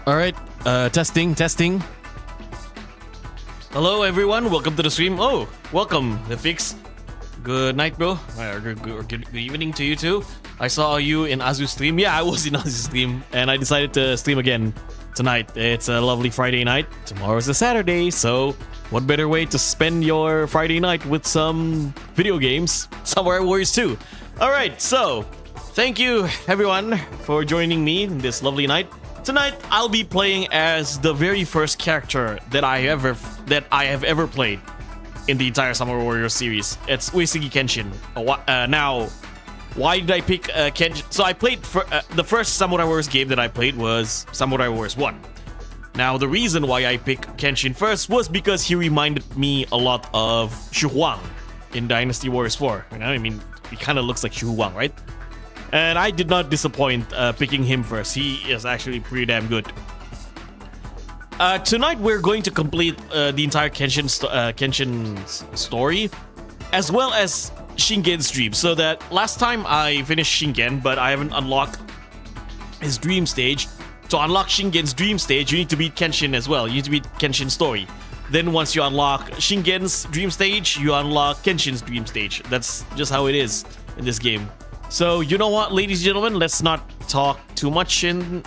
All right, testing. Hello, everyone. Welcome to the stream. Oh, welcome, the fix. Good night, bro. Good evening to you too. I saw you in Azu's stream. Yeah, I was in Azu's stream, and I decided to stream again tonight. It's a lovely Friday night. Tomorrow's a Saturday, so what better way to spend your Friday night with some video games? Samurai Warriors 2. All right, so thank you everyone for joining me in this lovely night. Tonight, I'll be playing as the very first character that I have ever played in the entire Samurai Warriors series. It's Uesugi Kenshin. Now, why did I pick Kenshin? So I played for the first Samurai Warriors game that I played was Samurai Warriors 1. Now, the reason why I picked Kenshin first was because he reminded me a lot of Xu Huang in Dynasty Warriors 4. You know, I mean, he kind of looks like Xu Huang, right? And I did not disappoint picking him first. He is actually pretty damn good. Tonight we're going to complete the entire Kenshin's story, as well as Shingen's dream. So that last time I finished Shingen, but I haven't unlocked his dream stage. To unlock Shingen's dream stage, you need to beat Kenshin as well. You need to beat Kenshin's story. Then once you unlock Shingen's dream stage, you unlock Kenshin's dream stage. That's just how it is in this game. So, you know what, ladies and gentlemen, let's not talk too much in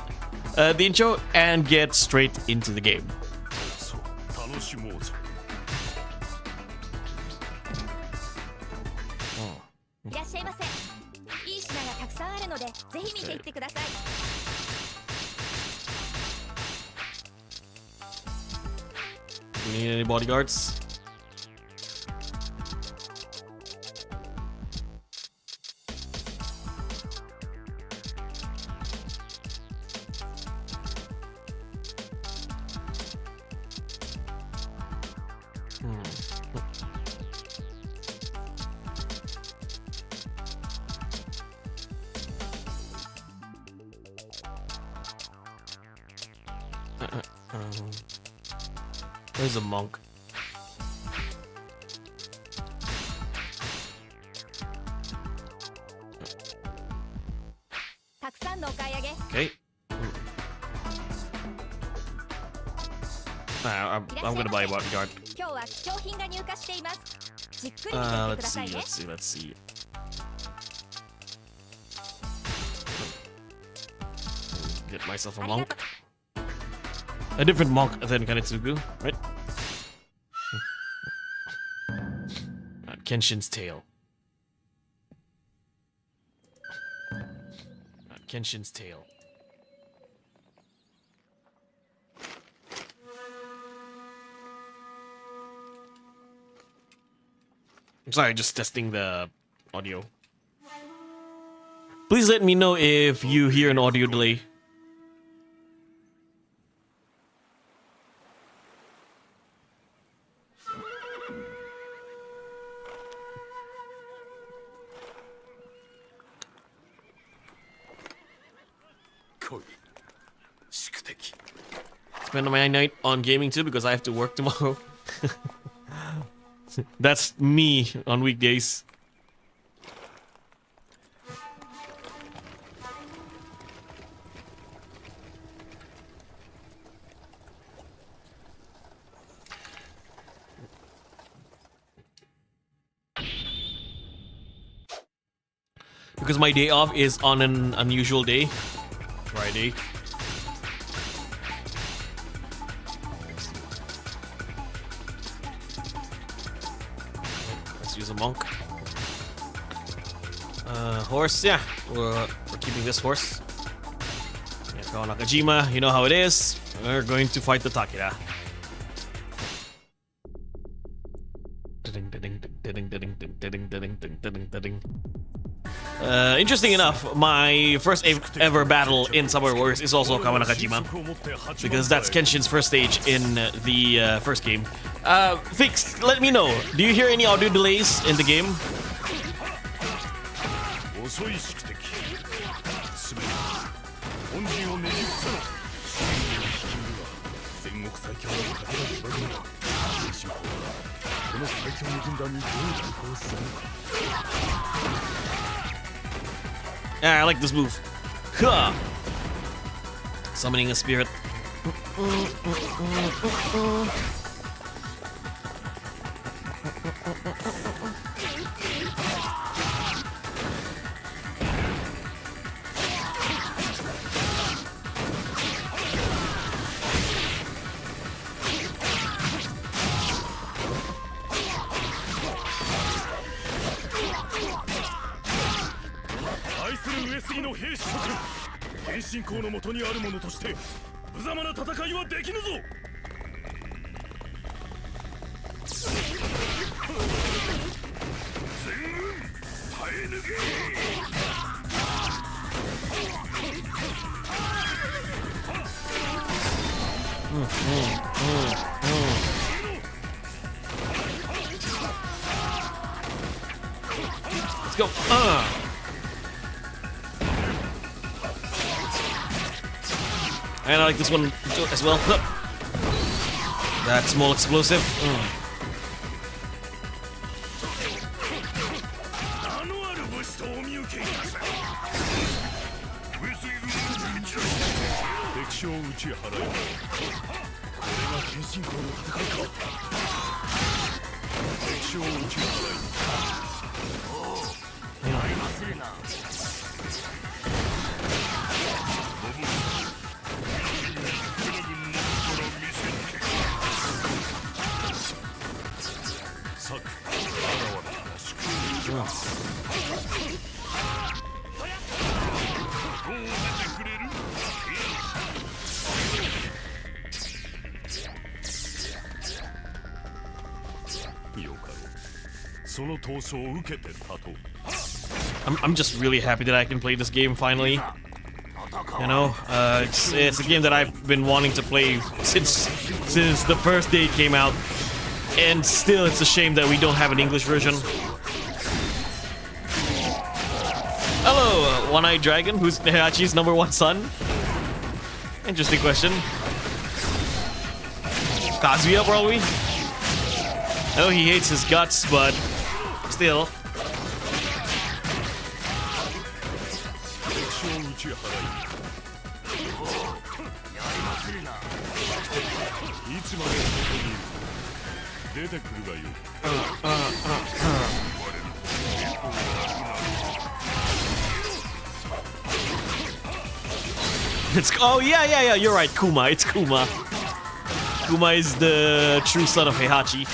the intro and get straight into the game. Do you need any bodyguards? Where's a monk? Okay. I'm gonna buy a bodyguard. Let's see. Get myself a monk. A different monk than Kanetsugu, right? Kenshin's tail. Kenshin's tail. I'm sorry, just testing the audio. Please let me know if you hear an audio delay. Spend my night on gaming too because I have to work tomorrow. That's me on weekdays. Because my day off is on an unusual day, Friday. Use a monk. Horse, yeah. We're keeping this horse. Yeah, Nakajima, you know how it is. We're going to fight the Takeda. Interesting enough, my first ever battle in Samurai Warriors is also Kawa Nakajima, because that's Kenshin's first stage in the first game. Fix, let me know. Do you hear any audio delays in the game? Yeah, I like this move. Huh. Summoning a spirit. Uesugiの兵士諸君、謙信公のもとにある者として無様な戦いはできぬぞ。全軍耐え抜け。Let's go. And I like this one as well. That small explosive. 名のある武士とお見受けいたせ。上杉軍を蹴散らして敵将を打ち払え。これが謙信公の戦いか。敵将を打ち払い。やりまするな。I'm just really happy that I can play this game finally. You know, it's a game that I've been wanting to play since the first day it came out, and still it's a shame that we don't have an English version. Hello, One-Eyed Dragon, who's Heihachi's #1 son? Interesting question. Kazuya, probably? No, he hates his guts, but still. Oh yeah, you're right, Kuma, it's Kuma. Kuma is the true son of Heihachi.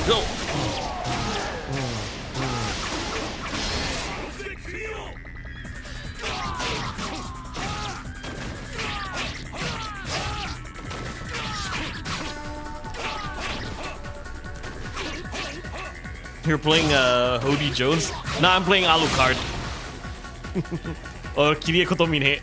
Go! You're playing Hody Jones? Nah, I'm playing Alucard. Or Kirie Kotomine.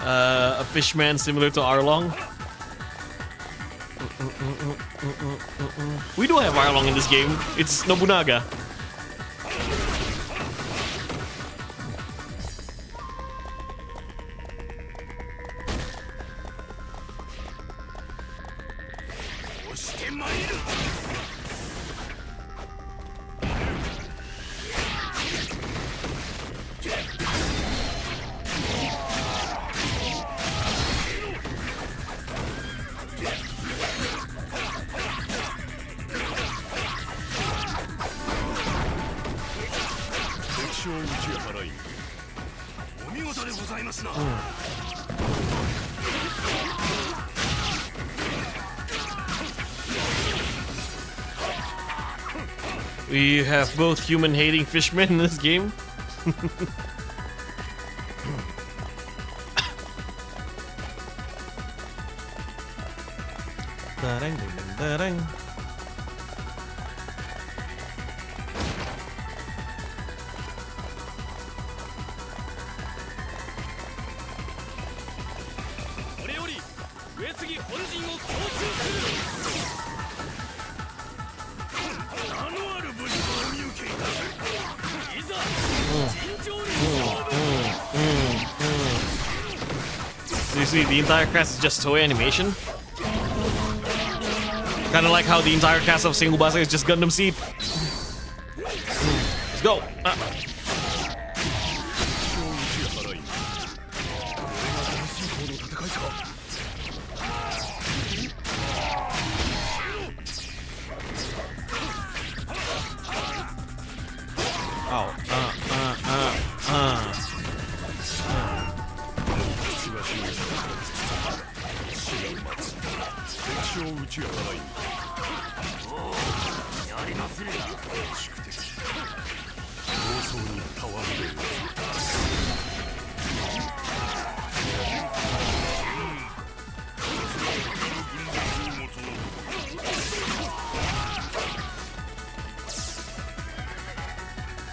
A fishman similar to Arlong. We do have Arlong in this game. It's Nobunaga. We have both human-hating fishmen in this game. Da-dang, da-dang, da-dang. You see, the entire cast is just toy animation. Kind of like how the entire cast of Single Basa is just Gundam Seed. Let's go.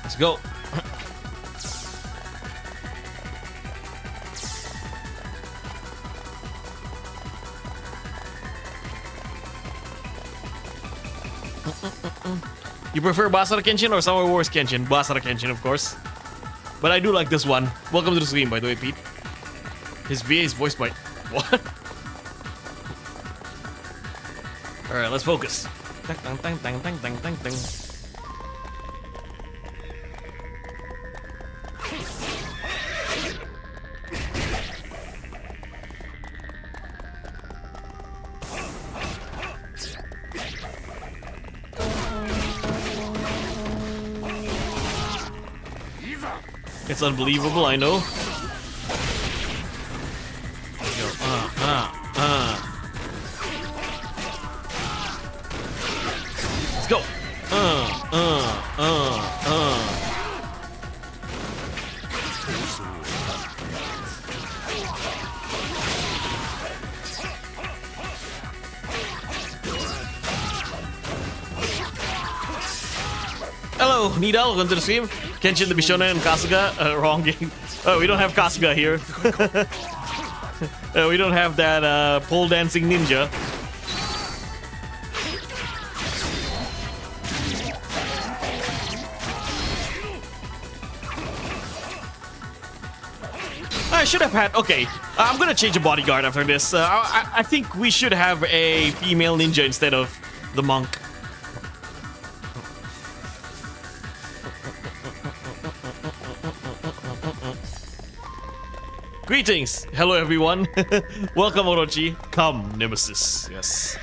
Let's go. You prefer Basara Kenshin or Summer Wars Kenshin? Basara Kenshin, of course. But I do like this one. Welcome to the stream, by the way, Pete. His VA is voiced by... What? Alright, let's focus. Dang, dang, dang, dang, dang, dang, dang. It's unbelievable, I know. Let's go. Let's go. Hello, Nidal, welcome to the stream. Kenshin the Bishona and Kasuga. Wrong game. Oh, we don't have Kasuga here. We don't have that pole dancing ninja. I should have had... Okay, I'm gonna change a bodyguard after this. I think we should have a female ninja instead of the monk. Greetings! Hello everyone! Welcome Orochi. Come, Nemesis. Yes.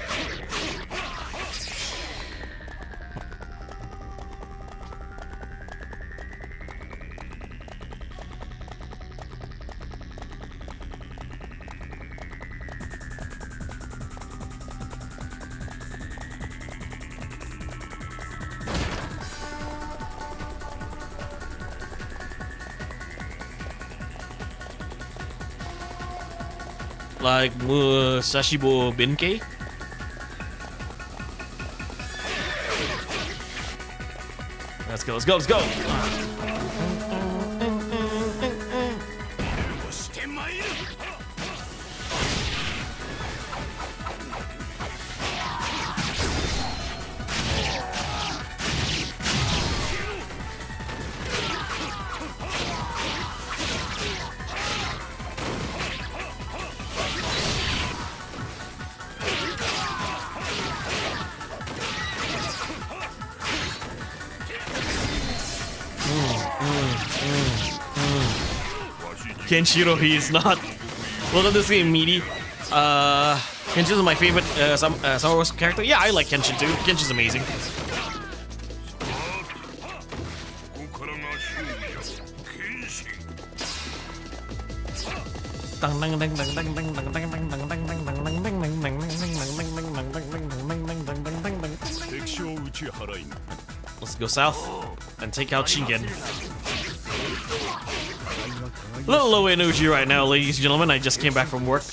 Like Sashibo Benkei. Let's go, let's go, let's go! Kenshiro, he is not. Welcome to the stream, Meaty. Kenshin is my favorite Summer Wars character. Yeah, I like Kenshin too. Kenshin's amazing. Let's go south and take out Shingen. A little low energy right now, ladies and gentlemen. I just came back from work.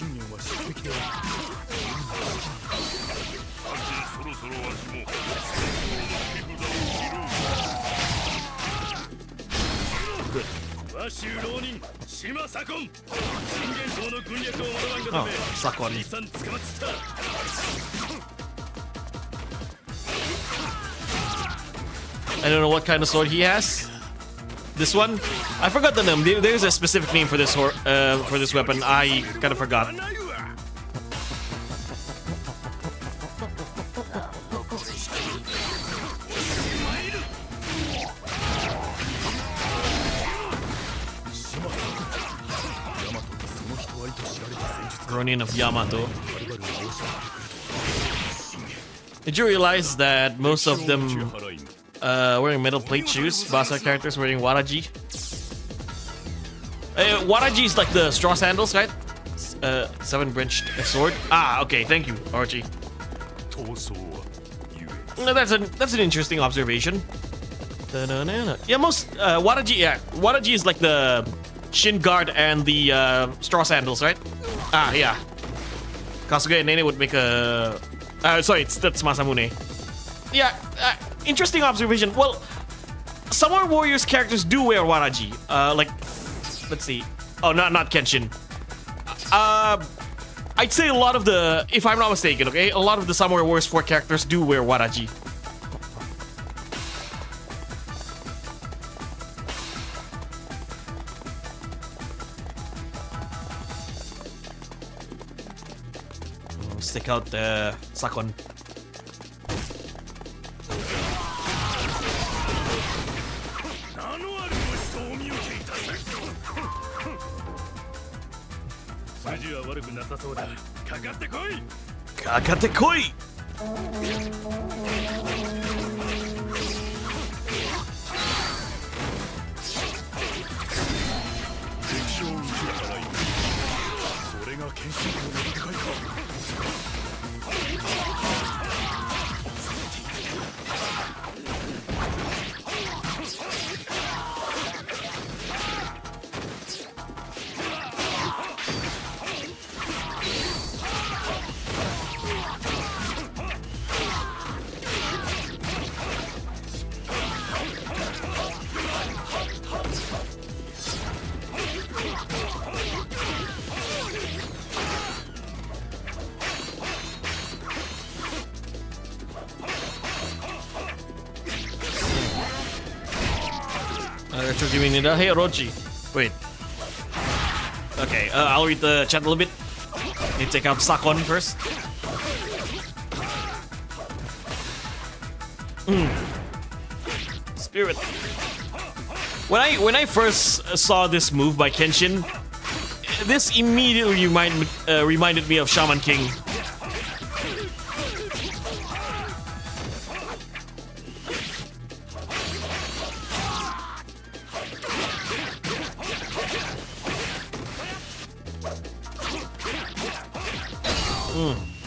Oh, Sakon. I don't know what kind of sword he has. This one? I forgot the name. There's a specific name for this weapon. I kind of forgot. Ronin of Yamato. Did you realize that most of them wearing metal plate shoes? Basa characters wearing waraji. Waraji is like the straw sandals, right? 7-branched sword. Ah, okay. Thank you, Archie. No, that's an interesting observation. Yeah, most waraji. Yeah, waraji is like the shin guard and the straw sandals, right? Ah, yeah. Kasuga and Nene would make a. Sorry, that's Masamune. Yeah, interesting observation. Well, Samurai Warriors characters do wear waraji. Like, let's see. Oh, not Kenshin. I'd say a lot of the, if I'm not mistaken, okay, a lot of the Samurai Warriors 4 characters do wear waraji. Stick out the Sakon. Kakate koi! Hey, Orochi. Wait. Okay, I'll read the chat a little bit. Need to take out Sakon first. Spirit. When I first saw this move by Kenshin, this immediately reminded me of Shaman King.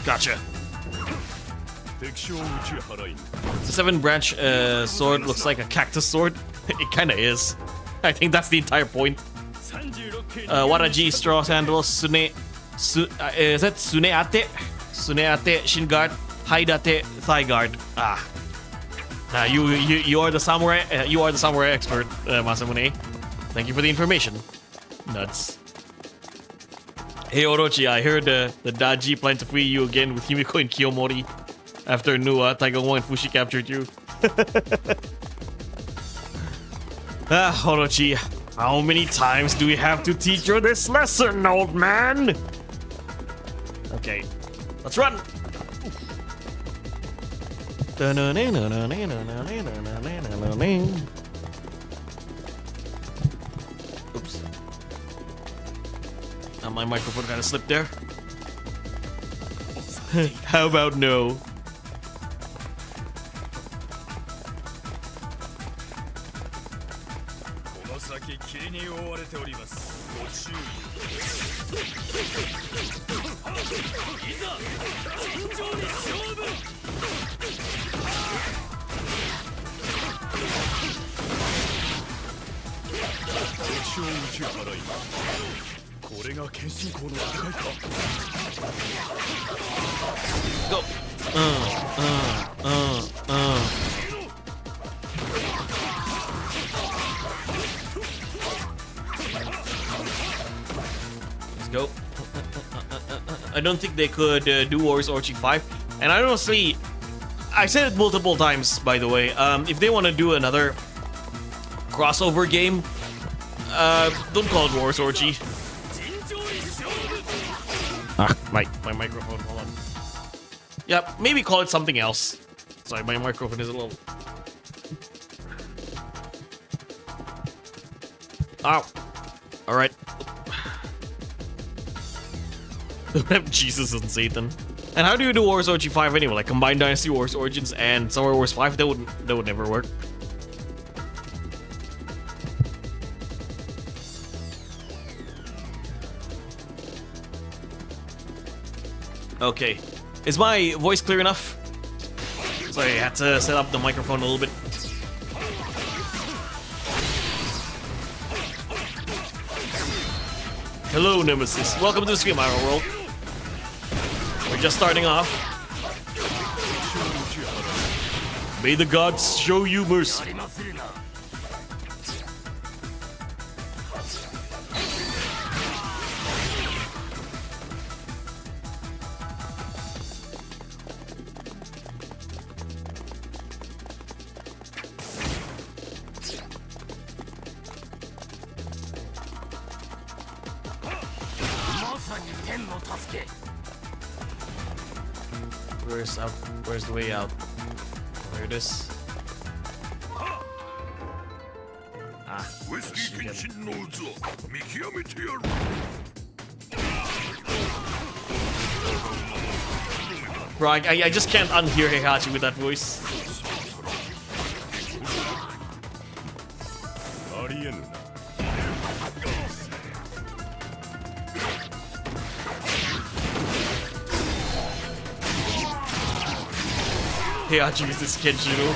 Gotcha. The 7-branch sword looks like a cactus sword. It kinda is. I think that's the entire point. Waraji, straw sandals, is that Suneate? Suneate, shin guard, Haidate, thigh guard. Ah. You are the samurai. You are the samurai expert, Masamune. Thank you for the information. Nuts. Hey Orochi, I heard the Daji planned to free you again with Himiko and Kiyomori after Nua, Taiga Wong, and Fushi captured you. Orochi, how many times do we have to teach you this lesson, old man? Okay, let's run. Oops. My microphone kind of slipped there. How about no? を打ち払いこれが謙信公の戦いか Go. Let's go. I don't think they could do Warriors Orchid 5. And I honestly, I said it multiple times, by the way. If they want to do another crossover game, don't call it Warriors Orchid. My microphone, hold on. Yeah, maybe call it something else. Sorry, my microphone is a little... Ow. Alright. Don't have Jesus and Satan. And how do you do Warriors Origin 5 anyway? Like combine Dynasty Warriors Origins and Summer Wars 5? That would never work. Okay. Is my voice clear enough? Sorry, I had to set up the microphone a little bit. Hello, Nemesis. Welcome to the stream, Iron World. We're just starting off. May the gods show you mercy. Where's the way out? There it is. Ah. Bro, I just can't unhear Heihachi with that voice. Heihachi is this Kenshiro.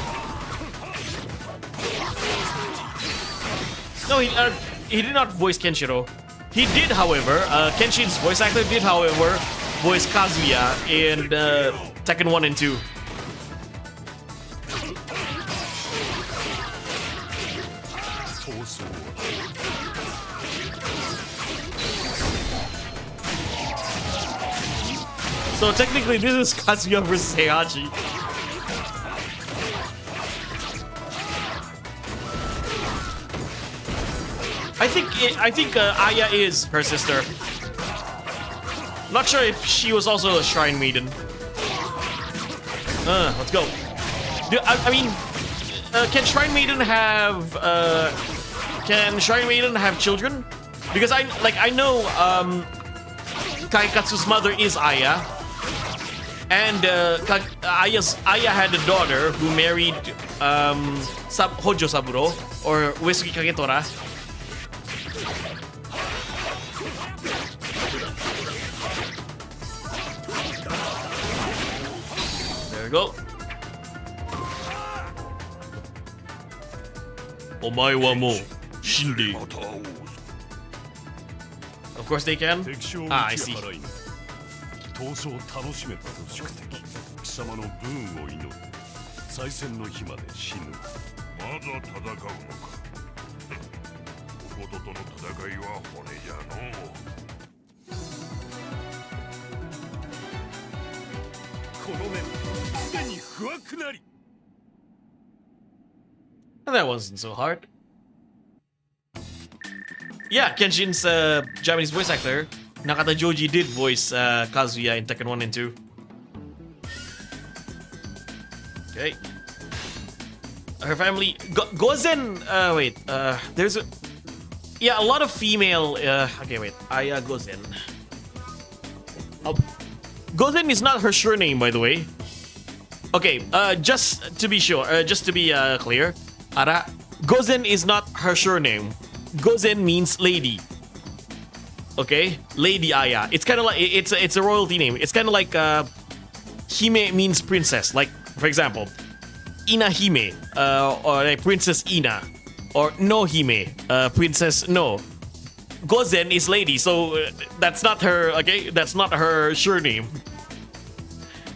No, he did not voice Kenshiro. He did, however, Kenshin's voice actor did, however, voice Kazuya in Tekken 1 and 2. So technically, this is Kazuya versus Heihachi. I think Aya is her sister. Not sure if she was also a Shrine Maiden. Let's go. I mean, can Shrine Maiden have children? Because I know Kaikatsu's mother is Aya, and Aya had a daughter who married Hojo Saburo or Uesugi Kagetora. Go. Omae wa mou shinde. Of course they can. Ah, I see. That wasn't so hard. Yeah, Kenshin's Japanese voice actor, Nakata Joji, did voice Kazuya in Tekken 1 and 2. Okay. Her family... Gozen... there's a... Yeah, a lot of female... okay, wait. Aya Gozen. Gozen is not her sure name, by the way. Okay, just to be sure, just to be clear, Gozen is not her sure name. Gozen means lady. Okay, Lady Aya. It's kind of like it's a royalty name. It's kind of like Hime means princess. Like for example, Ina Hime, or like Princess Ina, or No Hime, Princess No. Gozen is lady, so that's not her. Okay, that's not her surname.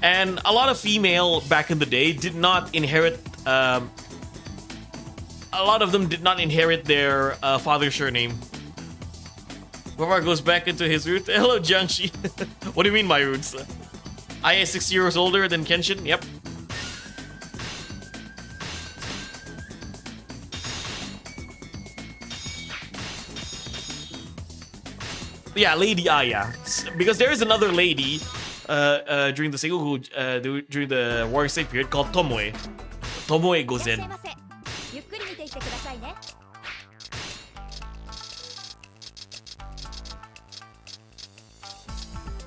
And a lot of female back in the day did not inherit. A lot of them did not inherit their father's surname. Profar goes back into his roots. Hello, Jiangxi. What do you mean my roots? I is 6 years older than Kenshin. Yep. Yeah, Lady Aya. Because there is another lady during the Sengoku, during the Warring State period called Tomoe. Tomoe Gozen.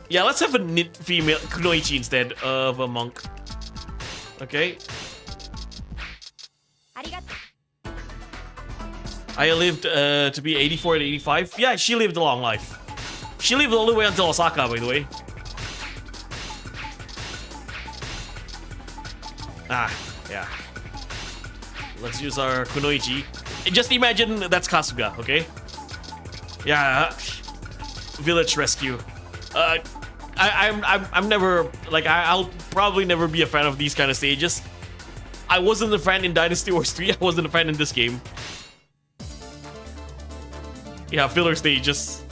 Yeah, let's have a female Kunoichi instead of a monk. Okay. I lived to be 84 and 85. Yeah, she lived a long life. She lived all the way until Osaka, by the way. Ah, yeah. Let's use our Kunoichi. Just imagine that's Kasuga, okay? Yeah. Village rescue. I'm never like I'll probably never be a fan of these kind of stages. I wasn't a fan in Dynasty Warriors 3. I wasn't a fan in this game. Yeah, filler stages.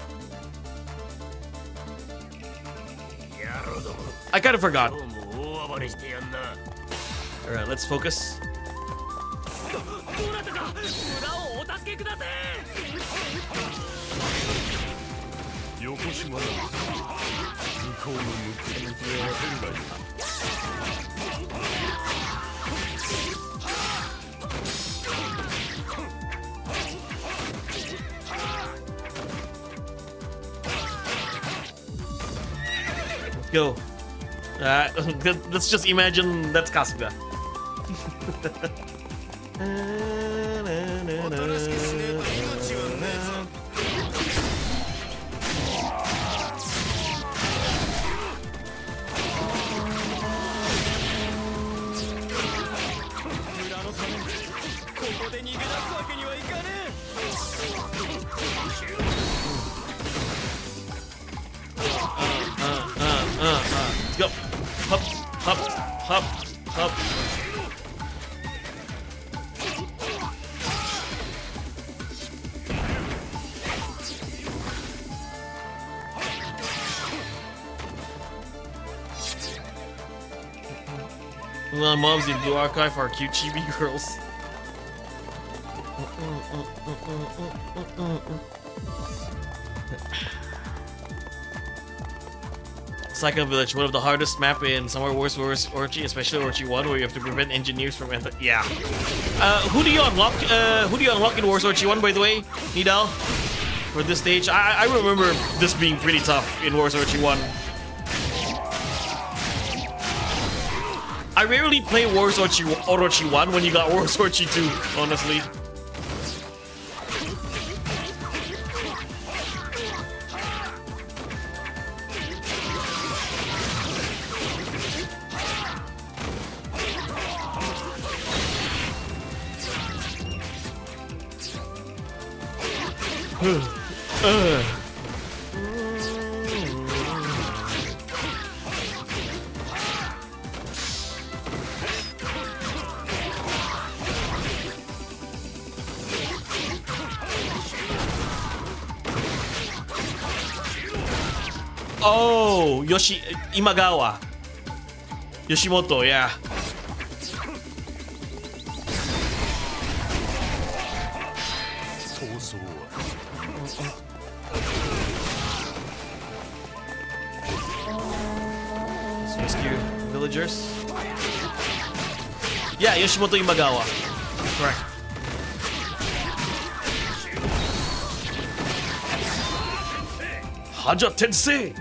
I kind of forgot. Alright, let's focus. Let's go. Let's just imagine that's Kasuga. Let's go. Hop, hop, hop, hop. My mom's in Blue Archive for our cute chibi girls. Second Village, one of the hardest map in Summer Wars Orochi, especially Orochi 1, where you have to prevent engineers from entering. Yeah. Who do you unlock? Who do you unlock in Wars Orochi 1, by the way, Nidal? For this stage, I remember this being pretty tough in Wars Orochi 1. I rarely play Wars Orochi 1 when you got Wars Orochi 2, honestly. Oh, Imagawa. Yoshimoto, yeah. Let's rescue villagers. Yeah, Yoshimoto Imagawa. Correct. Haja Tensei!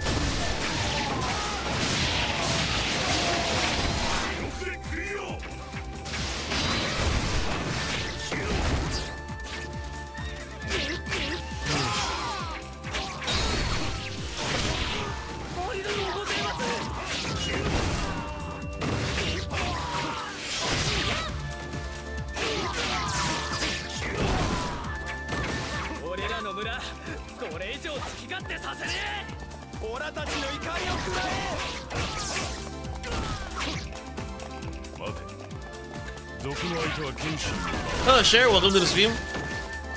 Hello, Cher. Welcome to the stream.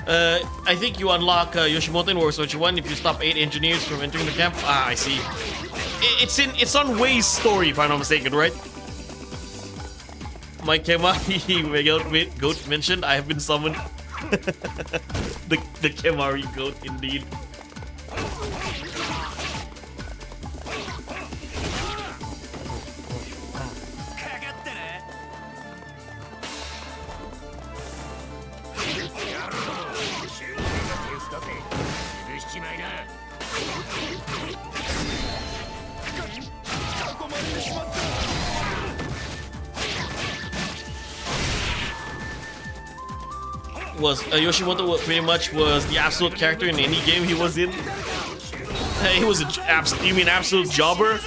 I think you unlock Yoshimoto in Warriors Orchard 1 if you stop 8 engineers from entering the camp. Ah, I see. It's on Wei's story, if I'm not mistaken, right? My Kemari goat mentioned. I have been summoned. the Kemari goat, indeed. Was Yoshimoto pretty much was the absolute character in any game he was in. He was you mean absolute jobber?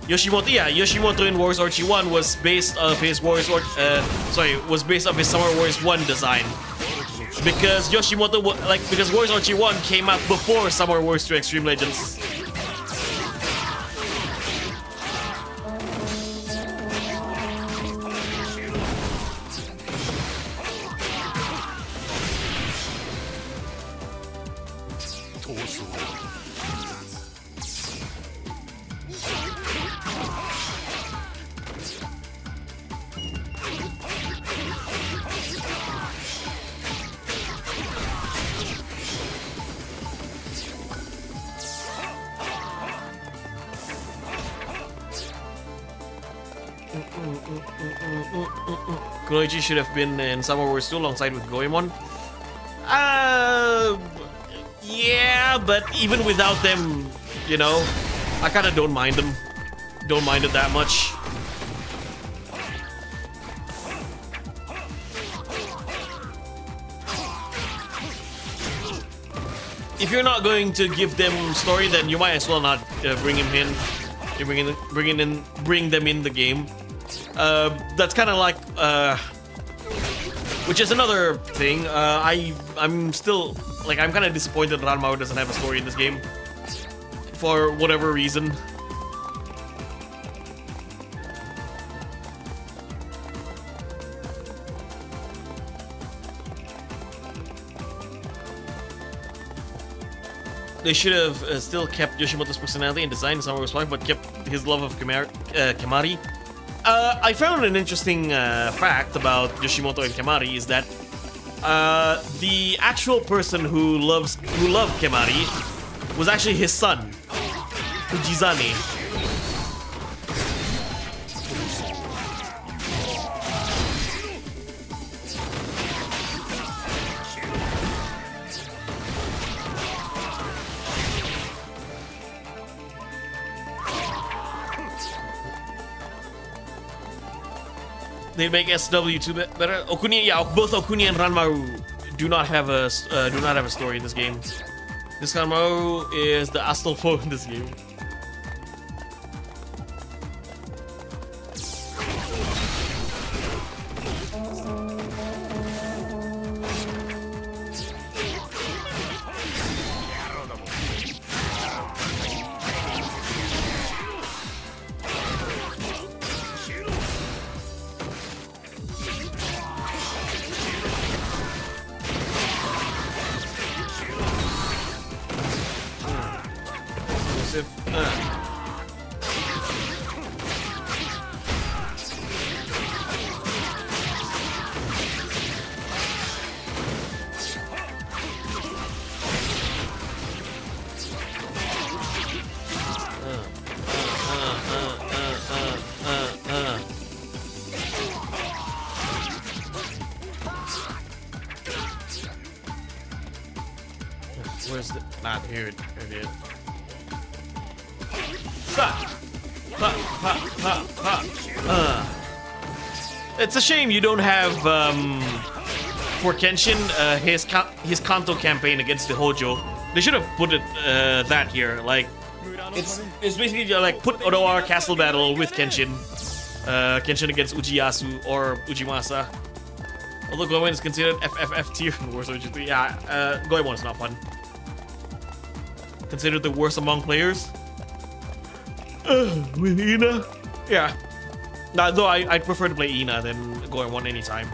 Yoshimoto in Warriors Orchard 1 was based off his Warriors Summer Warriors 1 design. Because because Warriors Orchard 1 came out before Summer Warriors 2 Extreme Legends. Kunoichi should have been in Summer Wars 2 alongside with Goemon. Yeah, but even without them, you know, I kind of don't mind them. Don't mind it that much. If you're not going to give them story, then you might as well not bring him in. You bring them in the game. That's kind of like, which is another thing. I'm still like I'm kind of disappointed that Ranmao doesn't have a story in this game for whatever reason. They should have still kept Yoshimoto's personality and design in Summer Wars 5, but kept his love of Kemari. I found an interesting fact about Yoshimoto and Kemari is that the actual person who loved Kemari was actually his son, Fujizane. They make SW2 better. Okuni, yeah, both Okuni and Ranmaru do not have a story in this game. This Ranmaru is the Astolfo in this game. Where's the... Not here it is. It's a shame you don't have, for Kenshin, his Kanto campaign against the Hojo. They should have put it that here. Like, it's basically like put Odawa Castle Battle with Kenshin. Kenshin against Ujiyasu or Ujimasa. Although Goemon is considered FFF tier in Warsaw G3. Yeah, Goemon is not fun. Considered the worst among players. With Ina? Yeah. Though I'd prefer to play Ina than Goemon anytime.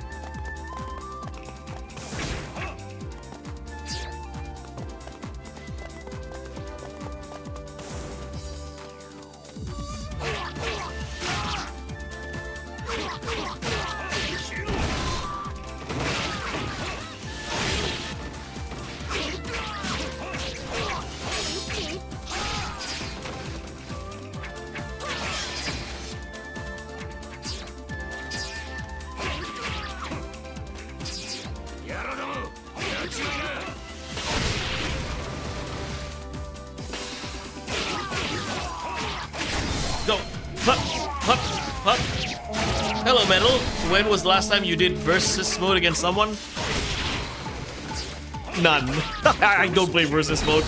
Go! Hup! Hup! Hup! Hello, Metal. When was the last time you did versus mode against someone? None. I don't play versus mode.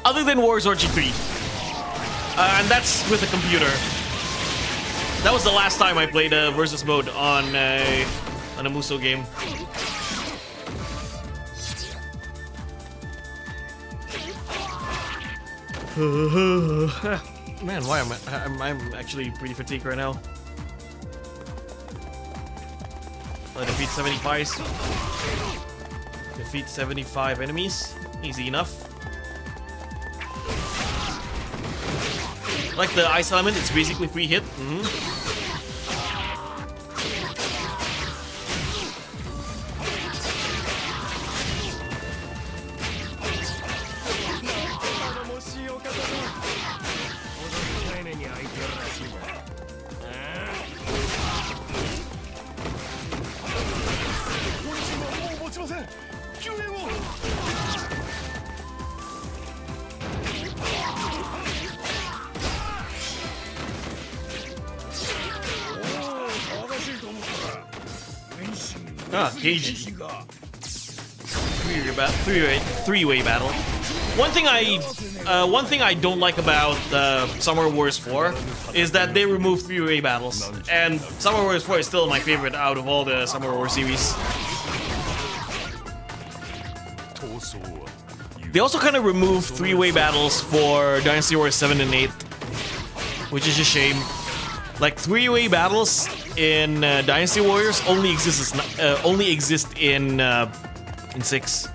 Other than Warsaw G3. And that's with a computer. That was the last time I played versus mode on a Musou game. Man, why am I'm actually pretty fatigued right now. Defeat 75. Defeat 75 enemies. Easy enough. Like the ice element, it's basically free hit. Ah, KG. Three-way battle. One thing I don't like about Summer Wars 4 is that they remove three-way battles, and Summer Wars 4 is still my favorite out of all the Summer Wars series. They also kind of remove three-way battles for Dynasty Warriors 7 and 8, which is a shame. Like three-way battles in Dynasty Warriors only exist in 6.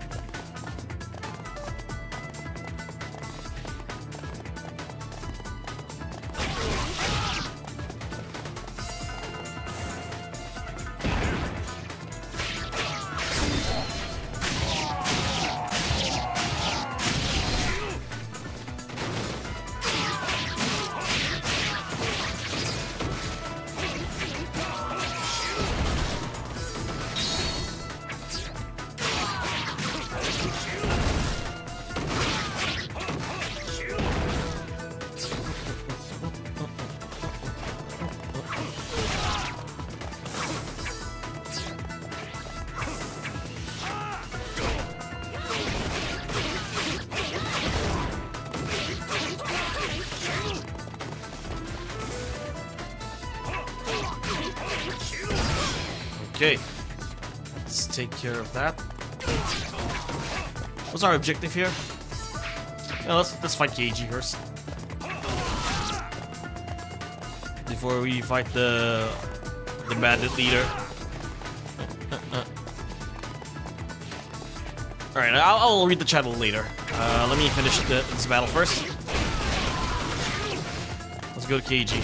Okay, let's take care of that. What's our objective here? Yeah, let's fight KG first before we fight the bandit leader. All right, I'll read the channel later. Let me finish this battle first. Let's go to KG.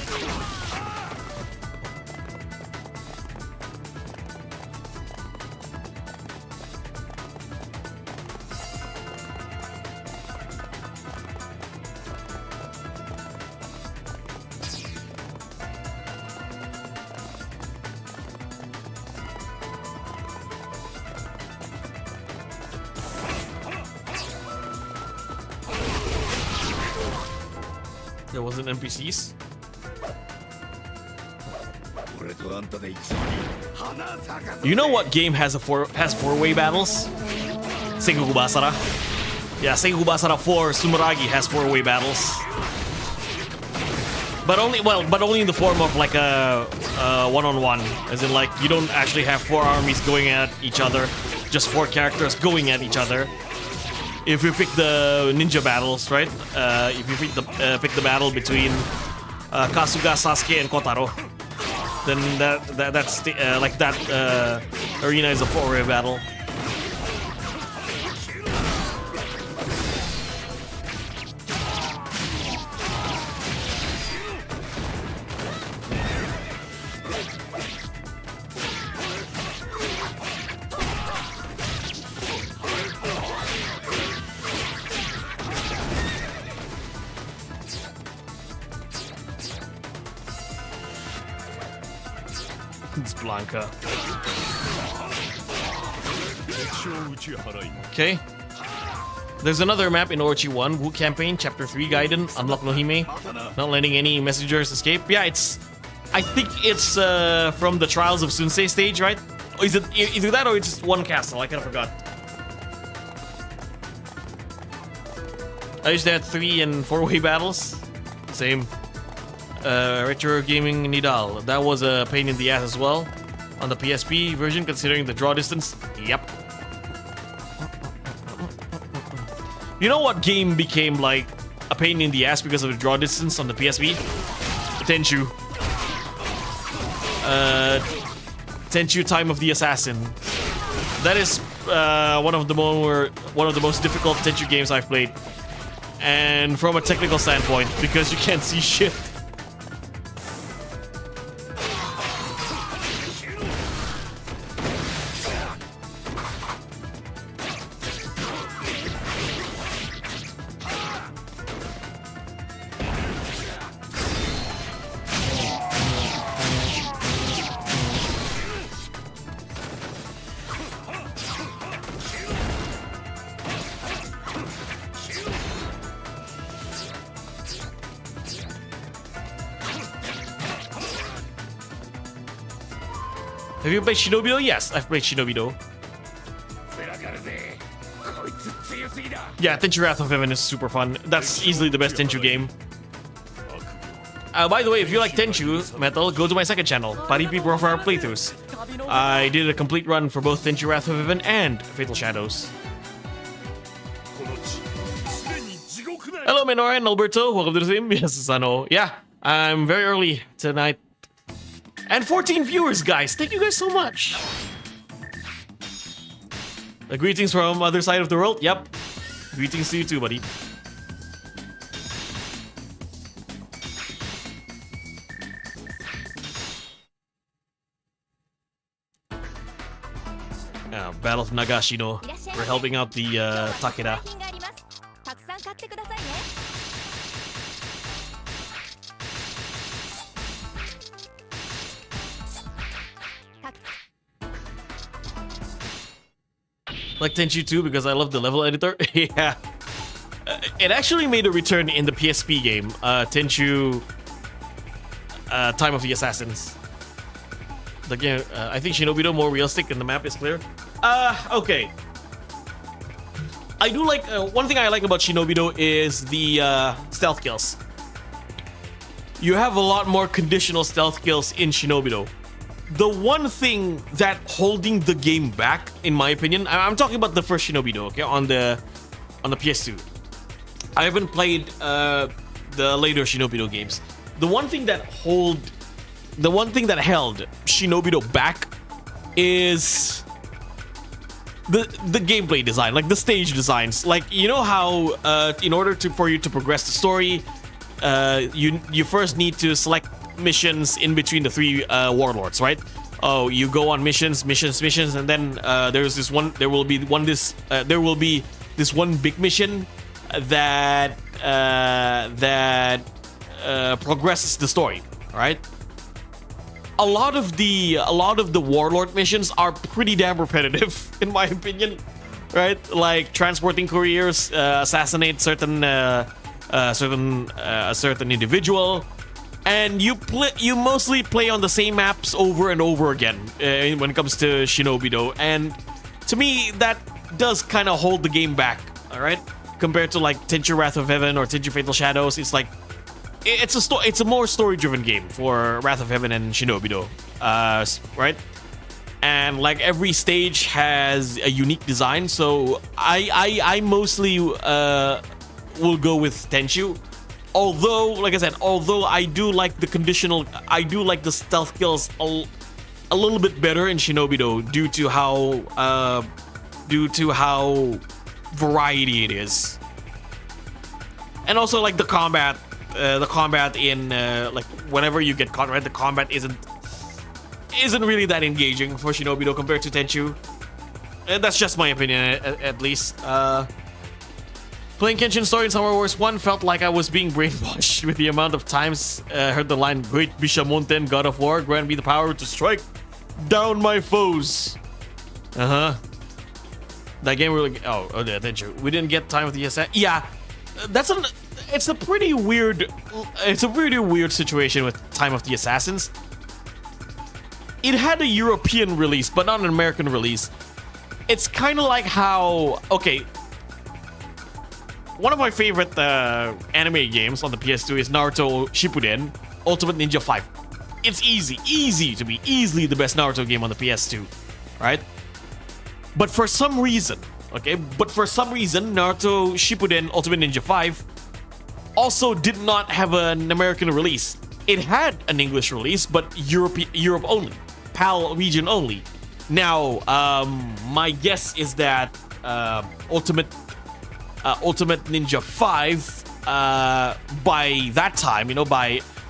There wasn't NPCs. You know what game has four-way battles? Sengoku Basara. Yeah, Sengoku Basara 4 Sumeragi has four-way battles. But only in the form of like a one-on-one, as in like you don't actually have four armies going at each other, just four characters going at each other. If you pick the ninja battles, right? If you pick the battle between Kasuga, Sasuke, and Kotaro, then that's that arena is a four-way battle. It's Blanca. Okay. There's another map in Orochi 1, Wu Campaign, Chapter 3 Gaiden, Unlock no Hime. Not letting any messengers escape. Yeah, I think it's from the Trials of Sunsei stage, right? Or is it either that or it's just one castle? I kind of forgot. I used to have 3 and 4-way battles. Same. Retro Gaming Nidal. That was a pain in the ass as well. On the PSP version, considering the draw distance. Yep. You know what game became like a pain in the ass because of the draw distance on the PSP? Tenchu. Tenchu Time of the Assassin. That is one of the most difficult Tenchu games I've played. And from a technical standpoint, because you can't see shit. Have you played Shinobi-Do? Yes, I've played Shinobi-Do. Yeah, Tenchu Wrath of Heaven is super fun. That's easily the best Tenchu game. By the way, if you like Tenchu Metal, go to my second channel, Paripi Profar Playthroughs. I did a complete run for both Tenchu Wrath of Heaven and Fatal Shadows. Hello, Menor and Alberto. Welcome to the stream. Yes, Sano. Yeah, I'm very early tonight. And 14 viewers, guys. Thank you guys so much. Greetings from other side of the world. Yep. Greetings to you too, buddy. Battle of Nagashino. We're helping out the Takeda. Like Tenchu 2 because I love the level editor. Yeah. It actually made a return in the PSP game, Tenchu Time of the Assassins. The game, I think Shinobi-Do more realistic and the map is clear. Okay. I do like, one thing I like about Shinobi-Do is the stealth kills. You have a lot more conditional stealth kills in Shinobi-Do. The one thing that holding the game back, in my opinion, I'm talking about the first Shinobi-Do, okay, on the PS2. I haven't played the later Shinobi-Do games. The one thing that held Shinobi-Do back is the gameplay design, like the stage designs. Like, you know how in order for you to progress the story, you first need to select missions in between the 3 warlords, right? Oh, you go on missions, and then there will be this one big mission that progresses the story, right? A lot of the warlord missions are pretty damn repetitive, in my opinion, right? Like transporting couriers, assassinate a certain individual. and you mostly play on the same maps over and over again when it comes to Shinobi though, and to me that does kind of hold the game back. All right, compared to like Tenchu Wrath of Heaven or Tenchu Fatal Shadows, it's like it's a more story-driven game for Wrath of Heaven and Shinobi though, right? And like every stage has a unique design, so I mostly will go with Tenchu. Although, like I said, I do like the stealth kills a little bit better in Shinobi though, due to how variety it is, and also like the combat in like whenever you get caught, right? The combat isn't really that engaging for Shinobi though compared to Tenchu. And that's just my opinion, at least. Playing Kenshin Story in Summer Wars 1 felt like I was being brainwashed with the amount of times heard the line, "Great Bishamonten, God of War, grant me the power to strike down my foes." That game really... Oh, yeah, Tenchu. We didn't get Time of the Assassin. Yeah, it's a pretty weird situation with Time of the Assassins. It had a European release, but not an American release. It's kind of like how... Okay, one of my favorite anime games on the PS2 is Naruto Shippuden Ultimate Ninja 5. It's easy to be easily the best Naruto game on the PS2, right? But for some reason, Naruto Shippuden Ultimate Ninja 5 also did not have an American release. It had an English release, but Europe only, PAL region only. Now, my guess is that Ultimate Ninja 5, by that time,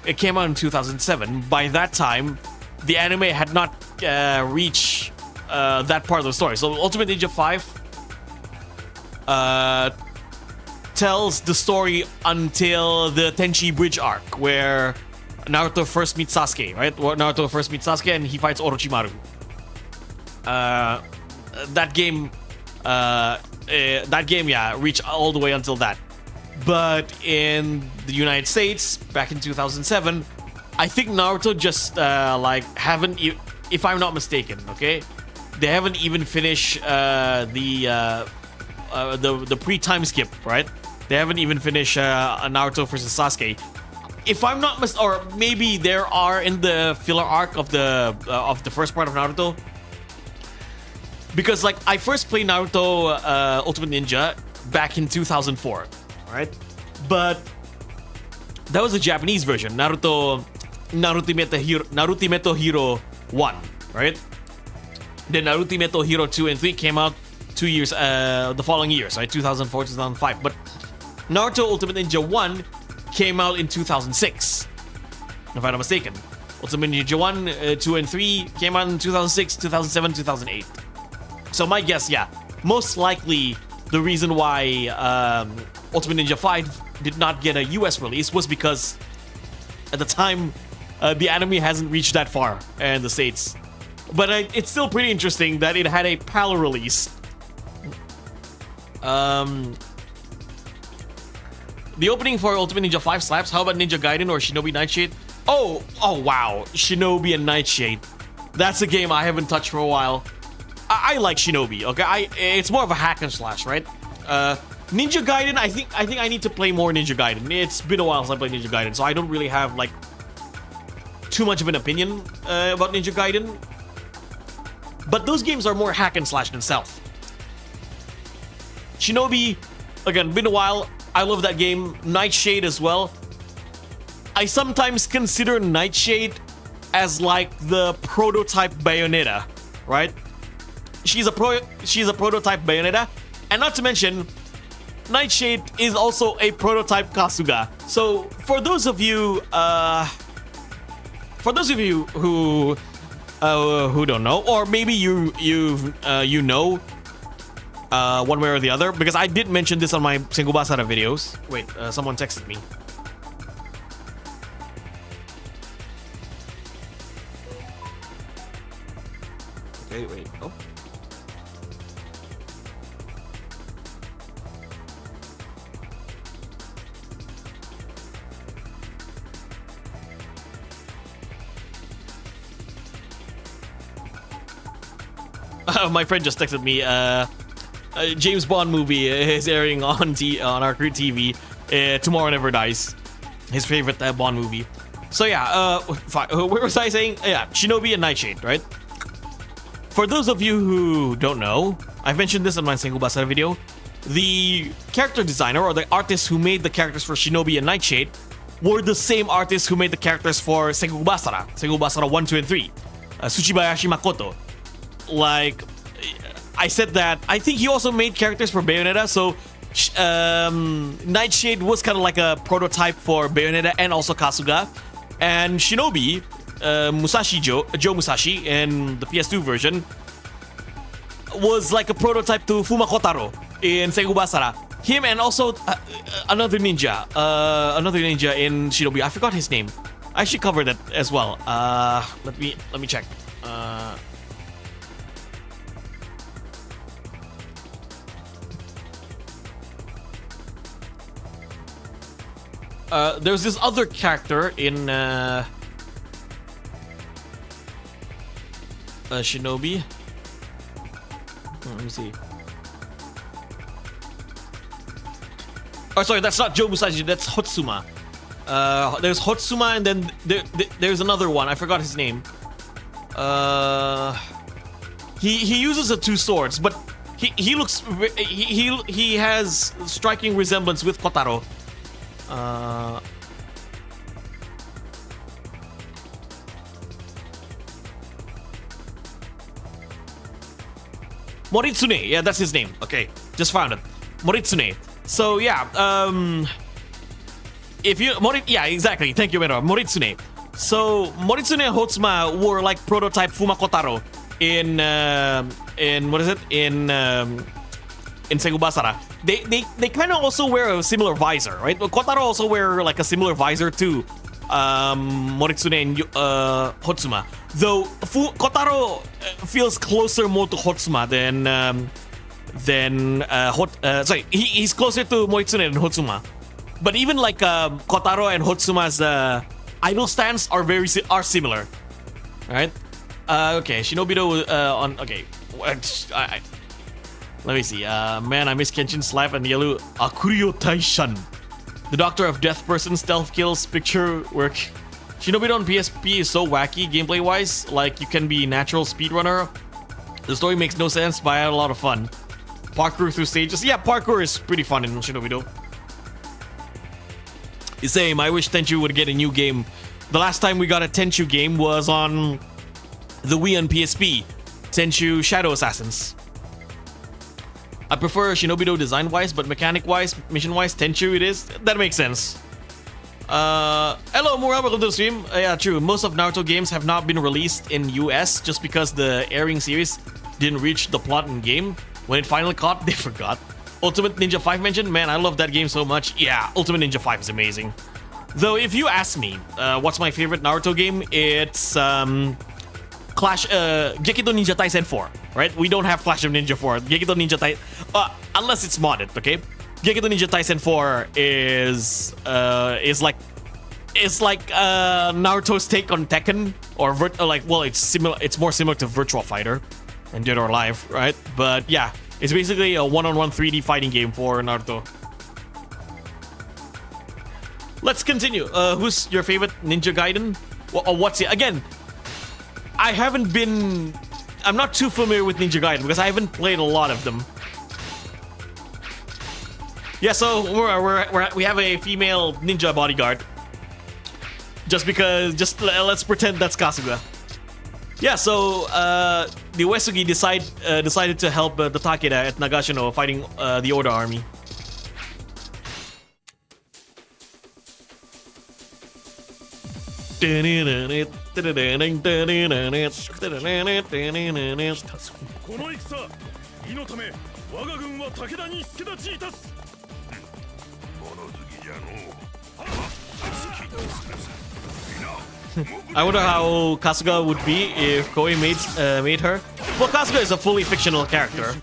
it came out in 2007. By that time, the anime had not reached that part of the story. So Ultimate Ninja 5 tells the story until the Tenchi Bridge arc, where Naruto first meets Sasuke, right? Naruto first meets Sasuke and he fights Orochimaru. That game, reached all the way until that. But in the United States, back in 2007, I think Naruto just haven't, if I'm not mistaken, okay, they haven't even finished the pre-time skip, right? They haven't even finished Naruto versus Sasuke. If I'm not or maybe there are in the filler arc of the first part of Naruto. Because like I first played Naruto Ultimate Ninja back in 2004, right? But that was a Japanese version, Naruto Meto Hero 1, right? Then Naruto Meto Hero 2 and 3 came out 2 years, the following years, right? 2004, 2005. But Naruto Ultimate Ninja 1 came out in 2006, if I'm not mistaken. Ultimate Ninja 1, 2, and 3 came out in 2006, 2007, 2008. So my guess, yeah, most likely the reason why Ultimate Ninja 5 did not get a US release was because at the time the anime hasn't reached that far in the States. But it's still pretty interesting that it had a PAL release. The opening for Ultimate Ninja 5 slaps. How about Ninja Gaiden or Shinobi Nightshade? Oh wow, Shinobi and Nightshade. That's a game I haven't touched for a while. I like Shinobi, okay? It's more of a hack and slash, right? Ninja Gaiden, I think I need to play more Ninja Gaiden. It's been a while since I played Ninja Gaiden, so I don't really have like too much of an opinion about Ninja Gaiden. But those games are more hack and slash than stealth. Shinobi, again, been a while. I love that game. Nightshade as well. I sometimes consider Nightshade as like the prototype Bayonetta, right? She's a prototype Bayonetta, and not to mention, Nightshade is also a prototype Kasuga. So for those of you who don't know, or maybe you know one way or the other, because I did mention this on my Single Basara videos. Wait, someone texted me. Okay, wait. Oh. My friend just texted me. James Bond movie is airing on our crew TV. Tomorrow Never Dies. His favorite Bond movie. So yeah, where was I saying? Yeah, Shinobi and Nightshade, right? For those of you who don't know, I've mentioned this in my Sengoku Basara video. The character designer or the artist who made the characters for Shinobi and Nightshade were the same artists who made the characters for Sengoku Basara 1, 2, and 3. Tsuchibayashi Makoto. Like, I said that, I think he also made characters for Bayonetta, so Nightshade was kind of like a prototype for Bayonetta and also Kasuga. And Shinobi, Joe Musashi in the PS2 version, was like a prototype to Fuma Kotaro in Sengoku Basara. Him and also another ninja in Shinobi. I forgot his name. I actually covered that as well. Let me check. There's this other character in Shinobi. Let me see. Oh, sorry, that's not Joe Musashi. That's Hotsuma. There's Hotsuma, and then there's another one. I forgot his name. He uses the two swords, but he looks he has striking resemblance with Kotaro. Moritsune, yeah, that's his name. Okay, just found it. Moritsune. So yeah, yeah, exactly. Thank you, Mero. Moritsune. So Moritsune and Hotsuma were like prototype Fuma Kotaro in what is it? In Sengoku Basara. They kind of also wear a similar visor, right? Kotaro also wear like a similar visor to Moritsune and Hotsuma. Though Kotaro feels closer more to Hotsuma than sorry, he's closer to Moritsune than Hotsuma. But even like Kotaro and Hotsuma's idol stance are similar, right? Okay, Shinobi on okay. Let me see. Man, I miss Kenshin's life and Yellow Akurio Taishan. The Doctor of Death Person stealth kills picture work. Shinobi on PSP is so wacky gameplay wise. Like you can be natural speedrunner. The story makes no sense, but I had a lot of fun. Parkour through stages. Yeah, parkour is pretty fun in Shinobi. Same. I wish Tenchu would get a new game. The last time we got a Tenchu game was on the Wii and PSP. Tenchu Shadow Assassins. I prefer Shinobi design-wise, but mechanic-wise, mission-wise, Tenchu it is. That makes sense. Hello, Mura, welcome to the stream. Yeah, true. Most of Naruto games have not been released in US just because the airing series didn't reach the plot in game. When it finally caught, they forgot. Ultimate Ninja 5 mentioned. Man, I love that game so much. Yeah, Ultimate Ninja 5 is amazing. Though, if you ask me, what's my favorite Naruto game? It's Gekido Ninja Taisen 4, right? We don't have Clash of Ninja 4. Gekido Ninja Taisen, unless it's modded, okay? Gekido Ninja Taisen 4 is like Naruto's take on Tekken, or it's similar. It's more similar to Virtua Fighter and Dead or Alive, right? But yeah, it's basically a one-on-one 3D fighting game for Naruto. Let's continue. Who's your favorite Ninja Gaiden? What's it again? I'm not too familiar with Ninja Gaiden because I haven't played a lot of them. Yeah, so we have a female ninja bodyguard. Let's pretend that's Kasuga. Yeah, so the Uesugi decided to help the Takeda at Nagashino fighting the Oda army. I wonder how Kasuga would be if Koei made her. Well, Kasuga is a fully fictional character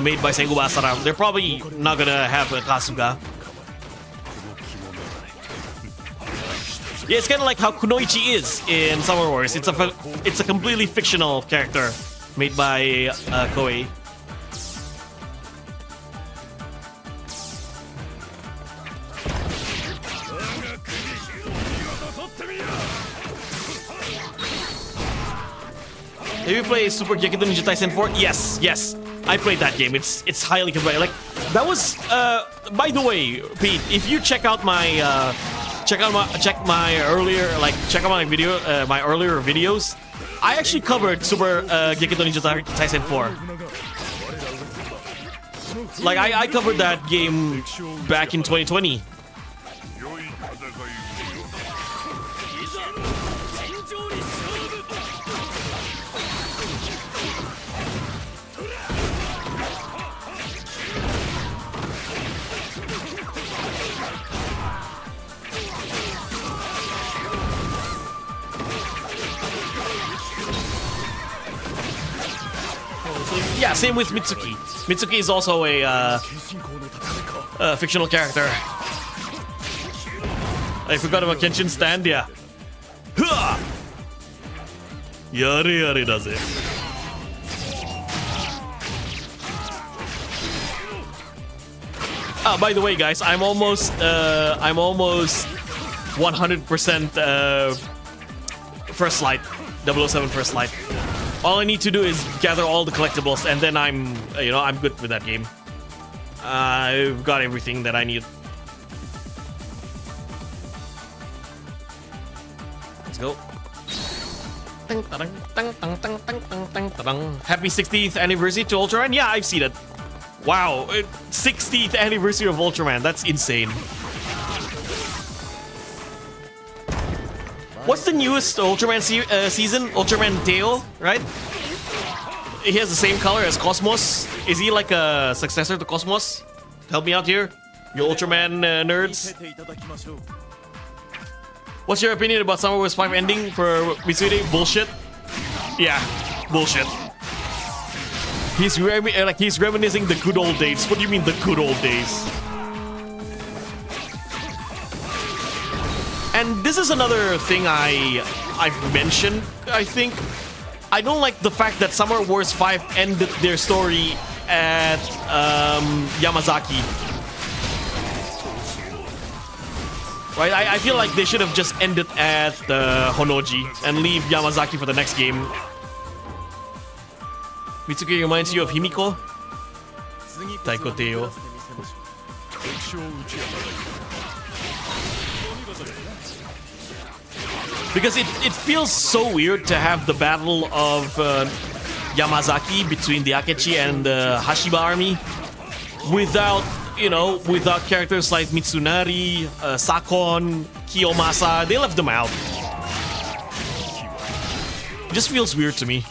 made by Sengoku Basara. They're probably not gonna have a Kasuga. Yeah, it's kind of like how Kunoichi is in Summer Wars. It's a completely fictional character made by Koei. Have you played Super Gekido Ninja Taisen 4? Yes, yes. I played that game. It's highly competitive. Like that was by the way, Pete, if you check out my check out my earlier videos, I actually covered Super Gekido Ninja Taisen 4. Like I covered that game back in 2020. Yeah, same with Mitsuki. Mitsuki is also a fictional character. I forgot about Kenshin stand, yeah. Yare yare does it. By the way, guys, I'm almost 100% first light, 007 first light. All I need to do is gather all the collectibles, and then I'm good with that game. I've got everything that I need. Let's go. Happy 60th anniversary to Ultraman. Yeah, I've seen it. Wow, 60th anniversary of Ultraman. That's insane. What's the newest Ultraman season? Ultraman Teo, right? He has the same color as Cosmos. Is he like a successor to Cosmos? Help me out here, you Ultraman nerds. What's your opinion about Summer Wars 5 ending for Mitsuide? Bullshit. Yeah, bullshit. He's reminiscing the good old days. What do you mean the good old days? And this is another thing I've mentioned, I think. I don't like the fact that Summer Wars 5 ended their story at Yamazaki. Right? I feel like they should have just ended at Honoji and leave Yamazaki for the next game. Mitsuki reminds you of Himiko? Taiko Teo. Because it feels so weird to have the battle of Yamazaki between the Akechi and the Hashiba army without characters like Mitsunari, Sakon, Kiyomasa. They left them out. It just feels weird to me.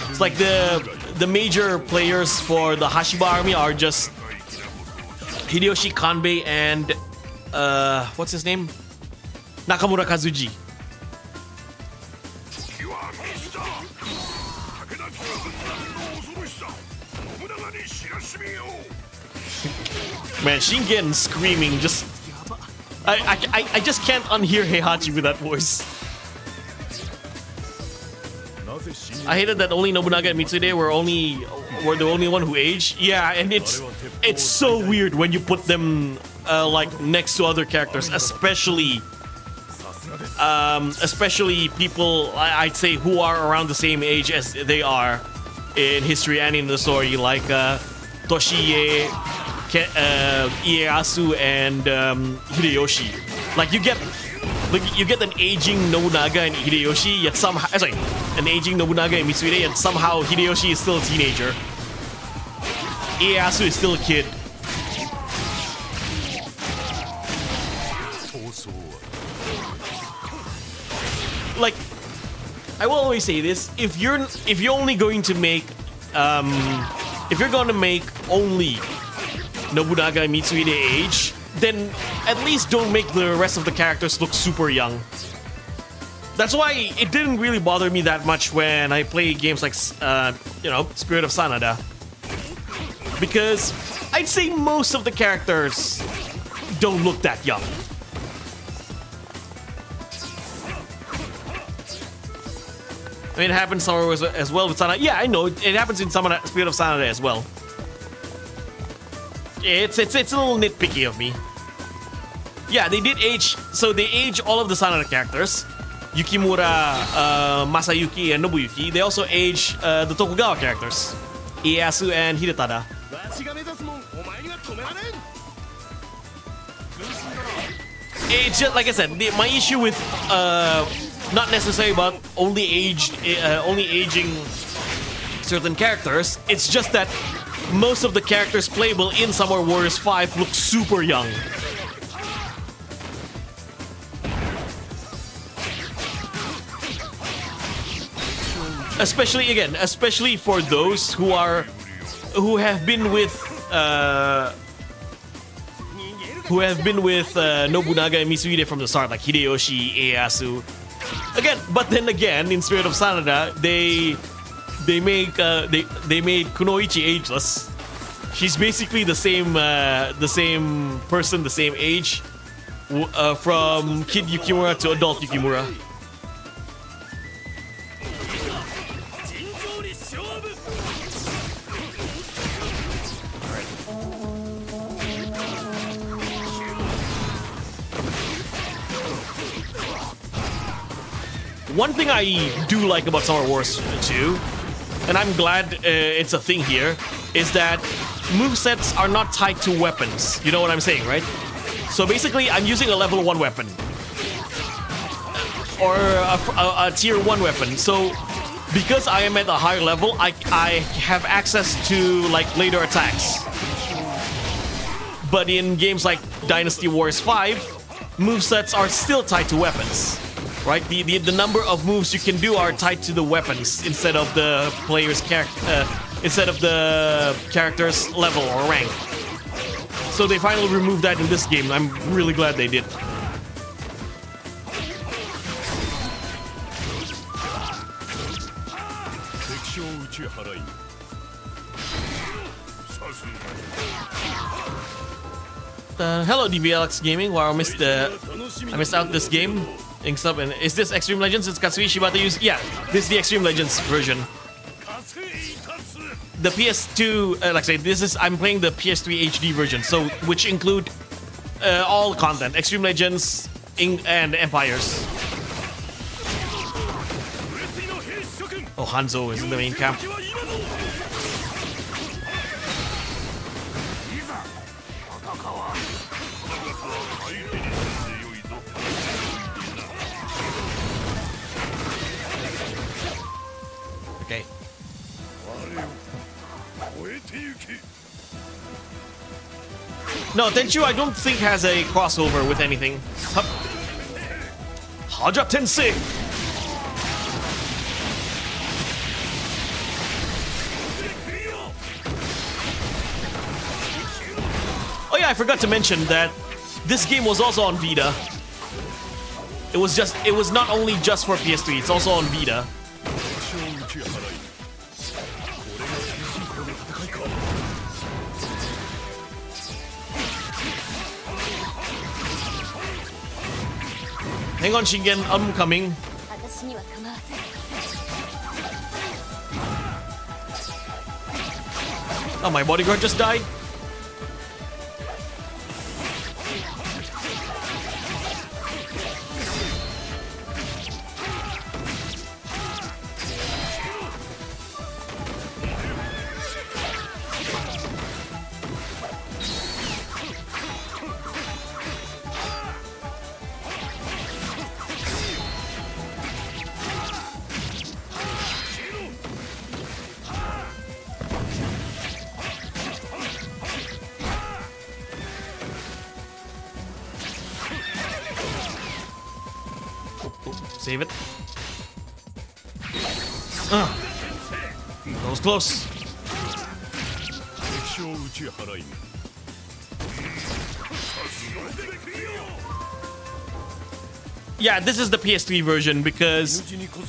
It's like the major players for the Hashiba army are just Hideyoshi Kanbei and what's his name? Nakamura Kazuji. Man, Shingen screaming just... I just can't unhear Heihachi with that voice. I hated that only Nobunaga and Mitsude were the only one who aged. Yeah, and it's so weird when you put them like next to other characters, especially people I'd say who are around the same age as they are in history and in the story, like Toshiie, Ieyasu, and Hideyoshi. Like you get an aging Nobunaga and Hideyoshi, yet somehow an aging Nobunaga and Mitsuhide, yet somehow Hideyoshi is still a teenager. Ieyasu is still a kid. Like, I will always say this: if you're only going to make if you're going to make only Nobunaga and Mitsuhide age, then at least don't make the rest of the characters look super young. That's why it didn't really bother me that much when I play games like Spirit of Sanada, because I'd say most of the characters don't look that young. I mean, it happens somewhere as well with Sanada. Yeah, I know. It happens in Spirit of Sanada as well. It's a little nitpicky of me. Yeah, they did age. So they age all of the Sanada characters. Yukimura, Masayuki, and Nobuyuki. They also age the Tokugawa characters. Ieyasu and Hidetada. It's just, like I said, my issue with not necessarily about only aging certain characters. It's just that most of the characters playable in Summer Warriors 5 look super young. Especially for those who have been with Nobunaga and Mitsuhide from the start, like Hideyoshi, Ieyasu. But then again, in Spirit of Sanada, they made Kunoichi ageless. She's basically the same person, the same age, from Kid Yukimura to Adult Yukimura. One thing I do like about Summer Wars 2, and I'm glad it's a thing here, is that movesets are not tied to weapons. You know what I'm saying, right? So basically, I'm using a level 1 weapon. Or a tier 1 weapon. So because I am at a higher level, I have access to like later attacks. But in games like Dynasty Warriors 5, movesets are still tied to weapons. Right, the number of moves you can do are tied to the weapons instead of the player's character's level or rank. So they finally removed that in this game. I'm really glad they did. Hello DBLX Gaming. Wow, I missed out this game. And is this Extreme Legends? It's Katsui Shibata use. Yeah, this is the Extreme Legends version. The PS2, like I say, I'm playing the PS3 HD version, so which include all content, Extreme Legends and Empires. Oh, Hanzo is in the main camp. Okay. No, Tenchu I don't think has a crossover with anything. Haja Tensei! Oh yeah, I forgot to mention that this game was also on Vita. It was not only just for PS3, it's also on Vita. Hang on, Shingen, I'm coming. Oh, my bodyguard just died? Save it. That was close. Yeah, this is the PS3 version because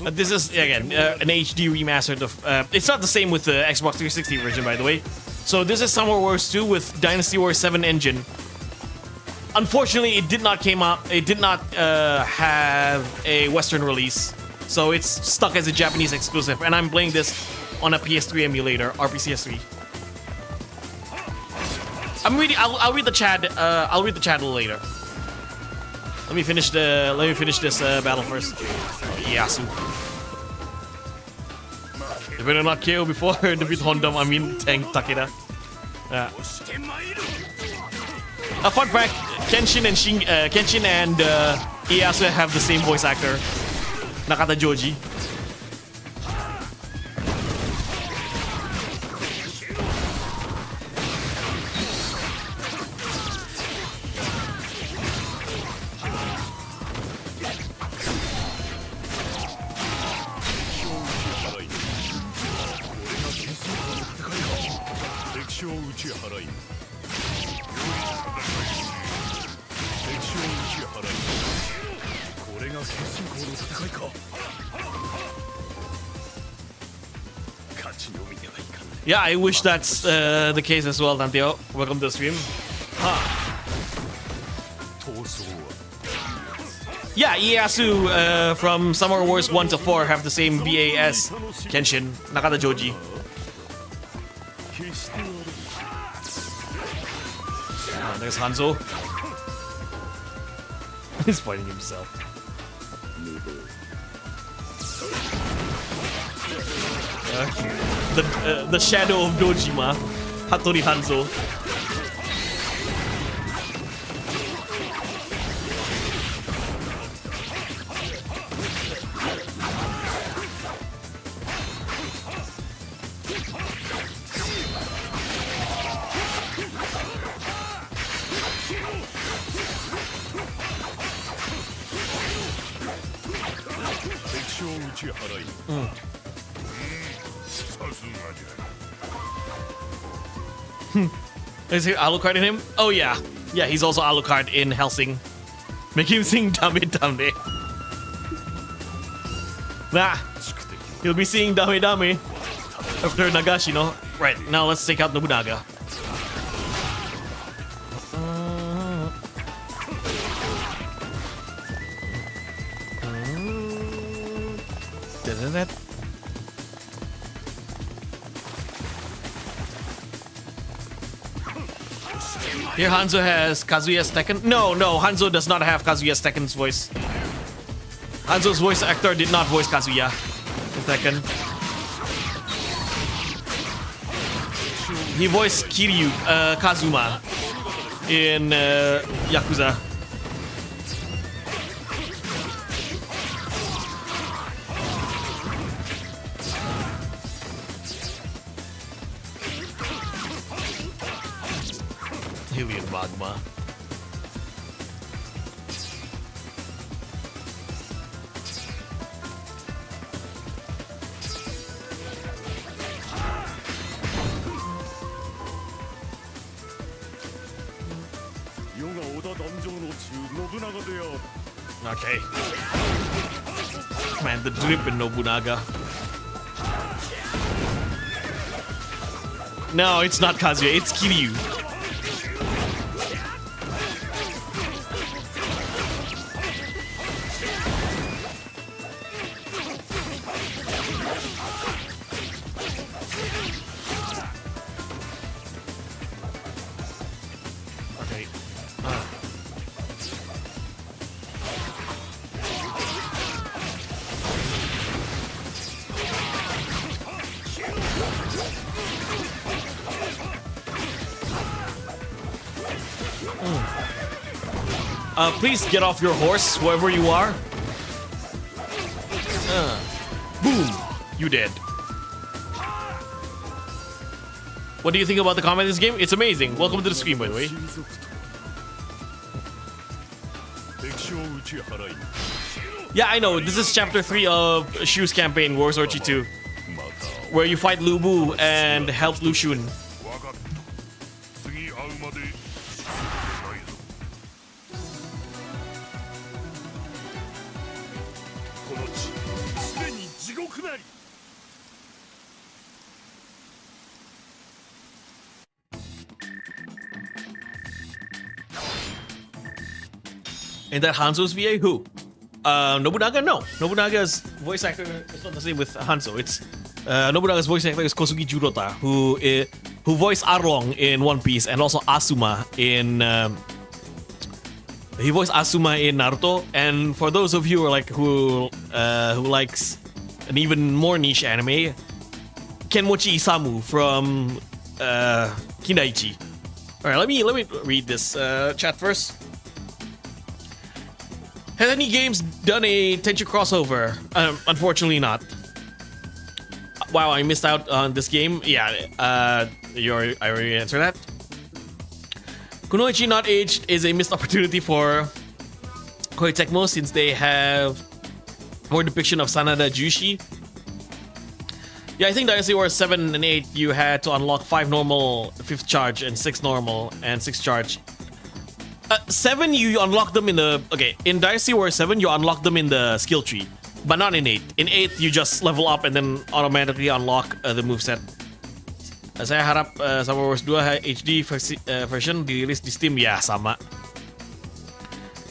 this is, again, an HD remastered of... it's not the same with the Xbox 360 version, by the way. So this is Summer Wars 2 with Dynasty Warriors 7 engine. Unfortunately, it did not came out. It did not have a Western release. so it's stuck as a Japanese exclusive, and I'm playing this on a PS3 emulator, RPCS3. I'll read the chat. I'll read the chat a little later. Let me finish this battle first. Ieyasu. They better not KO before defeat Hondom. I mean, tank Takeda. A fun fact: Kenshin and Ieyasu have the same voice actor, Nakata Joji. Yeah, I wish that's the case as well, Danteo. Welcome to the stream. Yeah, Ieyasu from Summer Wars 1 to 4 have the same VAS Kenshin, Nakata Joji. There's Hanzo. He's fighting himself. The shadow of Dojima, Hattori Hanzo. Is he Alucard in him? Oh yeah. Yeah, he's also Alucard in Hellsing. Make him sing Dame Dame. Nah. He'll be singing Dame Dame after Nagashi, no? Right, now let's take out Nobunaga. Here Hanzo has Kazuya's Tekken. No, Hanzo does not have Kazuya's Tekken's voice. Hanzo's voice actor did not voice Kazuya in Tekken. He voiced Kiryu, Kazuma in Yakuza. Alien Magma. Okay. Man, the drip in Nobunaga. No, it's not Kazuya, it's Kiryu. Please get off your horse, whoever you are. Boom! You dead. What do you think about the combat in this game? It's amazing. Welcome to the stream, by the way. Yeah, I know. This is chapter 3 of Shu's campaign, Wars Orchi 2, where you fight Lu Bu and help Lu Xun. And that Hanzo's VA? Who? Nobunaga, no. Nobunaga's voice actor is not the same with Hanzo. It's Nobunaga's voice actor is Kosugi Jurota, who voiced Arlong in One Piece and also Asuma in. He voiced Asuma in Naruto, and for those of you who likes an even more niche anime, Kenmochi Isamu from Kindaichi. All right, let me read this chat first. Has any games done a Tenchu crossover? Unfortunately not. Wow, I missed out on this game. Yeah, I already answered that. Kunoichi Not Aged is a missed opportunity for Koei Tecmo since they have more depiction of Sanada Jushi. Yeah, I think Dynasty Warriors 7 and 8, you had to unlock 5 normal, 5th charge, and 6 normal, and 6 charge. 7, you unlock them in the... Okay, in Dynasty Warriors 7, you unlock them in the skill tree, but not in 8. In 8, you just level up and then automatically unlock the moveset. Saya harap Summer Wars 2 HD version dirilis di Steam. Ya, sama.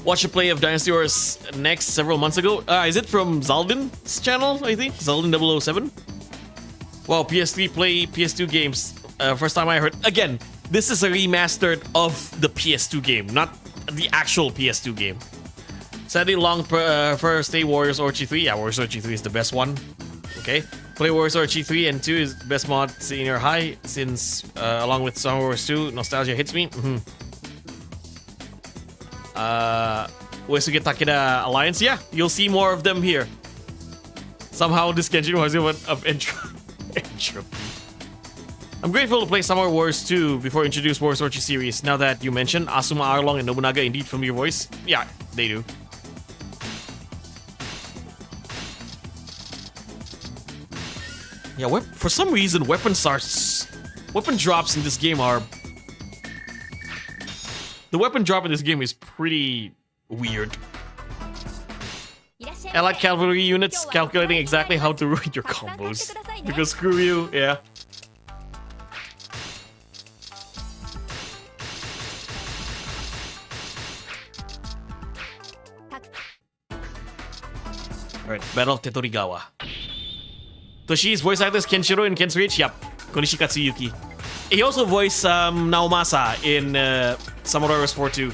Watched a play of Dynasty Warriors Next several months ago. Is it from Zaldin's channel, I think? Zaldin 007? Wow, PS3 play PS2 games. First time I heard. Again, this is a remastered of the PS2 game, not the actual PS2 game. Sadly, long for Stay Warriors Orchi 3. Yeah, Warriors Orchi 3 is the best one. Okay. Play Warriors Orchi 3 and 2 is the best mod senior high since, along with Summer Wars 2, nostalgia hits me. Uesugi Takeda Alliance. Yeah, you'll see more of them here. Somehow this Kenshin was of entropy. I'm grateful to play Summer Wars 2 before introduce Warriors Orchi series. Now that you mentioned Asuma, Arlong, and Nobunaga indeed from your voice. Yeah, they do. Yeah, for some reason, weapon drops in this game are... The weapon drop in this game is pretty weird. I like cavalry units calculating exactly how to ruin your combos. Because screw you, yeah. Alright, Battle of Tetorigawa. Toshi's voice actor is Kenshiro in Ken's Reach. Yep, Konishi Katsuyuki. He also voiced Naomasa in Samurai Warriors 4 2.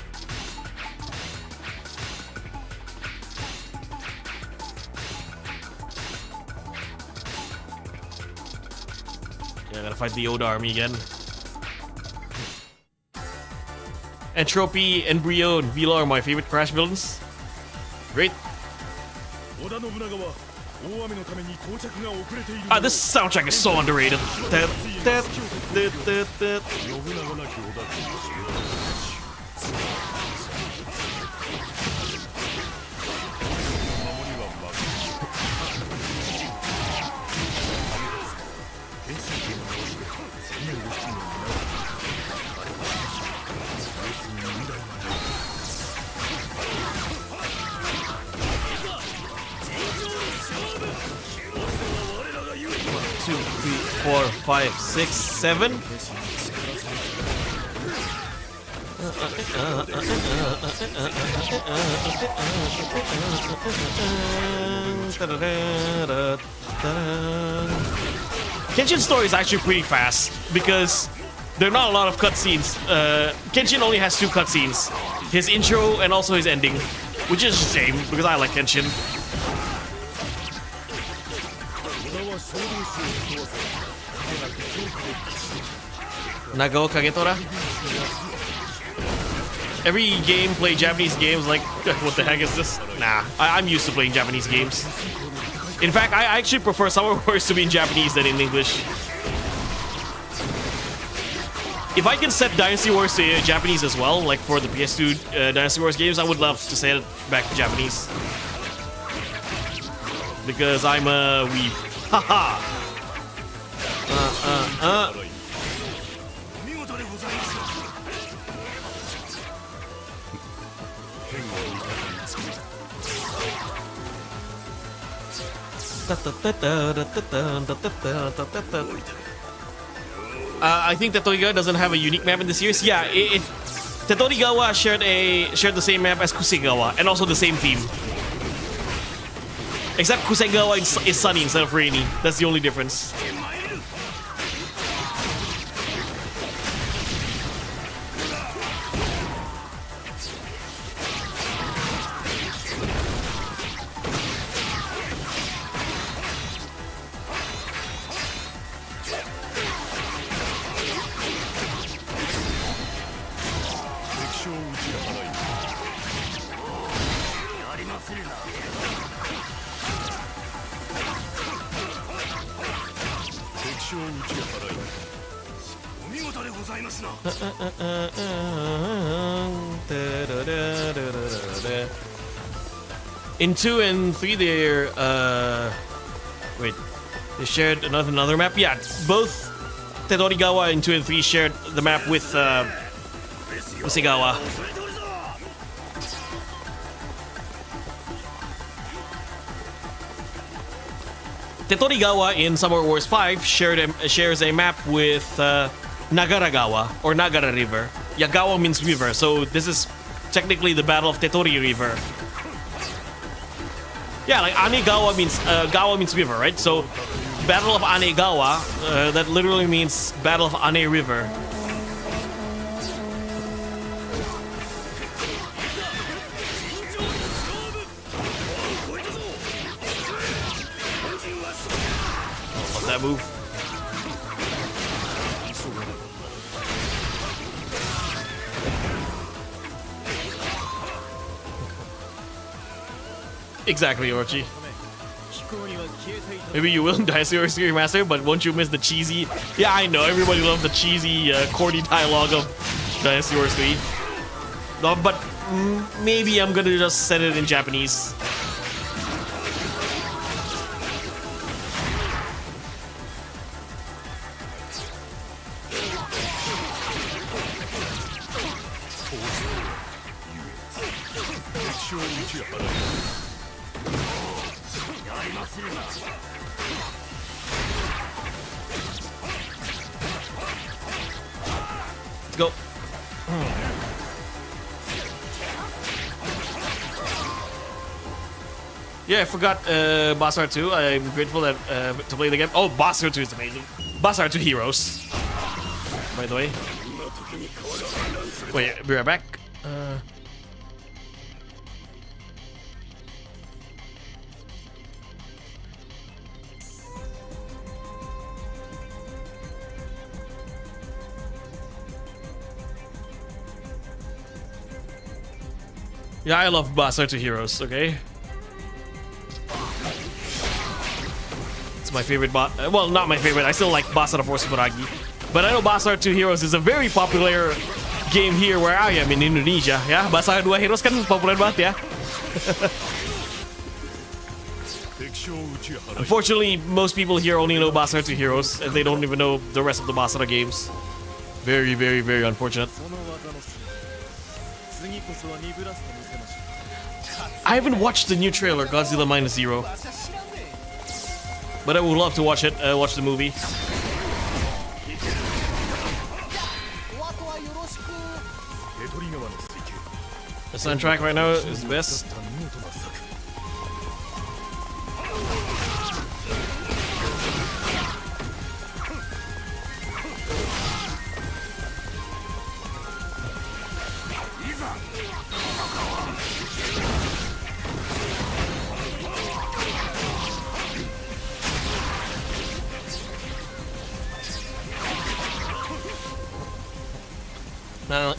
Yeah, I gotta fight the Oda army again. Entropy, Embryo, and Vila are my favorite Crash villains. Great. This soundtrack is so underrated. Two, 3, 4, 5, 6, 7. Kenshin's story is actually pretty fast because there are not a lot of cutscenes. Kenshin only has 2 cutscenes: his intro and also his ending, which is a shame because I like Kenshin. Nagao Kagetora. Every game play Japanese games like, what the heck is this? Nah, I'm used to playing Japanese games. In fact, I actually prefer Summer Wars to be in Japanese than in English. If I can set Dynasty Wars to Japanese as well, like for the PS2 Dynasty Wars games, I would love to set it back to Japanese. Because I'm a weeb. Haha! I think that Tetorigawa doesn't have a unique map in the series. Yeah, Tetorigawa shared the same map as Kusegawa and also the same theme. Except Kusengawa is sunny instead of rainy. That's the only difference. In 2 and 3, they're wait, they shared another map. Yeah, both Tetorigawa in 2 and 3 shared the map with Usegawa. Tetorigawa in Summer Wars 5 shares a map with Nagaragawa or Nagara River. Yagawa means river, so this is technically the Battle of Tetori River. Yeah, like Anegawa means Gawa means river, right? So Battle of Anegawa, that literally means Battle of Ane River. Love that move. Exactly, Orochi. Maybe you will in Dynasty Warriors Remastered, but won't you miss the cheesy... Yeah, I know, everybody loves the cheesy, corny dialogue of Dynasty Warriors 3. No, but maybe I'm gonna just send it in Japanese. Let's go. Yeah, I forgot Boss R2. I'm grateful that to play the game. Oh, Boss R2 is amazing. Boss R2 Heroes. By the way. Wait, be right back. Yeah, I love Boss R2 Heroes, okay? It's my favorite bot. Well, not my favorite. I still like Boss R2 Subaragi. But I know Boss R2 Heroes is a very popular game here where I am in Indonesia. Yeah, Boss R2 Heroes kan populer banget ya. Unfortunately, most people here only know Boss R2 Heroes and they don't even know the rest of the Boss R2 games. Very, very, very unfortunate. I haven't watched the new trailer, Godzilla Minus Zero. But I would love to watch it, watch the movie. The soundtrack right now is the best.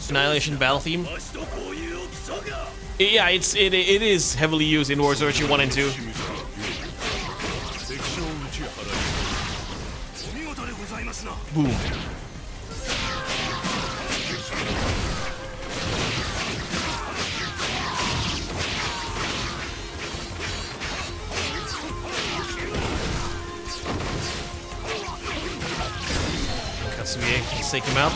Annihilation battle theme. Yeah, it is heavily used in Wars Orochi 1 and 2. Boom. Katsuye, let's take him out.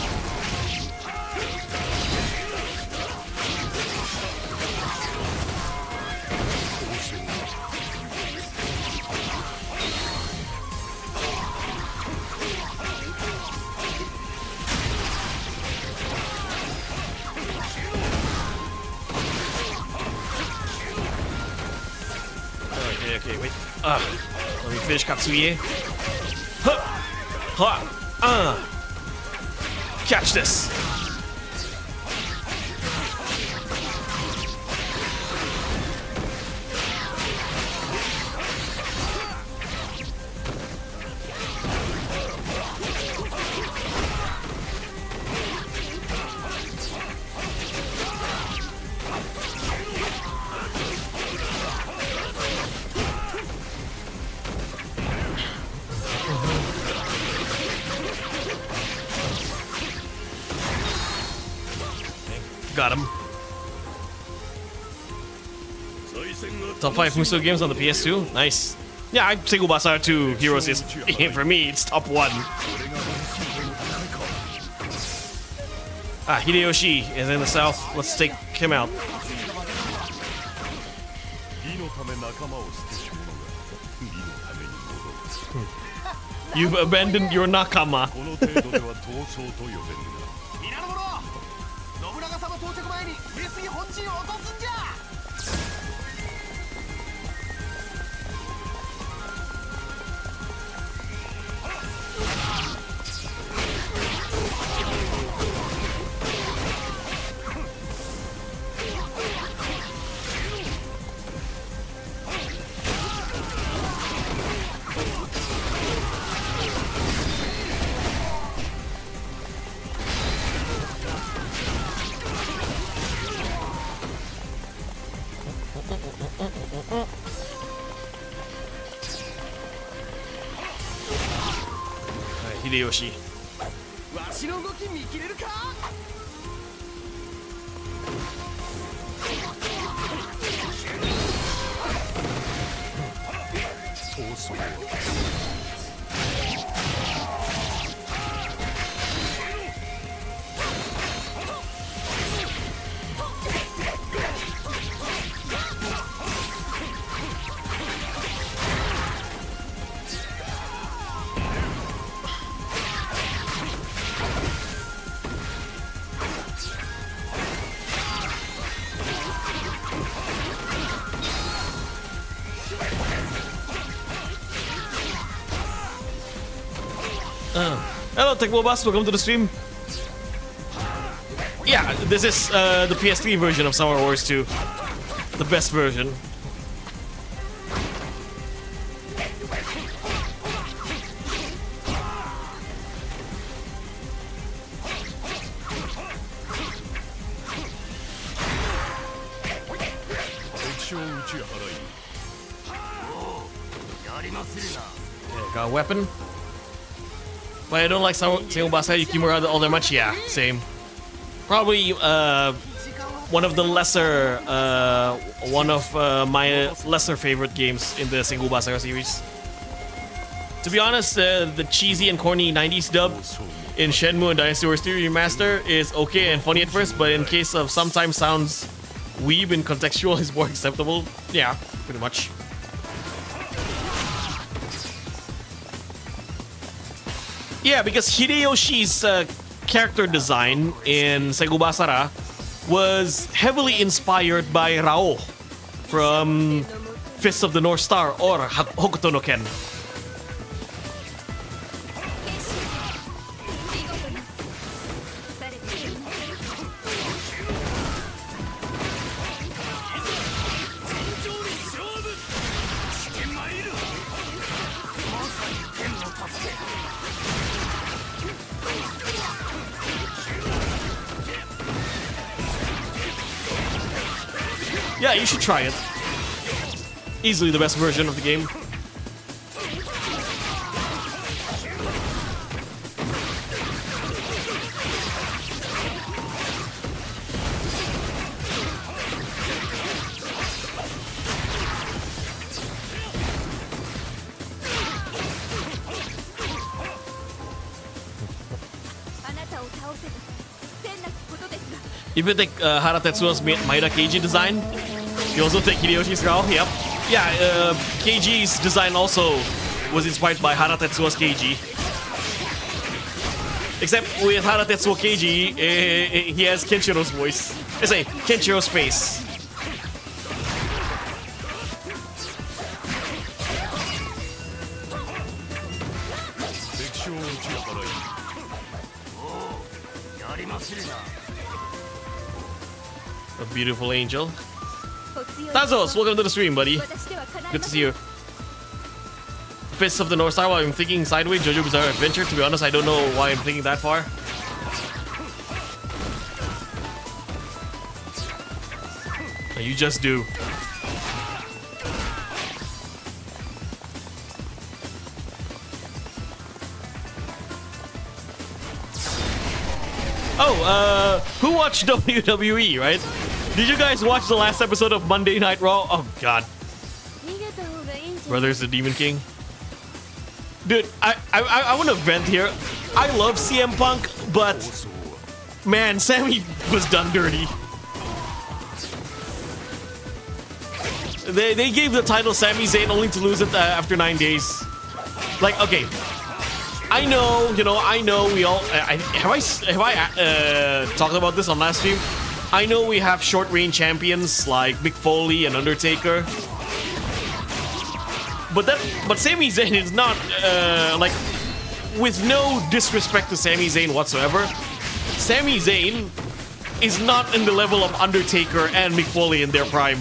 Okay, wait. Let me finish Katsuie. Huh. Ha. Catch this. Got him. Top 5 Musou games on the PS2. Nice. Yeah, Single Basara 2 Heroes is, for me, it's top 1. Hideyoshi is in the south. Let's take him out. You've abandoned your nakama. Hideyoshi. Hello, TechMobus, welcome to the stream. Yeah, this is the PS3 version of Summer Wars 2. The best version. Okay, got a weapon. But I don't like Single Basara Yukimura all that much. Yeah, same. Probably one of the lesser, one of my lesser favorite games in the Single Basara series. To be honest, the cheesy and corny 90s dub in Shenmue and Dynasty Warriors 3 Remaster is okay and funny at first, but in case of sometimes sounds weeb and contextual is more acceptable. Yeah, pretty much. Yeah, because Hideyoshi's character design in Single Basara was heavily inspired by Rao from Fists of the North Star or Hokuto no Ken. Yeah, you should try it. Easily the best version of the game. If you take Hara Tetsuo's Maeda Keiji design, you also take Hideyoshi's Rao. Yep. Yeah, Keiji's design also was inspired by Hara Tetsuo's Keiji. Except with Hara Tetsuo Keiji, he has Kenshiro's voice. I say, Kenshiro's face. A beautiful angel. Tazos, welcome to the stream, buddy. Good to see you. Fists of the North Star. While I'm thinking sideways, JoJo Bizarre Adventure. To be honest, I don't know why I'm thinking that far. You just do. Oh, who watched WWE, right? Did you guys watch the last episode of Monday Night Raw? Oh, God. Brothers the Demon King. Dude, I want to vent here. I love CM Punk, but man, Sammy was done dirty. They gave the title Sami Zayn only to lose it after 9 days. Like, okay, I know, you know, I know we all. Have I talked about this on last stream? I know we have short reign champions like Mick Foley and Undertaker, but Sami Zayn is not like, with no disrespect to Sami Zayn whatsoever, Sami Zayn is not in the level of Undertaker and Mick Foley in their prime.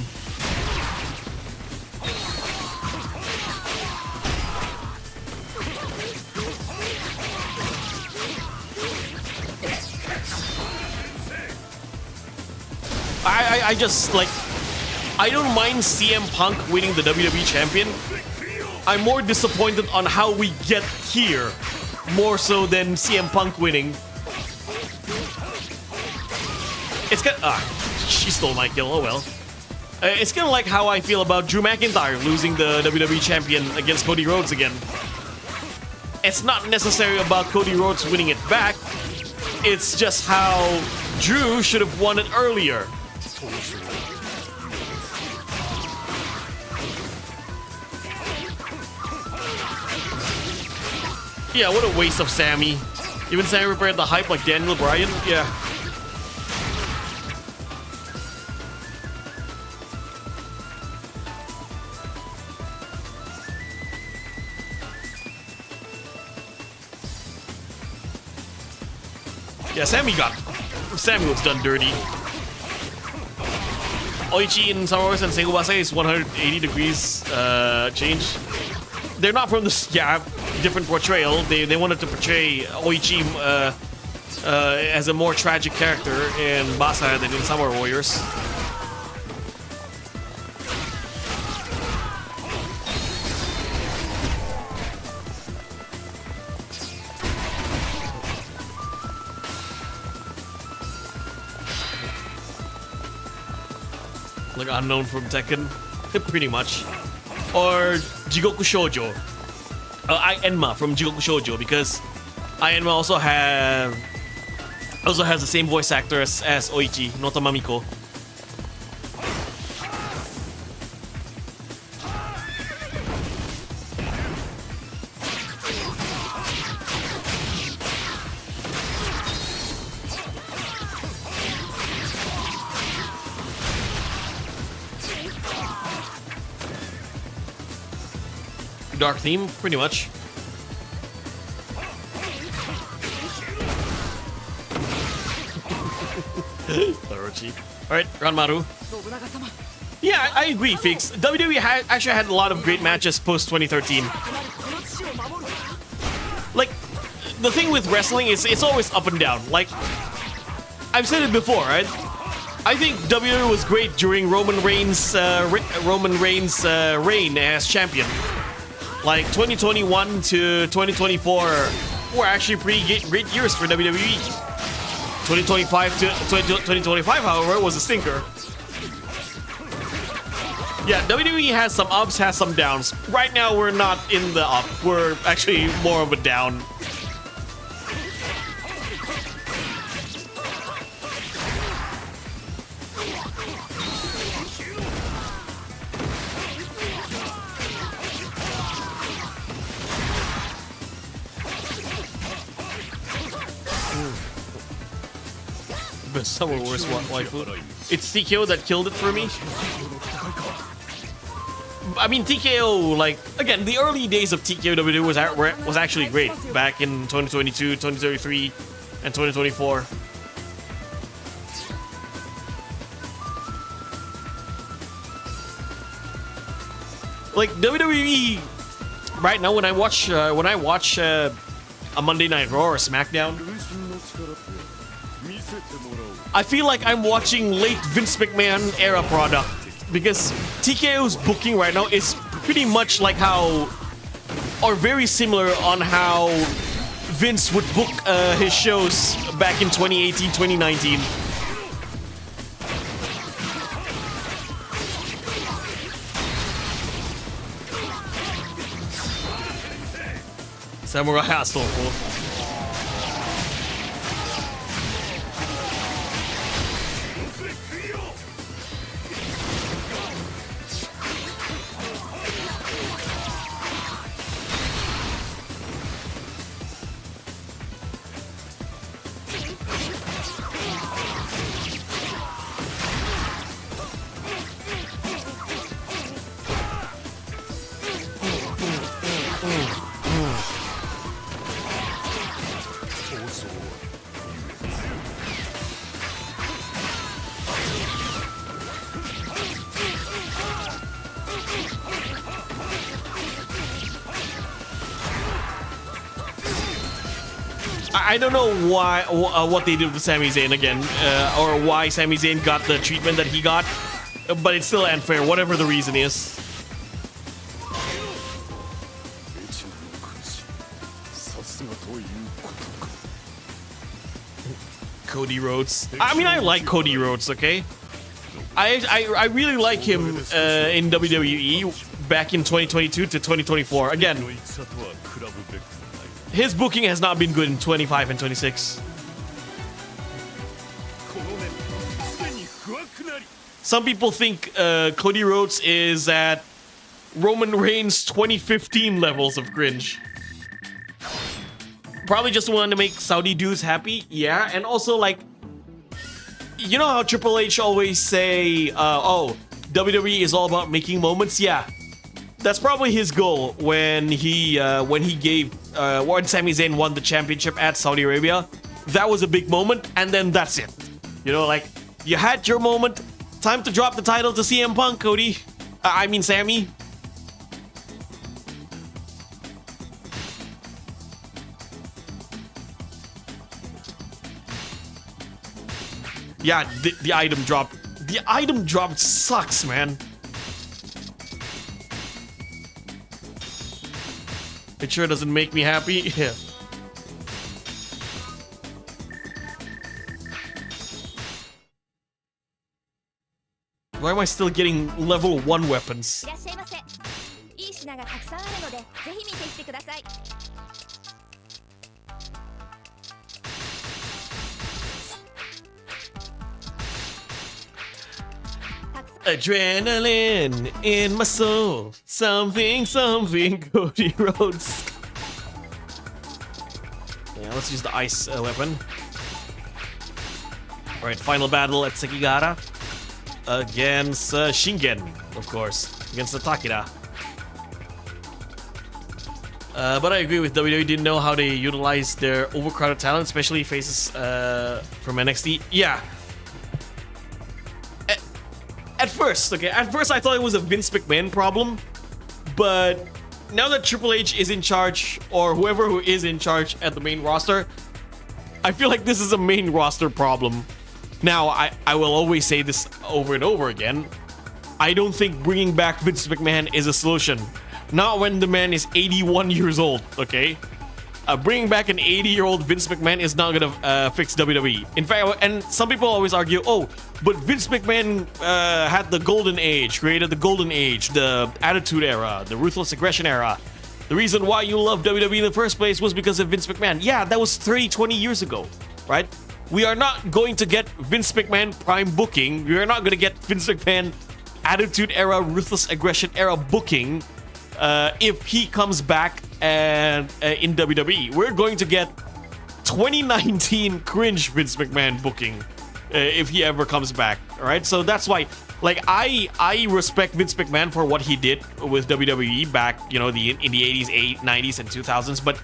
I just, like, I don't mind CM Punk winning the WWE champion. I'm more disappointed on how we get here, more so than CM Punk winning. It's kind of, she stole my kill, oh well. It's kind of like how I feel about Drew McIntyre losing the WWE champion against Cody Rhodes again. It's not necessarily about Cody Rhodes winning it back. It's just how Drew should have won it earlier. Yeah, what a waste of Sammy. Even Sammy repaired the hype like Daniel Bryan. Yeah. Yeah, Sammy was done dirty. Oichi in Summer Wars and Seigubase is 180 degrees change. They're not from this, yeah, different portrayal. They wanted to portray Oichi as a more tragic character in Basa than in Summer Warriors. Like unknown from Tekken, pretty much. Or Jigoku Shoujo. Enma from Jigoku Shoujo, because Enma also has the same voice actor as Oichi, Nota Mamiko. Dark theme, pretty much. Orochi. Alright, Ranmaru. Yeah, I agree, Fix. WWE actually had a lot of great matches post 2013. Like, the thing with wrestling is it's always up and down. Like, I've said it before, right? I think WWE was great during Roman Reigns' reign as champion. Like 2021 to 2024 were actually pretty great years for WWE. 2025 to 2025, however, was a stinker. Yeah, WWE has some ups, has some downs. Right now, we're not in the up. We're actually more of a down. Summer Wars waifu. It's TKO that killed it for me. I mean, TKO, like, again, the early days of TKO WWE was actually great back in 2022, 2023, and 2024. like WWE right now, when I watch a Monday Night Raw or SmackDown, I feel like I'm watching late Vince McMahon era product, because TKO's booking right now is pretty much like how, or very similar on how Vince would book his shows back in 2018, 2019. Samurai Hustle. I don't know why what they did with Sami Zayn again, or why Sami Zayn got the treatment that he got, but it's still unfair, whatever the reason is. Cody Rhodes. I mean, I like Cody Rhodes, okay? I really like him in WWE back in 2022 to 2024. Again, his booking has not been good in 25 and 26. Some people think Cody Rhodes is at Roman Reigns 2015 levels of cringe. Probably just wanted to make Saudi dudes happy, yeah, and also like, you know how Triple H always say, oh, WWE is all about making moments? Yeah, that's probably his goal when when Sami Zayn won the championship at Saudi Arabia. That was a big moment, and then that's it. You know, like, you had your moment. Time to drop the title to CM Punk, Cody. I mean, Sammy. Yeah, the item drop. The item drop sucks, man. It sure doesn't make me happy. Yeah. Why am I still getting level 1 weapons? Adrenaline in my soul. Something, something, Cody Rhodes. Yeah, let's use the ice weapon. Alright, final battle at Sekigahara. Against Shingen, of course. Against the Takeda. But I agree with WWE didn't know how they utilized their overcrowded talent, especially faces from NXT. Yeah. At first I thought it was a Vince McMahon problem, but now that Triple H is in charge, or whoever who is in charge at the main roster, I feel like this is a main roster problem. Now, I will always say this over and over again. I don't think bringing back Vince McMahon is a solution. Not when the man is 81 years old, okay? Bringing back an 80-year-old Vince McMahon is not gonna fix WWE. In fact, and some people always argue, oh, but Vince McMahon had the golden age, created the golden age, the Attitude Era, the Ruthless Aggression Era. The reason why you love WWE in the first place was because of Vince McMahon. Yeah, that was 30, 20 years ago, right? We are not going to get Vince McMahon prime booking. We are not going to get Vince McMahon Attitude Era, Ruthless Aggression Era booking if he comes back and in WWE. We're going to get 2019 cringe Vince McMahon booking if he ever comes back. All right, so that's why, like, I respect Vince McMahon for what he did with WWE back, you know, in the 80s, 90s, and 2000s, but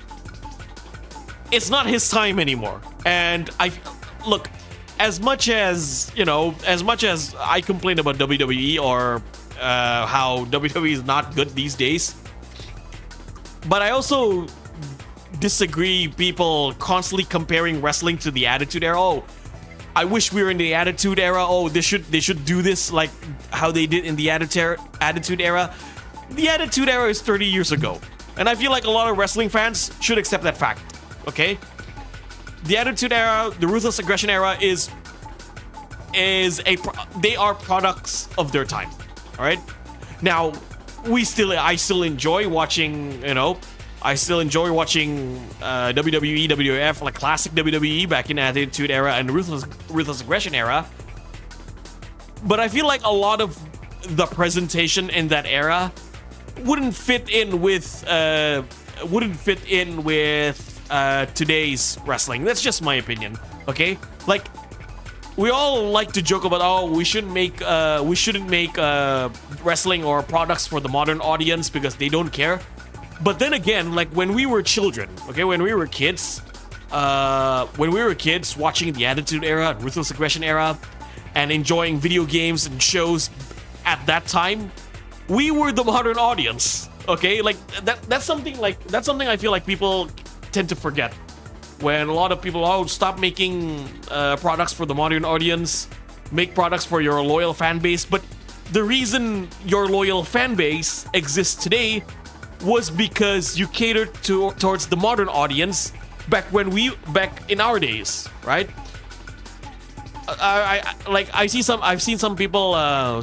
it's not his time anymore. And look, as much as I complain about WWE or how WWE is not good these days. But I also disagree people constantly comparing wrestling to the Attitude Era. Oh, I wish we were in the Attitude Era. Oh, they should do this like how they did in the Attitude Era. The Attitude Era is 30 years ago. And I feel like a lot of wrestling fans should accept that fact. Okay? The Attitude Era, the Ruthless Aggression Era they are products of their time. All right? Now, I still enjoy watching, I still enjoy watching WWE, WWF, like classic WWE back in Attitude Era and Ruthless Aggression Era. But I feel like a lot of the presentation in that era wouldn't fit in with today's wrestling. That's just my opinion. Okay, like we all like to joke about, we shouldn't make wrestling or products for the modern audience because they don't care. But then again, like when we were children, okay, when we were kids watching the Attitude Era, Ruthless Aggression Era, and enjoying video games and shows at that time, we were the modern audience. Okay, like that's something I feel like people tend to forget. When a lot of people, stop making products for the modern audience, make products for your loyal fan base. But the reason your loyal fan base exists today was because you catered towards the modern audience back in our days, right? I've seen some people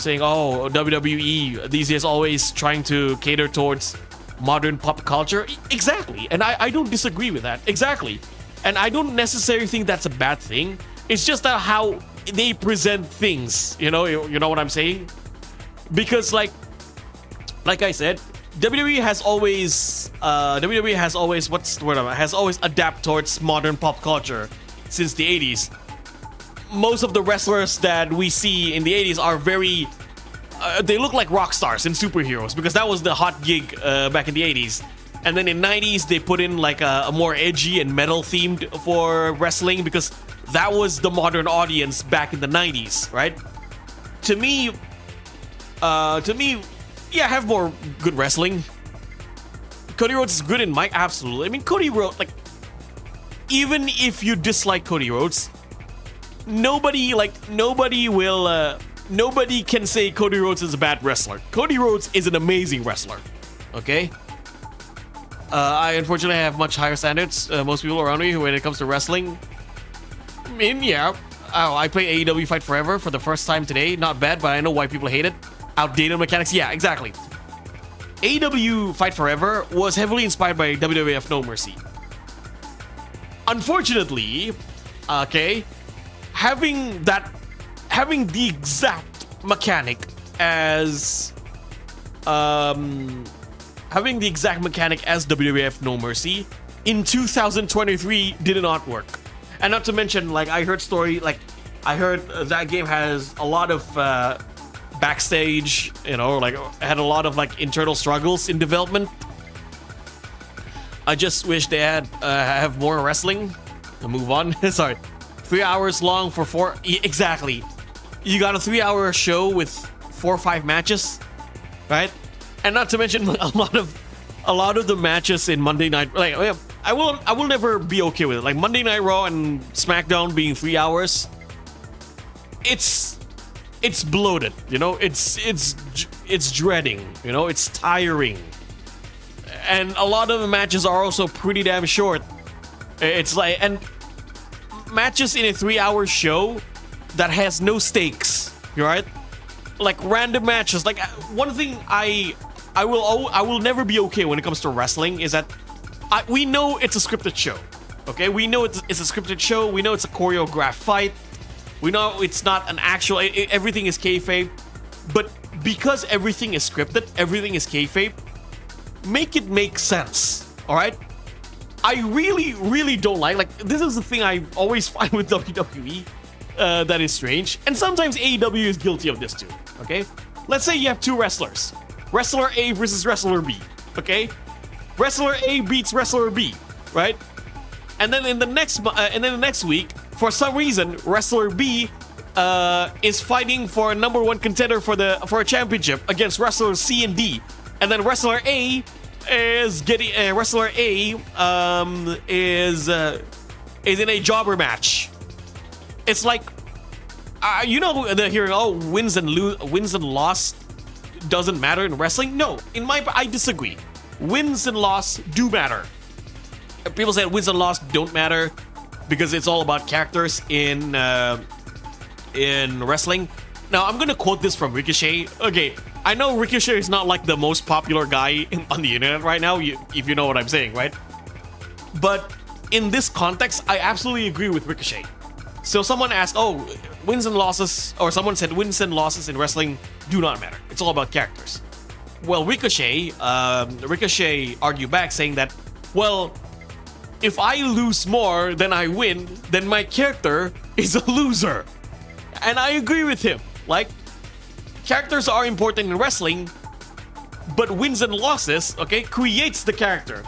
saying, WWE these days always trying to cater towards modern pop culture. Exactly, and I don't disagree with that. Exactly, and I don't necessarily think that's a bad thing. It's just how they present things. You know what I'm saying? Because like I said, WWE has always adapted towards modern pop culture since the 80s. Most of the wrestlers that we see in the 80s are they look like rock stars and superheroes because that was the hot gig back in the 80s. And then in 90s they put in like a more edgy and metal themed for wrestling because that was the modern audience back in the 90s, right? To me, yeah, have more good wrestling. Cody Rhodes is good in mic, absolutely. I mean, Cody Rhodes, like, even if you dislike Cody Rhodes, nobody can say Cody Rhodes is a bad wrestler. Cody Rhodes is an amazing wrestler. Okay? I unfortunately have much higher standards. Most people around me when it comes to wrestling. I mean, yeah. I play AEW Fight Forever for the first time today. Not bad, but I know why people hate it. Outdated mechanics. Yeah, exactly. AEW Fight Forever was heavily inspired by WWF No Mercy. Unfortunately, okay, having the exact mechanic as WWF No Mercy in 2023 did not work. And not to mention, like, I heard that game has a lot of backstage, had a lot of like internal struggles in development. I just wish they have more wrestling. I'll move on. Sorry, 3 hours long for 4. Exactly. You got a 3-hour show with 4 or 5 matches, right? And not to mention a lot of the matches in Monday Night. Like, I will never be okay with it. Like Monday Night Raw and SmackDown being 3 hours. It's bloated, it's dreading, it's tiring. And a lot of the matches are also pretty damn short. It's like, and matches in a 3-hour show that has no stakes, right? Like random matches. Like one thing I will never be okay when it comes to wrestling is that we know it's a scripted show. Okay, we know it's a scripted show. We know it's a choreographed fight. We know it's not an actual. Everything is kayfabe, but because everything is scripted, everything is kayfabe. Make it make sense. All right. I really don't like. This is the thing I always find with WWE that is strange, and sometimes AEW is guilty of this too. Okay, let's say you have 2 wrestlers, wrestler A versus wrestler B. Okay, wrestler A beats wrestler B, right? And then in the next week, for some reason, wrestler B is fighting for a #1 contender for a championship against wrestler C and D, and then wrestler A is getting wrestler A is in a jobber match. It's like you know the hearing, oh, wins and loss doesn't matter in wrestling. No, I disagree. Wins and loss do matter. People say wins and loss don't matter because it's all about characters in wrestling. Now I'm gonna quote this from Ricochet. Okay, I know Ricochet is not like the most popular guy on the internet right now, if you know what I'm saying, right? But in this context, I absolutely agree with Ricochet. So someone asked, oh, wins and losses, or someone said wins and losses in wrestling do not matter. It's all about characters. Well, Ricochet argued back saying that, well, if I lose more than I win, then my character is a loser. And I agree with him. Like, characters are important in wrestling, but wins and losses, okay, creates the character.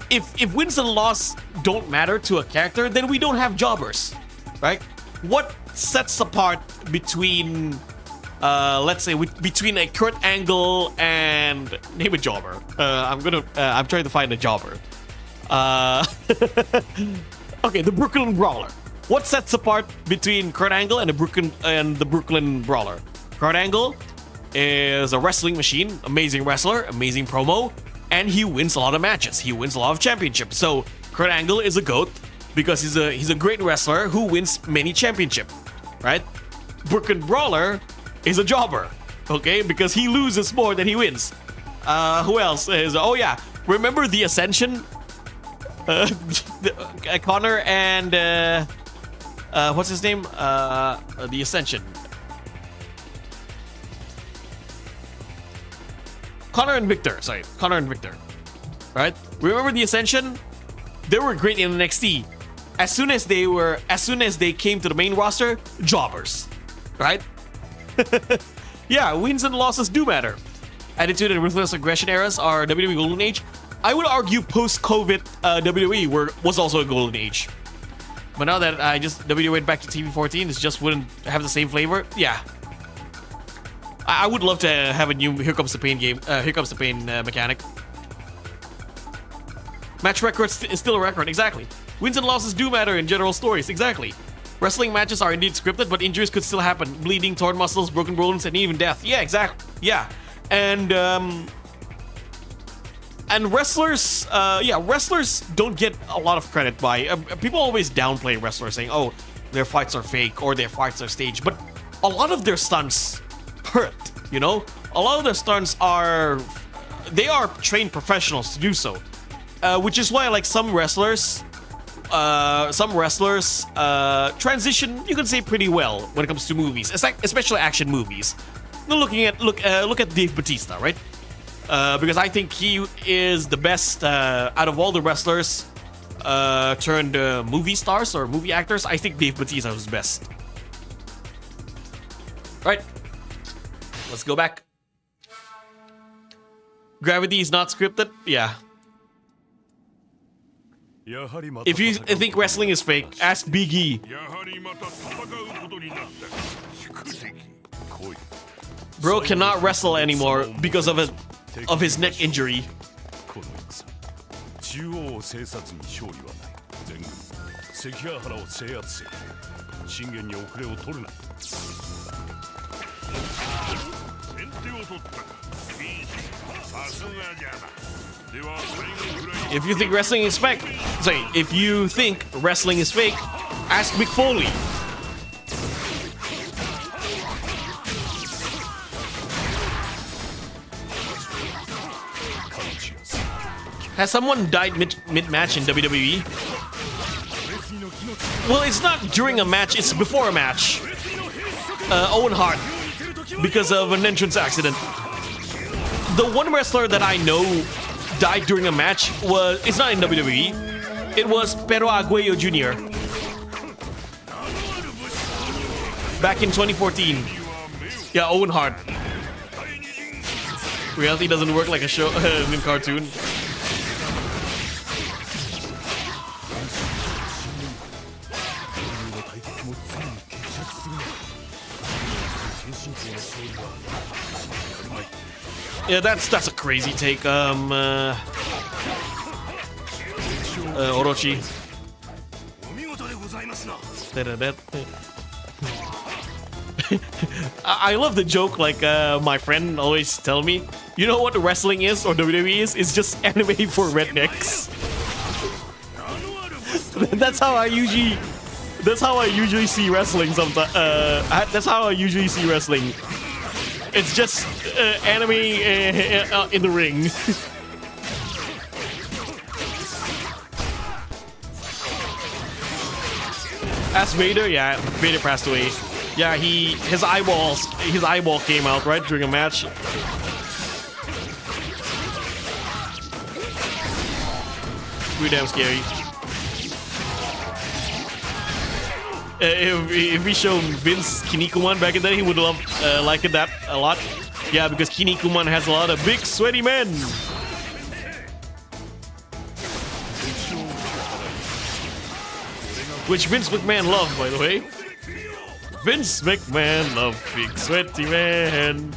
If wins and loss don't matter to a character, then we don't have jobbers, right? What sets apart between, let's say, between a Kurt Angle and name a jobber? I'm trying to find a jobber. Okay, the Brooklyn Brawler. What sets apart between Kurt Angle and the Brooklyn Brawler? Kurt Angle is a wrestling machine, amazing wrestler, amazing promo, and he wins a lot of matches. He wins a lot of championships. So Kurt Angle is a GOAT because he's a great wrestler who wins many championships, right? Brooklyn Brawler is a jobber, okay, because he loses more than he wins. Who else is? Oh yeah, remember the Ascension? Connor and what's his name? The Ascension. Connor and Victor. Right? Remember the Ascension? They were great in NXT. As soon as they came to the main roster, jobbers. Right? Yeah, wins and losses do matter. Attitude and ruthless aggression eras are WWE golden age. I would argue post-COVID WWE was also a golden age. But now that WWE went back to TV14, it just wouldn't have the same flavor. Yeah. I would love to have a new Here Comes the Pain game, Here Comes the Pain mechanic. Match record is still a record, exactly. Wins and losses do matter in general stories, exactly. Wrestling matches are indeed scripted, but injuries could still happen. Bleeding, torn muscles, broken bones, and even death. Yeah, exactly. Yeah. And wrestlers, wrestlers don't get a lot of credit by people always downplay wrestlers, saying, "Oh, their fights are fake or their fights are staged." But a lot of their stunts hurt. You know, a lot of their stunts are trained professionals to do so, which is why like some wrestlers transition, you can say, pretty well when it comes to movies, especially action movies. Look at Dave Bautista, right? Because I think he is the best out of all the wrestlers turned movie stars or movie actors. I think Dave Bautista was best. Right, let's go back. Gravity is not scripted. Yeah. If you think wrestling is fake, ask Big E. Bro cannot wrestle anymore because of his neck injury. If you think wrestling is fake, ask Mick Foley. Has someone died mid-match in WWE? Well, it's not during a match, it's before a match. Owen Hart, because of an entrance accident. The one wrestler that I know died during a match it's not in WWE. It was Pero Aguayo Jr. back in 2014. Yeah, Owen Hart. Reality doesn't work like a show in cartoon. Yeah, that's a crazy take. Orochi. お見事でございますな I love the joke, like my friend always tell me, you know what wrestling is or WWE is? It's just anime for rednecks. That's how I usually see wrestling sometimes. That's how I usually see wrestling. It's just anime in the ring. As Vader, yeah, Vader passed away. Yeah, his eyeball came out right during a match. Pretty damn scary. If we show Vince Kinnikuman back in the day, he would love like that a lot. Yeah, because Kinnikuman has a lot of big sweaty men. Which Vince McMahon loved, by the way. Vince McMahon loved big sweaty men.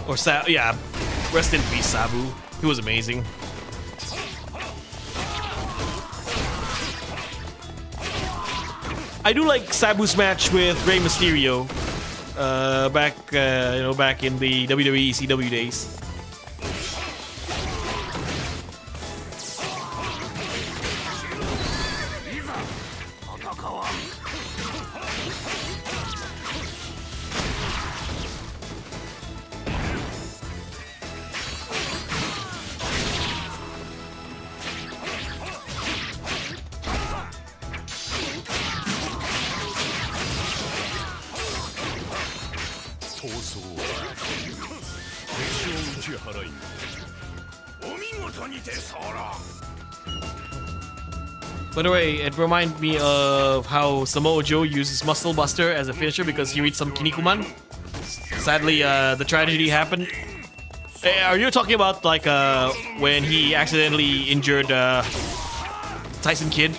Or yeah, rest in peace, Sabu. He was amazing. I do like Sabu's match with Rey Mysterio, back in the WWE CW days. By the way, it reminded me of how Samoa Joe uses Muscle Buster as a finisher because he reached some Kinnikuman. Sadly, the tragedy happened. Are you talking about like when he accidentally injured Tyson Kidd?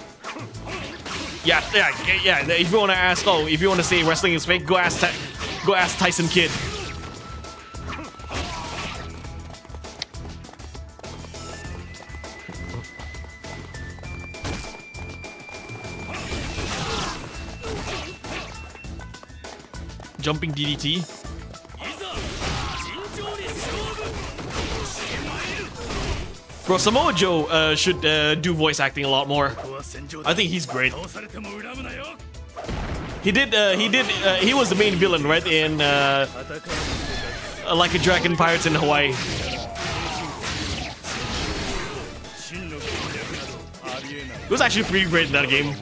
Yeah. If you want to ask, if you want to say wrestling is fake, go ask Tyson Kidd. Jumping DDT. Bro, Samoa Joe should do voice acting a lot more. I think he's great. He was the main villain, right, in Like a Dragon Pirates in Hawaii. It was actually pretty great in that game.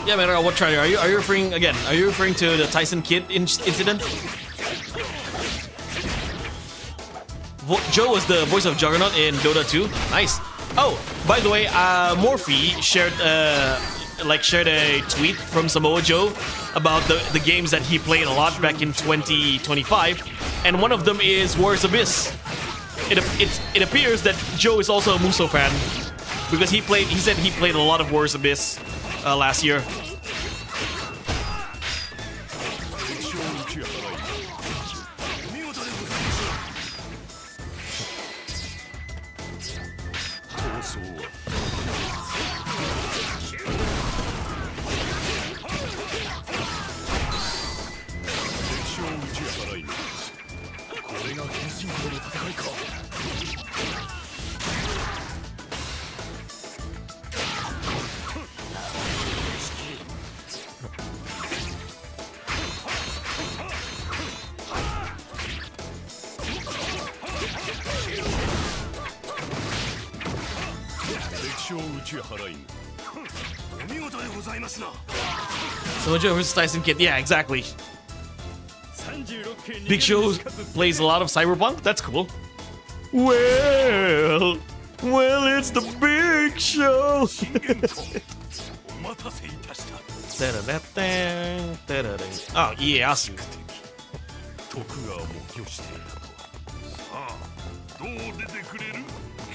Yeah, man. What trailer are you referring again? Are you referring to the Tyson Kidd incident? Joe was the voice of Juggernaut in Dota 2. Nice. Oh, by the way, Morphe shared a tweet from Samoa Joe about the games that he played a lot back in 2025, and one of them is Warriors Abyss. It appears that Joe is also a Musou fan because he said he played a lot of Warriors Abyss last year. 神公の戦いか。敵将打ち払い。お見事でございますな。 Sojo versus Tyson Kidd. Yeah, exactly. Big Show plays a lot of Cyberpunk. That's cool. Well, it's the Big Show. Oh, Ieyasu. 徳川も御していたと。さあ、どう出てくれる？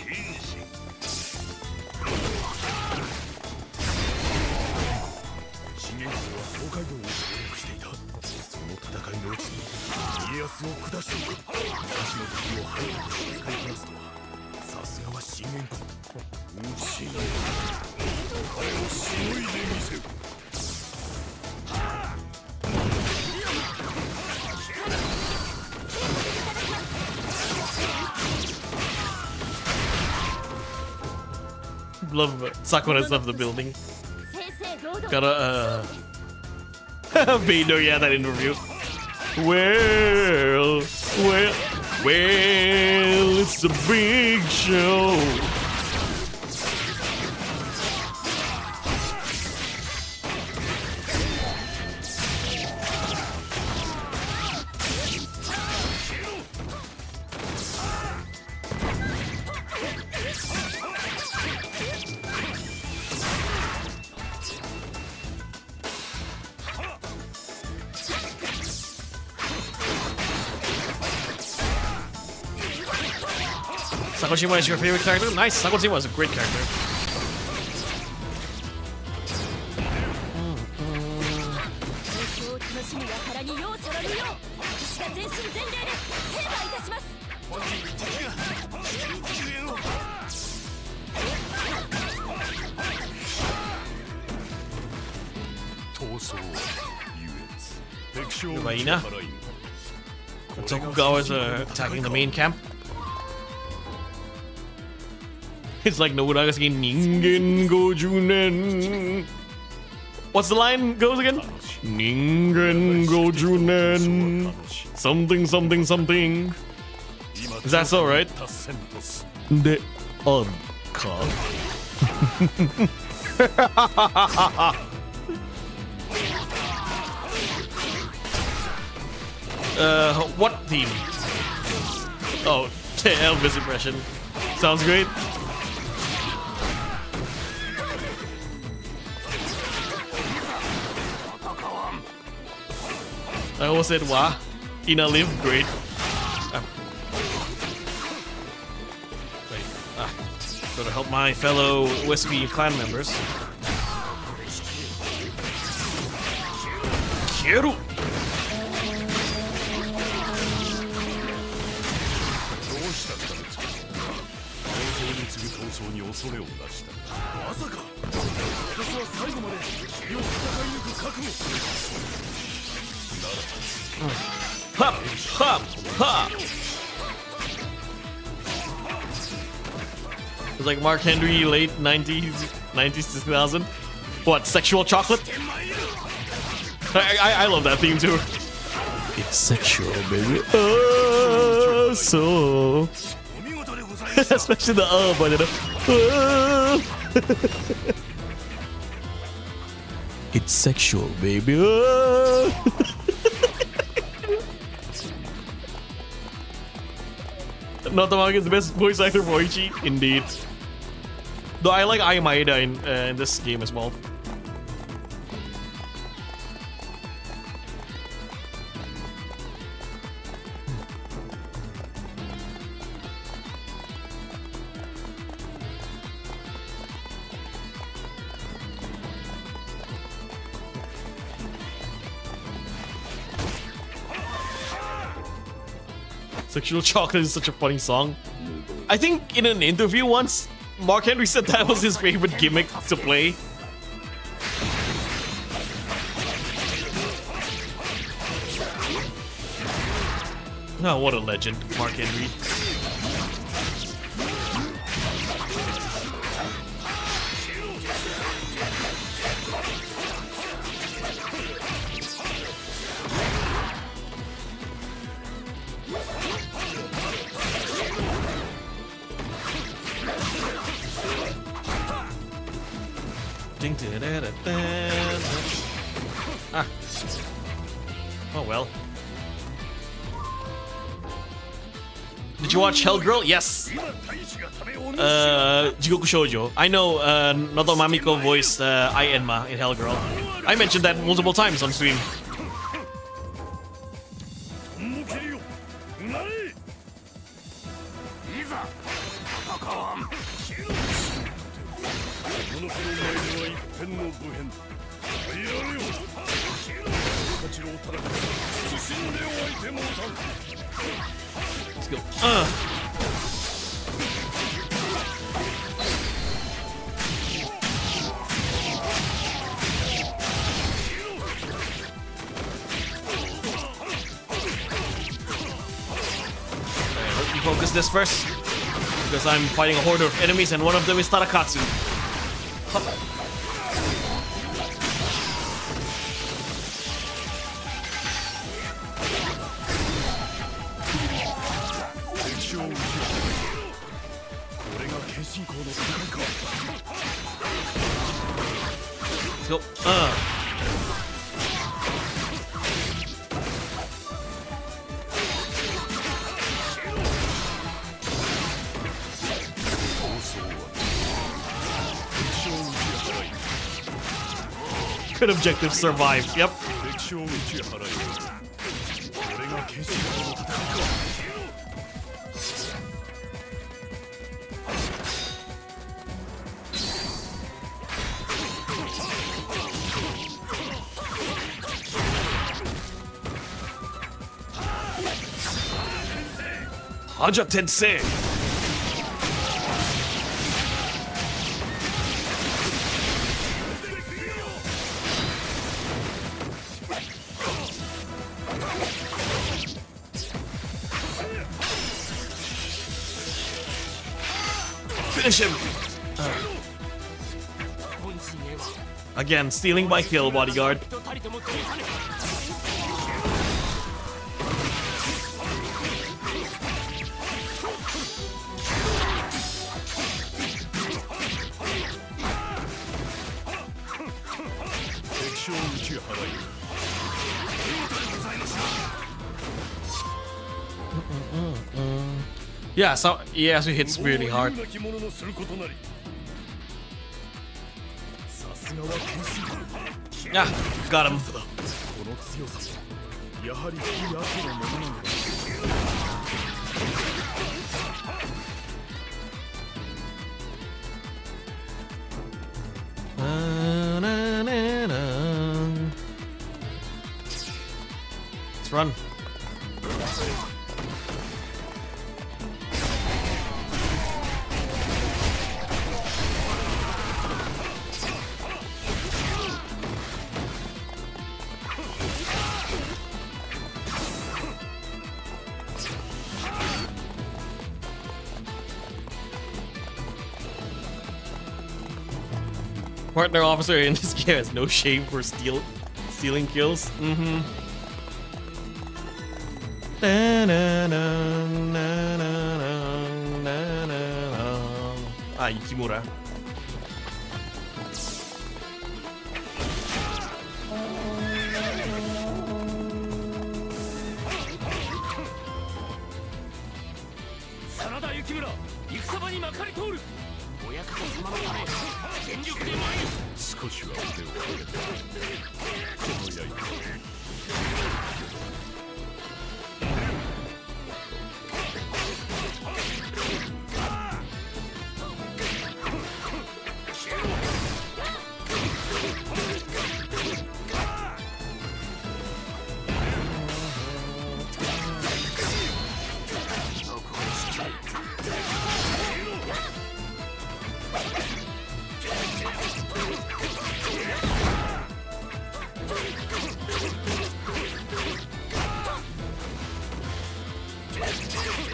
剣心。信玄公は東海道を協力していた。その戦いのうちに家康を下したのか。昔の敵を背後で使いこなすとは、さすがは信玄公。うちの彼をしのいでみせよ。 Love Sakura's left the building. Gotta Beidou, yeah, that interview. Well, it's the Big Show. Sakoshima is your favorite character? Nice, Sakoshima is a great character. Vaina. Tokugawa is attacking the main camp. It's like Nobunaga saying Ningen Gojunen. What's the line goes again? Ningen Gojunen. Something, something, something. Is that so, right? The Onka. What theme? Oh, Elvis impression. Sounds great. I almost said wah. Ina live great. Wait. Gotta help my fellow Uesugi clan members. Kieru! Hop, hop, hop. It's like Mark Henry, late 90s to 2000. What, sexual chocolate? I love that theme too. It's sexual, baby. Oh, so. Especially the but it's sexual, baby. Notamaki is the best voice actor for Oichi, indeed. Though I like Ai Maeda in this game as well. Sexual Chocolate is such a funny song. I think in an interview once, Mark Henry said that was his favorite gimmick to play. Oh, what a legend, Mark Henry. Ah. Oh well. Did you watch Hellgirl? Yes. Jigoku Shoujo. I know Noto Mamiko voiced Ai Enma in Hellgirl. I mentioned that multiple times on stream. Let's go. Let me focus this first, because I'm fighting a horde of enemies and one of them is Tarakatsu. Hup. Let's go. Good objective, survive. Yep. Haja Tensei. Finish him. Again, stealing my kill, bodyguard. Yeah, so Ieyasu hits really hard. Yeah, got him. Let's run. Partner officer in this game has no shame for stealing kills. Ah, Yukimura.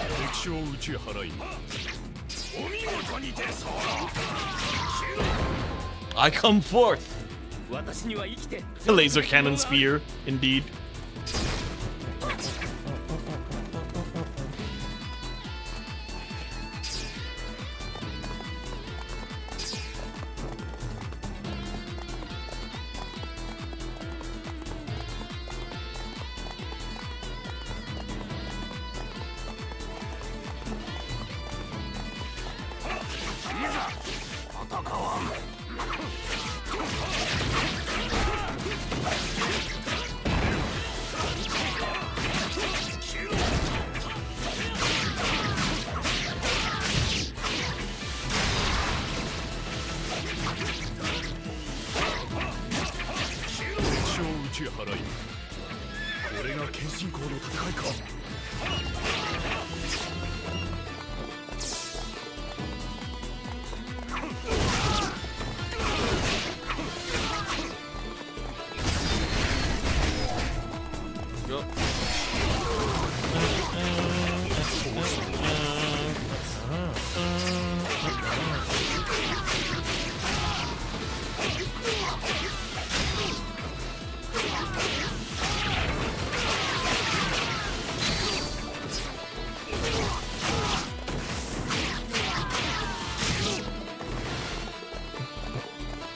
敵将打ち払いお見事にてそう I come forth. 私には生きて The laser cannon spear, indeed.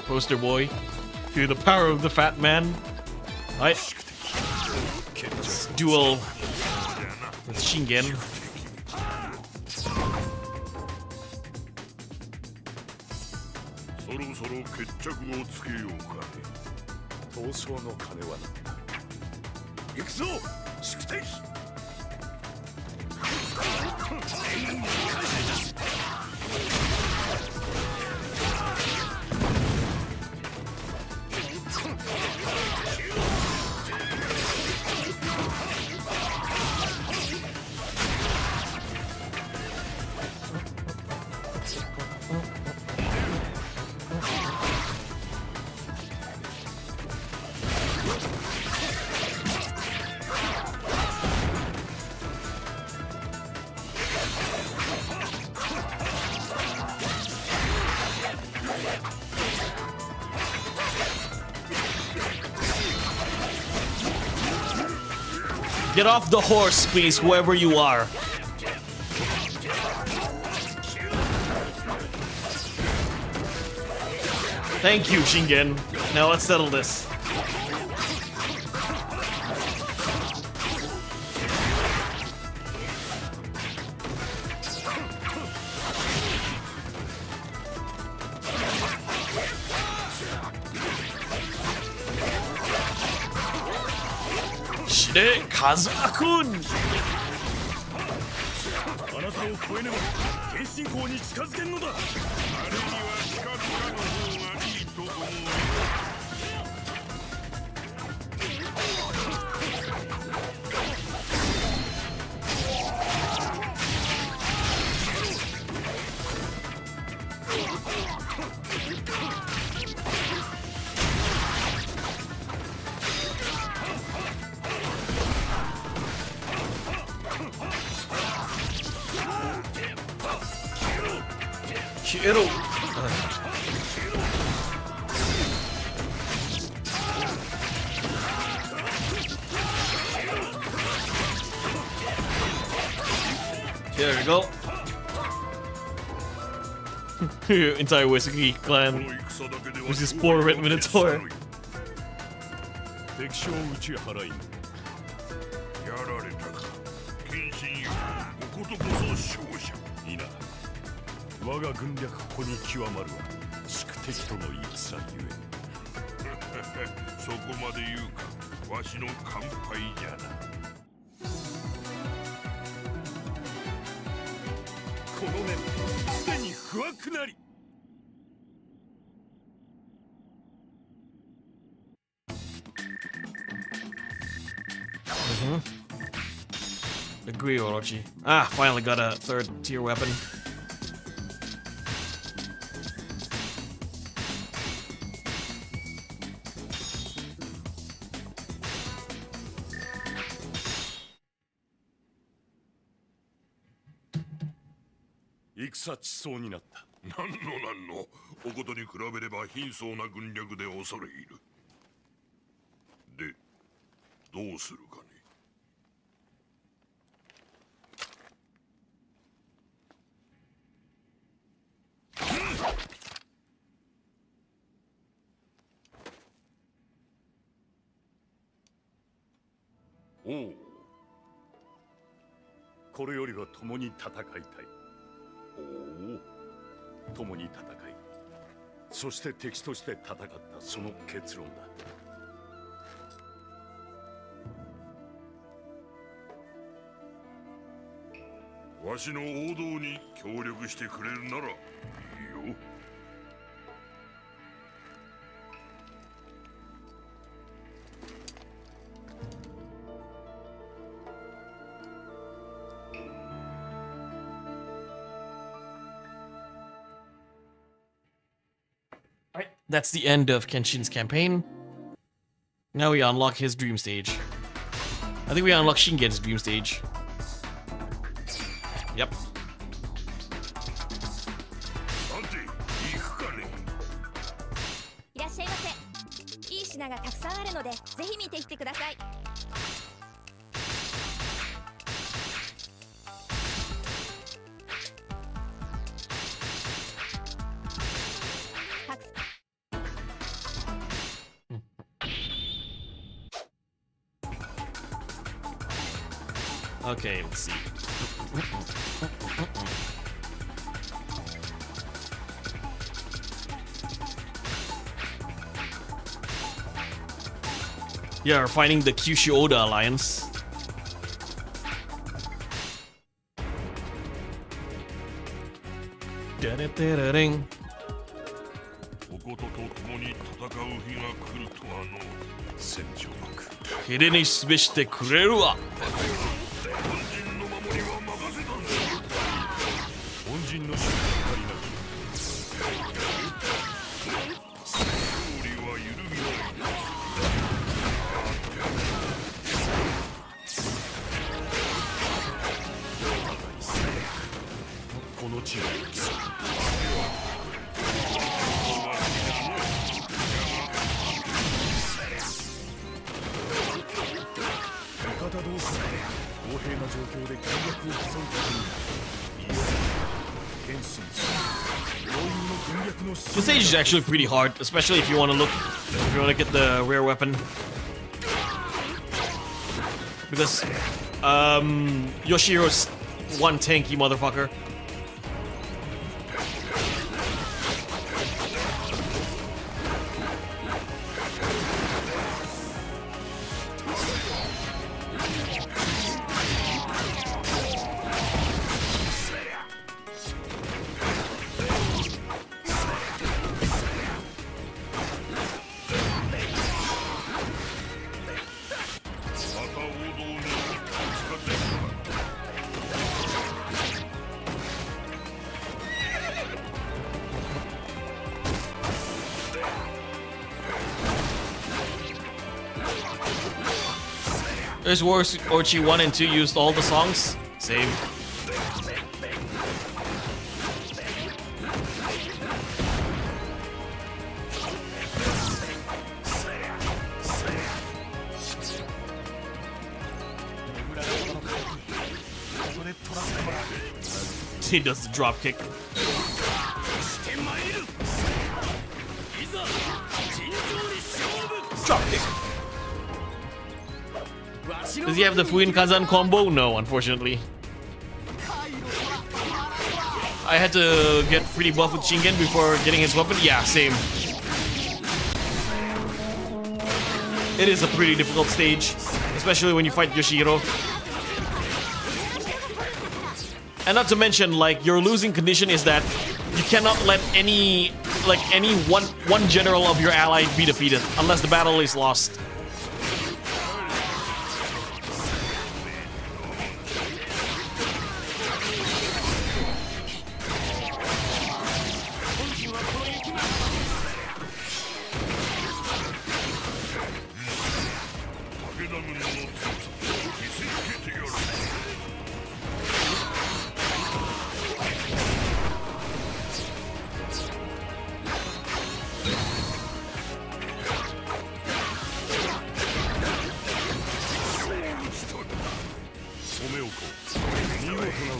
Poster boy, feel the power of the fat man. Alright. Let's duel with Shingen. そろそろ決着をつけようかね。闘争の鐘は行くぞ宿敵。Get off the horse, please, whoever you are. Thank you, Shingen. Now let's settle this. Shide Kazuma-kun! あなたを超えねば謙信公に近づけんのだ。あれには近づかぬ方がいいと思う。消えろ。There we go. Entire Uesugi clan was this poor red minotaur. 敵将打ち払い。やられたか。謙信よ。こことこそ勝者。いいな。我が軍略ここに極まるわ。宿敵との戦ゆえ。そこまで言うか。わしの乾杯じゃな。この念すでに不惑なり。Agree, Orochi. Ah, finally got a third tier weapon. 戦地層になった。何のおことに比べれば貧相な軍略で恐れ入る。でどうするかね。おお、これよりは共に戦いたい。おお、共に戦い、そして敵として戦ったその結論だ。わしの王道に協力してくれるならいいよ。Alright, that's the end of Kenshin's campaign. Now we unlock his dream stage. I think we unlock Shingen's dream stage. Yep. アンティ、行くかね。いらっしゃいませ。いい品がたくさんあるので、ぜひ見ていってください。Okay, let's see. Yeah, we're fighting the Kyushu Oda Alliance. Da-da-da-da-ding. おことと共に戦う日が来るとはの戦場国。手でにすべしてくれるわ。本陣の守りは任せたんだ。本陣の守備が足りなく、勝利は揺るぎない。この地の戦。味方同士が公平な状況で軍略を競うことになる。剣心病院の軍略の This stage is actually pretty hard, especially if you want to look, if you want to get the rare weapon. Because, Yoshiro's one tanky motherfucker. There's Wars Orchi 1 and 2 used all the songs. Same. He does the drop kick. Drop kick. Does he have the Fuin Kazan combo? No, unfortunately. I had to get pretty buff with Shingen before getting his weapon. Yeah, same. It is a pretty difficult stage, especially when you fight Yoshihiro. And not to mention, like, your losing condition is that you cannot let any one general of your ally be defeated unless the battle is lost.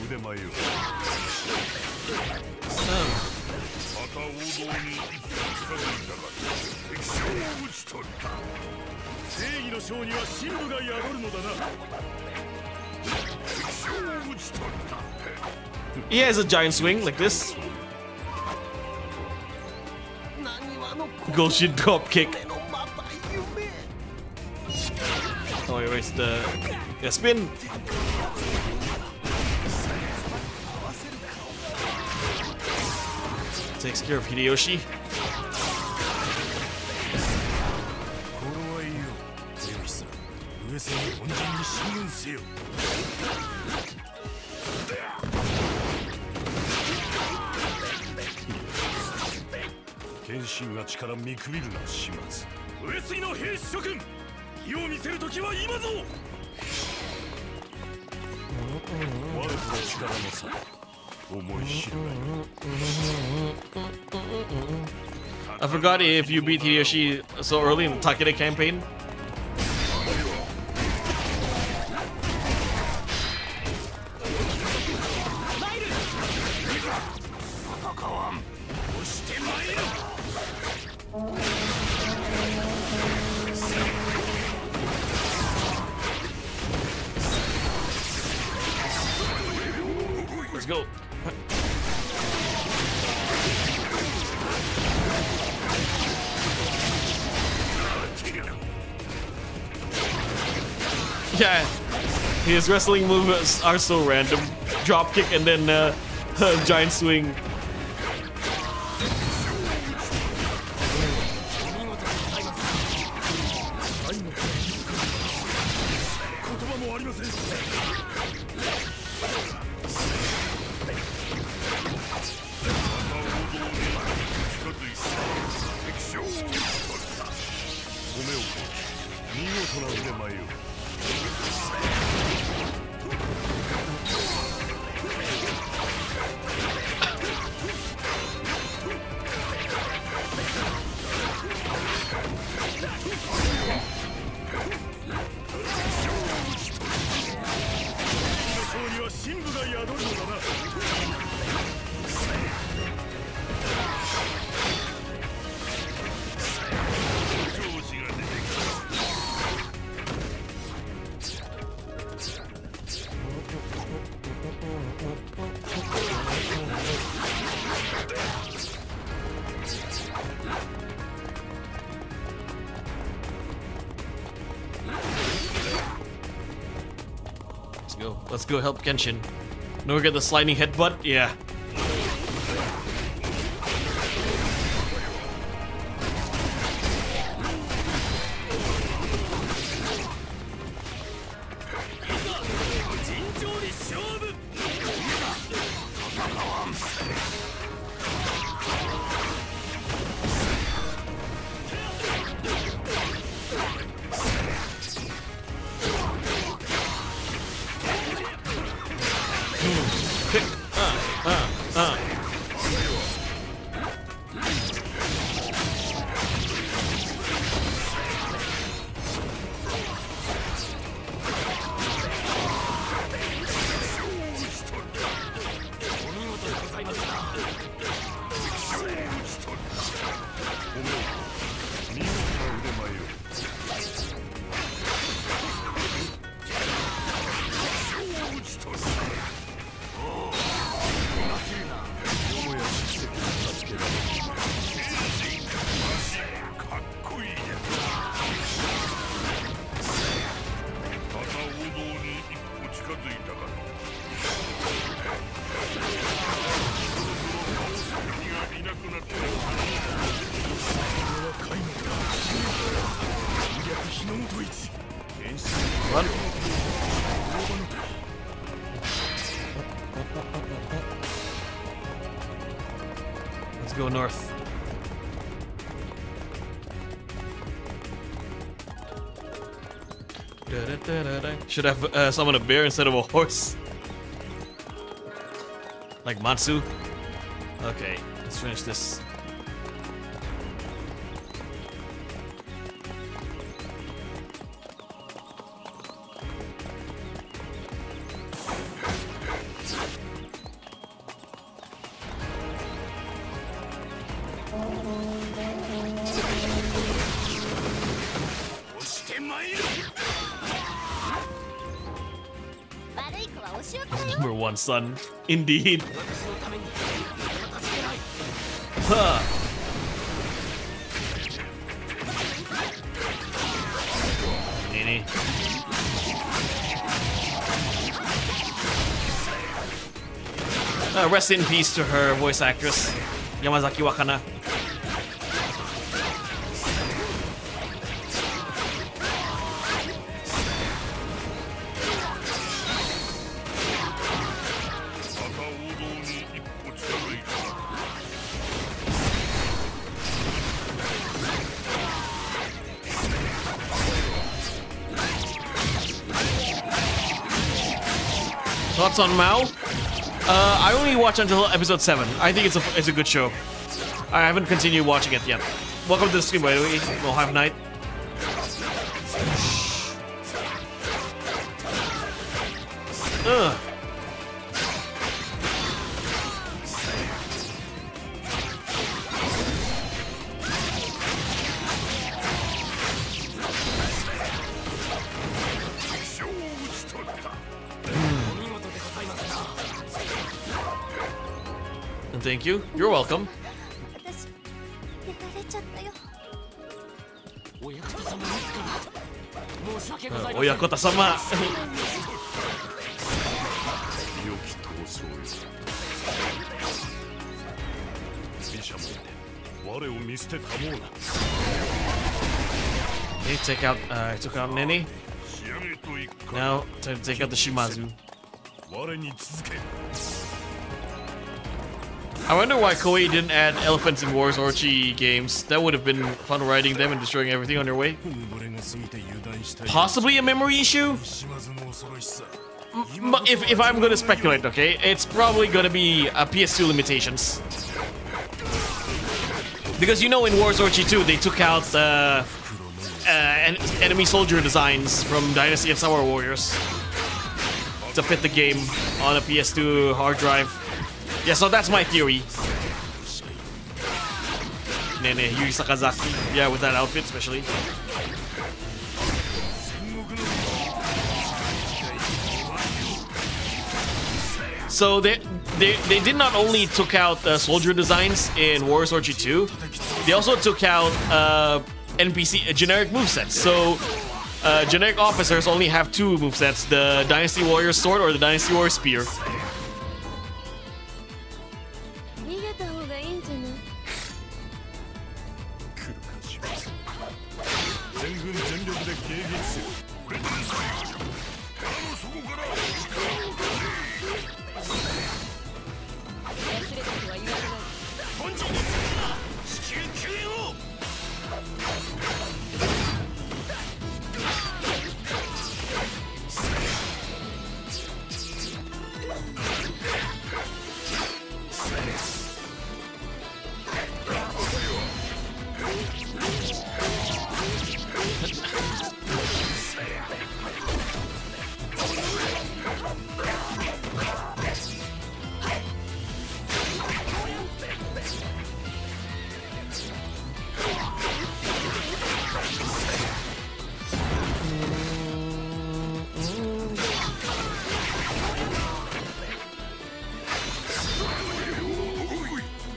腕前よ。また王道に一歩近づいたが敵将を討ち取った。正義の将には神武が宿るのだな。敵将を討ち取った。He has a giant swing like this. Goshin drop kick. Oh, he erased the spin. Takes care of Hideyoshi. 謙信が力見くびるな始末。上杉の兵士諸君、意を見せる時は今ぞ。我との力の差、思い知るがいい。 I forgot if you beat Hideyoshi so early in the Takeda campaign. Let's go. Yeah, his wrestling moves are so random. Drop kick and then giant swing. Let's go help Kenshin. No, we get the sliding headbutt. Yeah. Run. Let's go north. Should have summoned a bear instead of a horse. Like Matsu. Okay, let's finish this. on, son. Indeed. Huh. Nene. Rest in peace to her voice actress, Yamazaki Wakana. Thoughts on Mao? I only watched until episode 7. I think it's a good show. I haven't continued watching it yet. Welcome to the stream, by the way. We'll have night. Ugh. Thank you. You're welcome. 私やられちゃったよ。 Oyakota-sama. 良き闘争よ。毘沙門我を見捨てたもうな。 They took out Nene. 仕上げと一回 Now time to take out the Shimazu. 我に続け。 I wonder why Koei didn't add elephants in Wars Orchi games. That would have been fun riding them and destroying everything on their way. Possibly a memory issue? If I'm gonna speculate, okay, it's probably gonna be PS2 limitations. Because you know in Wars Orchi 2 they took out enemy soldier designs from Dynasty and Warriors to fit the game on a PS2 hard drive. Yeah, so that's my theory. Nene, Yuri Sakazaki. Yeah, with that outfit especially. So they did not only took out soldier designs in Warriors Orchi 2, they also took out NPC generic movesets. So generic officers only have 2 movesets: the Dynasty Warriors sword or the Dynasty Warriors spear. 逃げた方がいいんじゃない？ 全軍全力で迎撃せよ。 忘れたとは言わせない。本陣に至急救援を。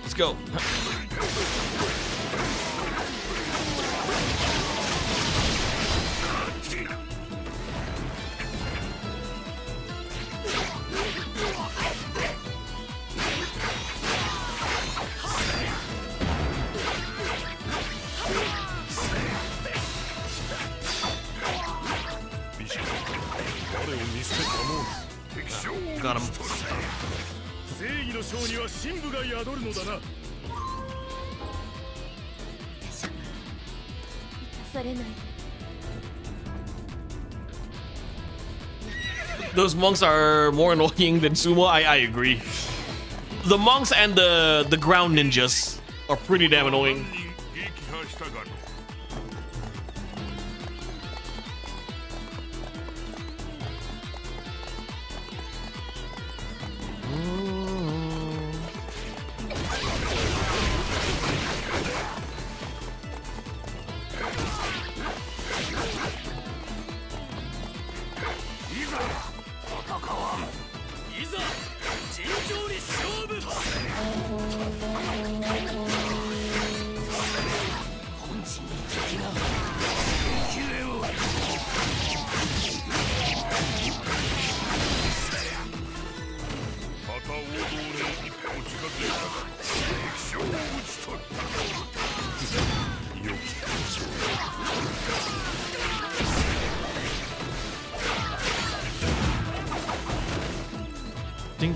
Let's go. Got him. 正義の将には神武が宿るのだな。 されない。 Those monks are more annoying than sumo. I agree. The monks and the ground ninjas are pretty damn annoying. 撃破したがの いざ Ding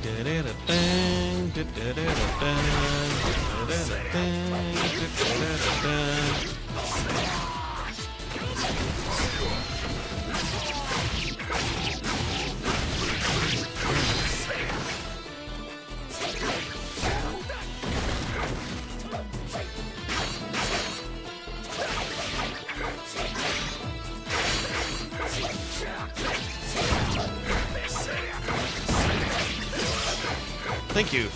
da da da dang, da da da da dang, da da da dang, da da da dang. Thank you.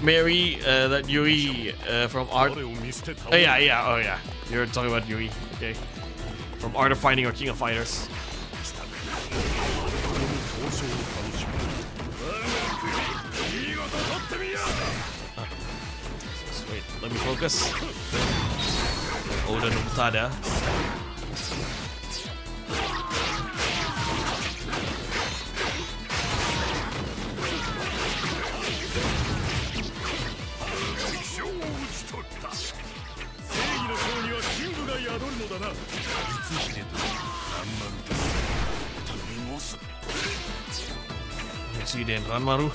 Mary, that Yui from Art. Oh yeah. Oh yeah. You're talking about Yui. Okay. From Art of Fighting or King of Fighters. Wait, let me focus. Oda no Utada. Mitsuhide and Ranmaru.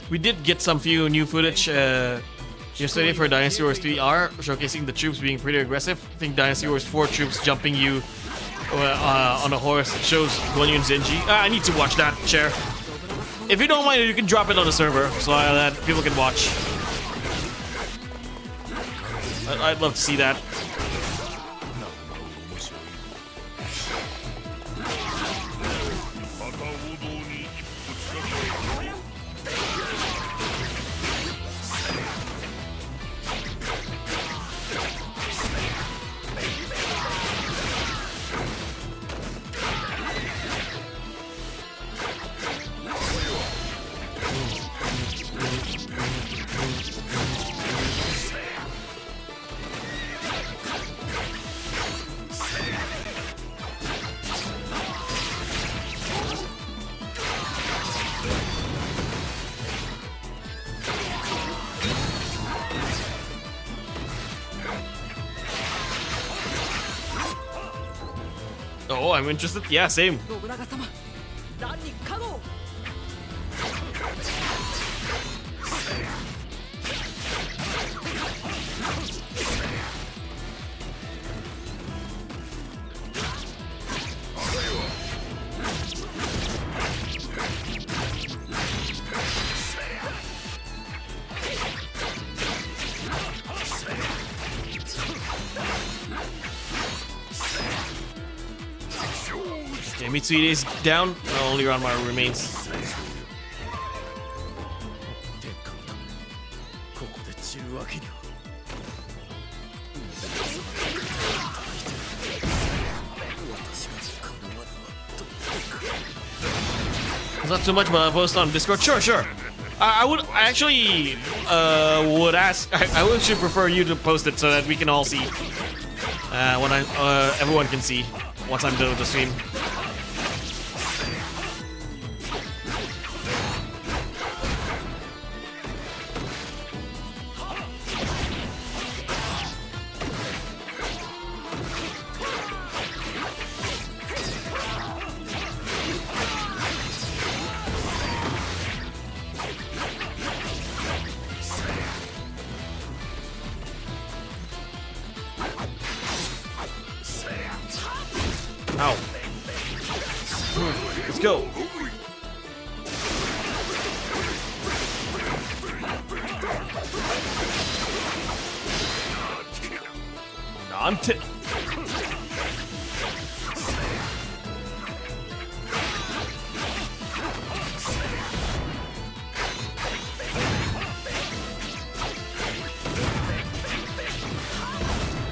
We did get some few new footage yesterday for Dynasty Warriors 3R, showcasing the troops being pretty aggressive. I think Dynasty Warriors 4 troops jumping you on a horse. It shows Guan Yu and Zenji. I need to watch that, Chair. If you don't mind, you can drop it on the server so that people can watch. I'd love to see that. Oh, I'm interested. Yeah, same. Okay, Mitsuhide is down. Only Ranmaru remains. It's not too much, but I'll post on Discord. Sure. I would actually would ask. I would actually prefer you to post it so that we can all see. When everyone can see once I'm done with the stream. Ow. Let's go. Non-tip.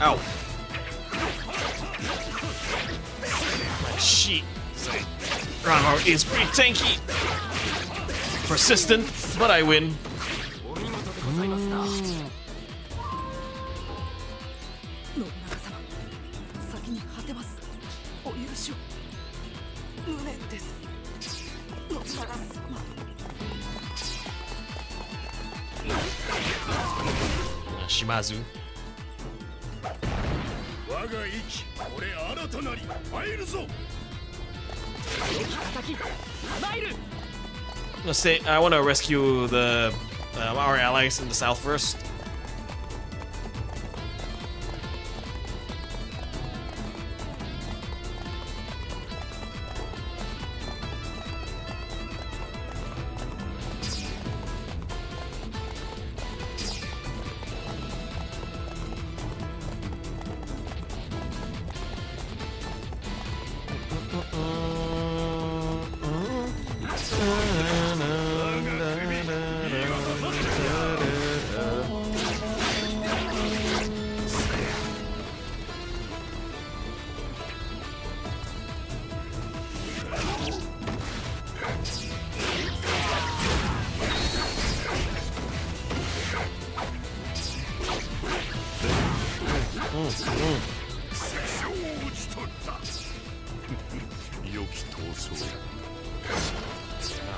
Ow. Shit. Ranmaru is pretty tanky. Persistent, but I win. お見事でございますな信長様先に果てますお許しを無念です信長様 Shimazu. 我が息俺新たなり参るぞ Let's say I want to rescue the our allies in the south first.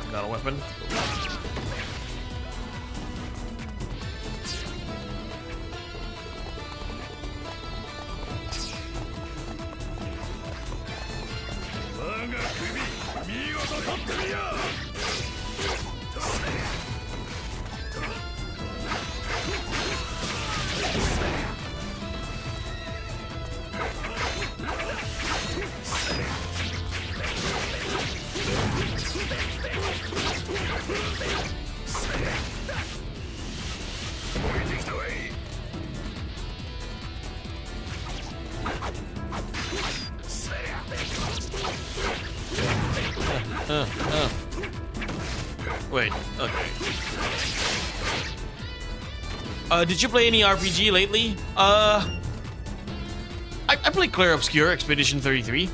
Got a weapon. Wait, okay. Did you play any RPG lately? I played Clear Obscure Expedition 33.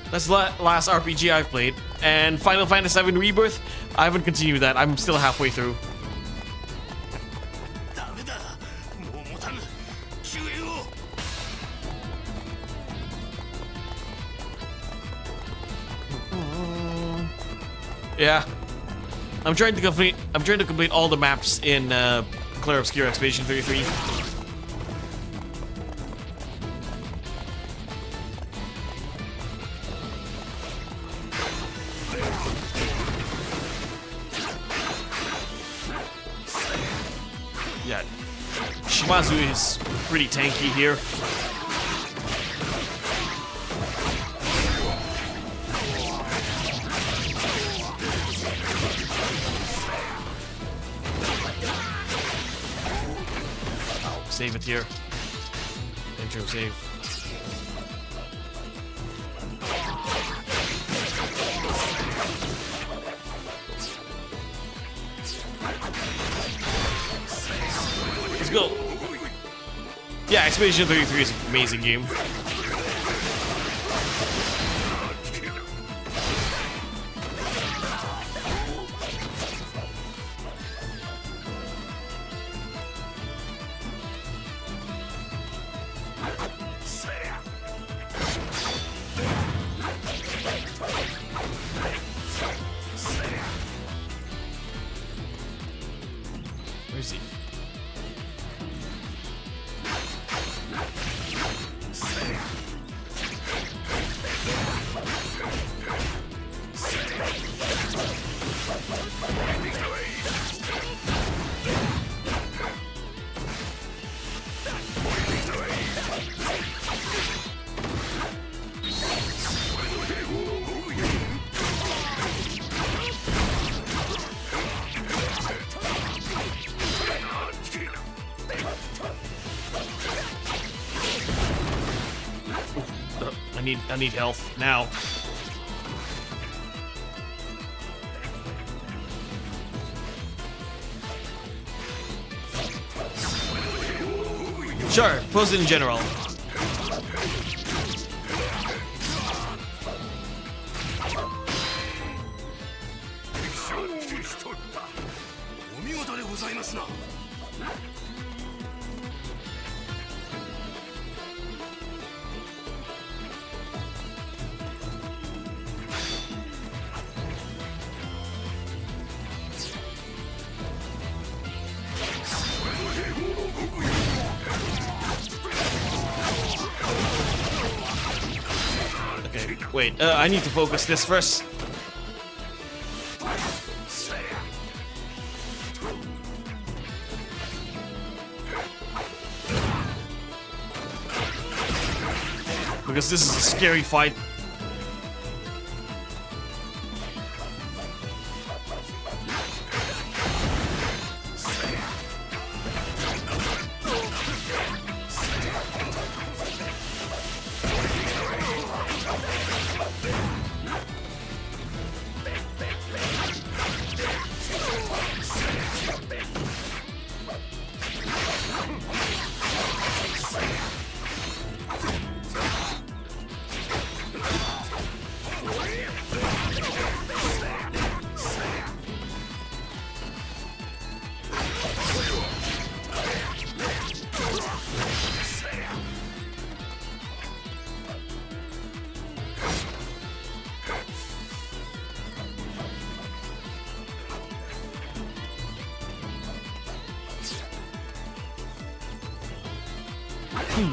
That's the last RPG I've played. And Final Fantasy VII Rebirth, I haven't continued that. I'm still halfway through. ダメだもう持たぬ救援を Yeah. I'm trying to complete all the maps in Clear Obscure Expedition 33. Yeah. Shimazu is pretty tanky here. Save it here. Intro save. Let's go. Yeah, Expedition 33 is an amazing game. Where is he? I need health now. Sure, pose in general. しとった。お見事でございますな。Okay, wait, I need to focus this first. Because this is a scary fight.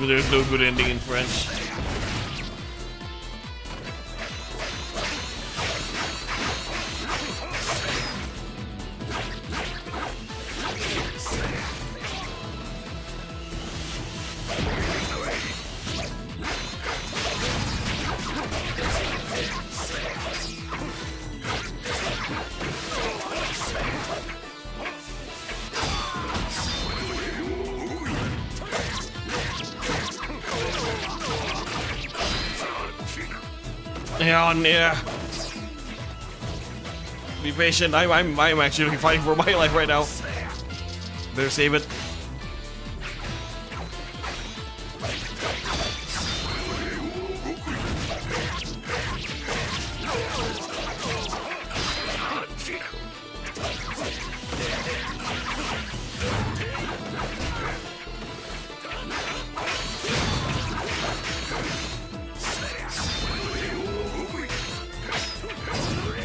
There's no good ending in French. Yeah. Be patient. I'm actually fighting for my life right now. Better save it.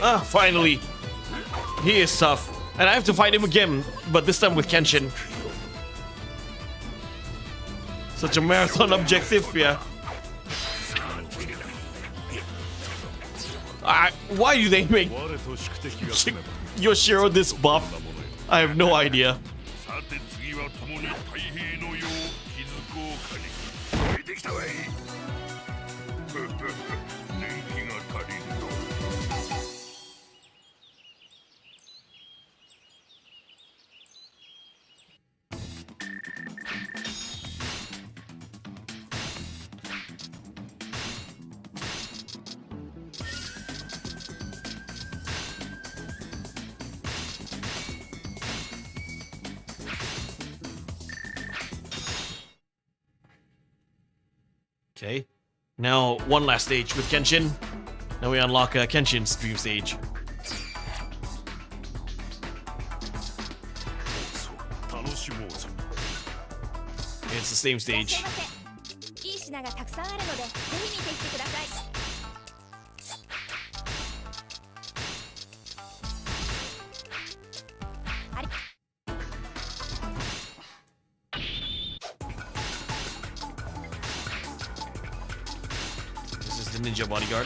Ah, finally. He is tough. And I have to fight him again, but this time with Kenshin. Such a marathon objective, yeah. Why do they make Yoshiro this buff? I have no idea. Okay, now one last stage with Kenshin. Now we unlock Kenshin's dream stage. It's the same stage. Ninja bodyguard.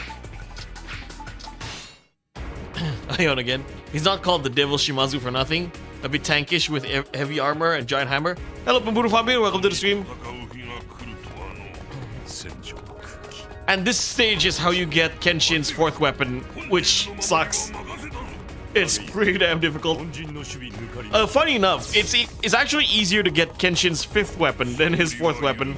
Ion again. He's not called the Devil Shimazu for nothing. A bit tankish with heavy armor and giant hammer. Hello, Pamburu Fabio. Welcome to the stream. And this stage is how you get Kenshin's fourth weapon, which sucks. It's pretty damn difficult. Funny enough, it's actually easier to get Kenshin's fifth weapon than his fourth weapon.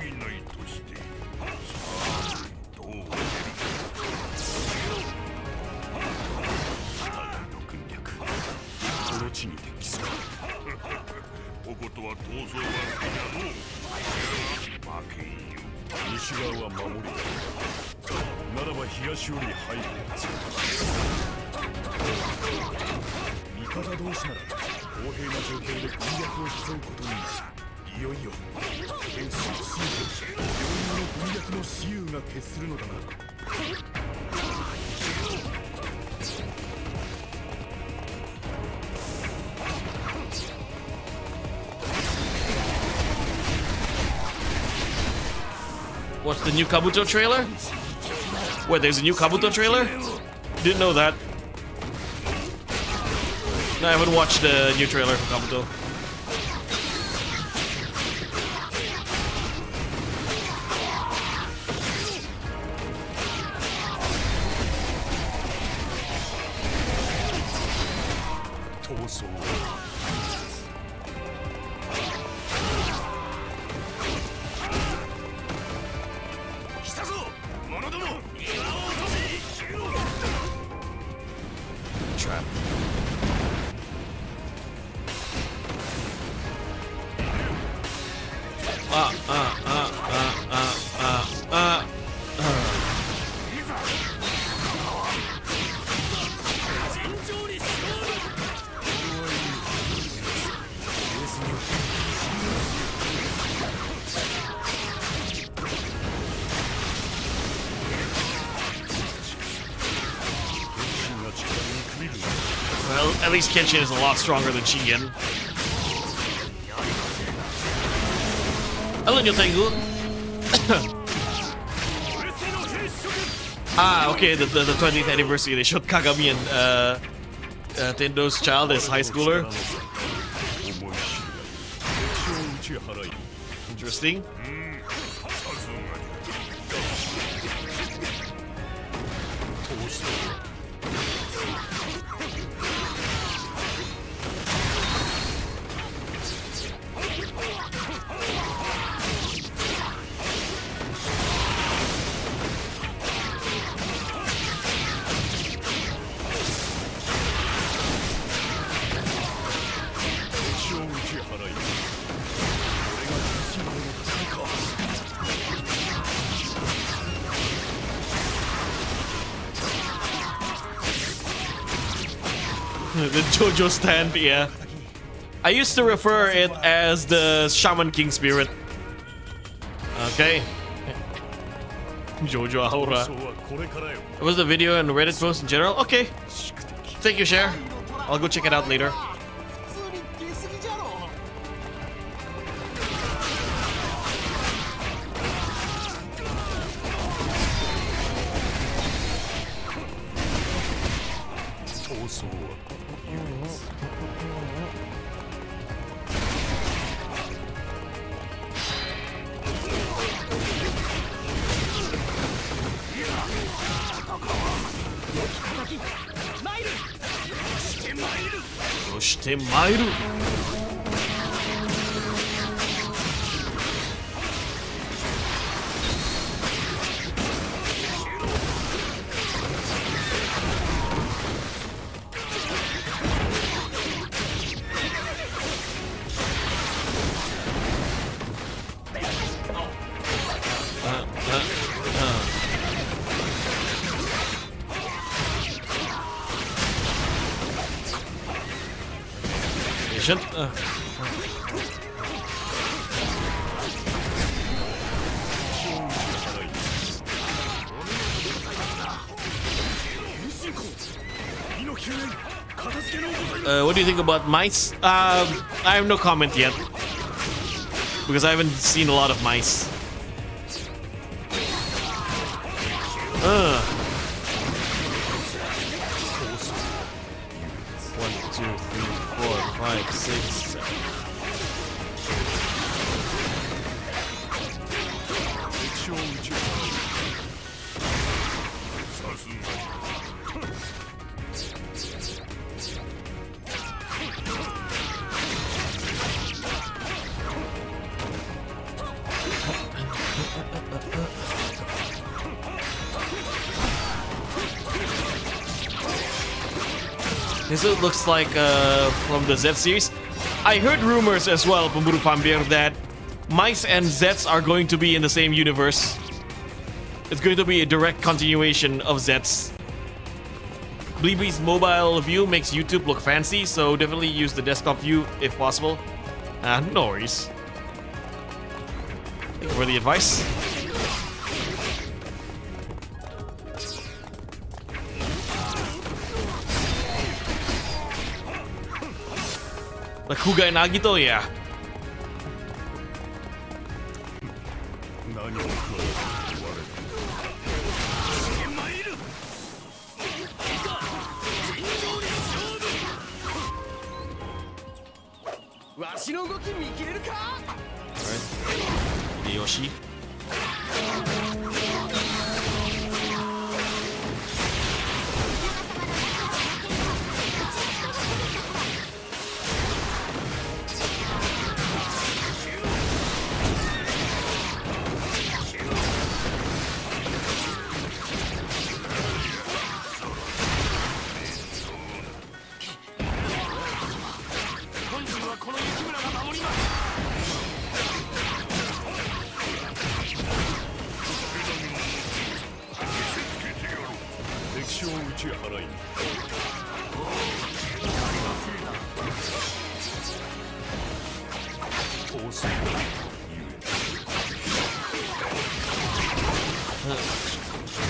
方同士なら公平な状況で軍略を競うことになる。いよいよ剣士の真と両人の軍略の雌雄が決するのだな。What's the new Kabuto trailer? Wait, there's a new Kabuto trailer? Didn't know that. No, I haven't watched the new trailer for Kabuto. Trap. Well, at least Kenshin is a lot stronger than Shingen. Alam nyo, Tengu? Okay, the 20th anniversary, they showed Kagami and Tendo's child as high schooler. Interesting. The JoJo stand, yeah. I used to refer it as the Shaman King spirit. Okay. JoJo Aura. It was the video and Reddit post in general? Okay. Thank you, Cher. I'll go check it out later. What do you think about mice? I have no comment yet because I haven't seen a lot of mice. 5, 6, 7. This looks like from the Z series. I heard rumors as well, Pemburu Vampir, that Mice and Zets are going to be in the same universe. It's going to be a direct continuation of Zets. Bleebee's mobile view makes YouTube look fancy, so definitely use the desktop view if possible. No worries. Thank you for the advice. Like Kugai Nagito, yeah. 何を加えて我わしの動き見切れるか。 Alright. Yoshi.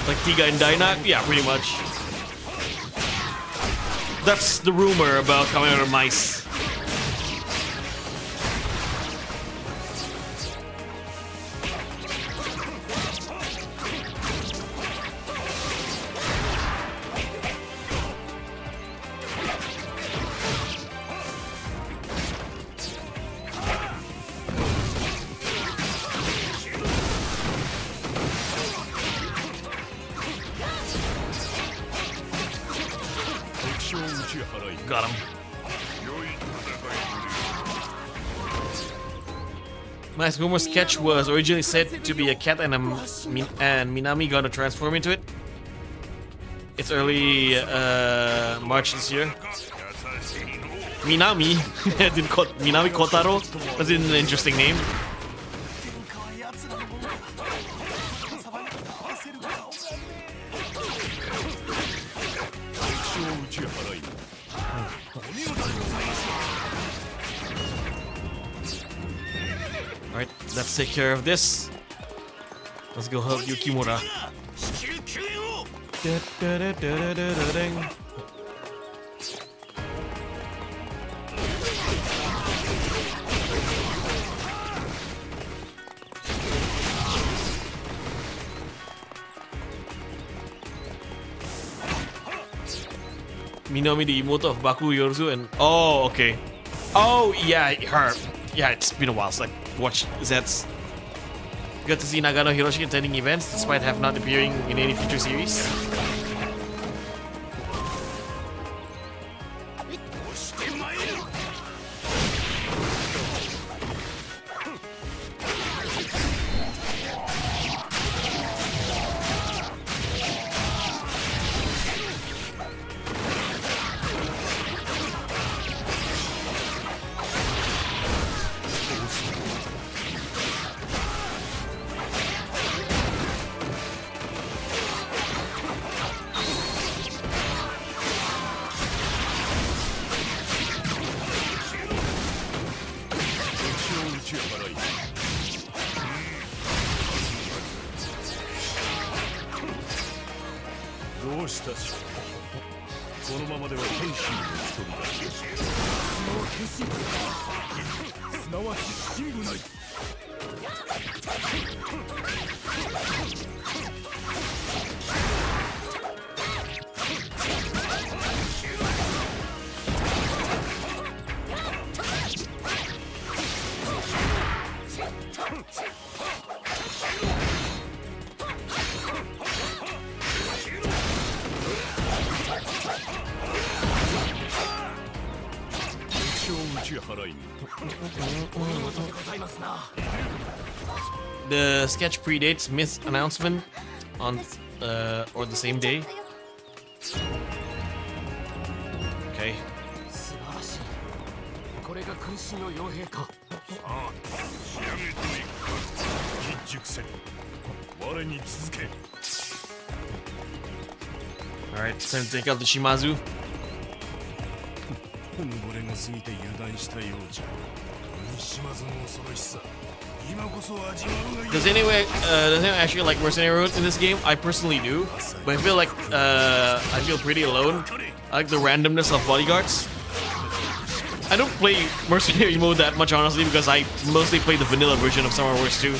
Like Tiga and Dyna? Yeah, pretty much. That's the rumor about Kamen Rider Mice. Got him. Nice rumor sketch was originally said to be a cat and Minami gonna transform into it. It's early March this year. Minami? Minami Kotaro? That's an interesting name. Alright, let's take care of this. Let's go help Yukimura. Minami, the emote of Baku Yorzu, and oh, okay. Oh, yeah, her. Yeah, it's been a while since I watched Zets. Good to see Nagano Hiroshi attending events despite have not appearing in any future series. The sketch predates Myth's announcement on or the same day. Okay. 素晴らしい。これが渾身の傭兵か。さあ、仕上げていくか。一熟戦。我に続け。Alright, time to take out the Shimazu. 己が過ぎて油断したようじゃ国島津の恐ろしさ今こそ味わうがいい Does anyone actually like mercenary mode in this game? I personally do, but I feel like I feel pretty alone. I like the randomness of bodyguards. I don't play mercenary mode that much, honestly, because I mostly play the vanilla version of Summer Wars 2.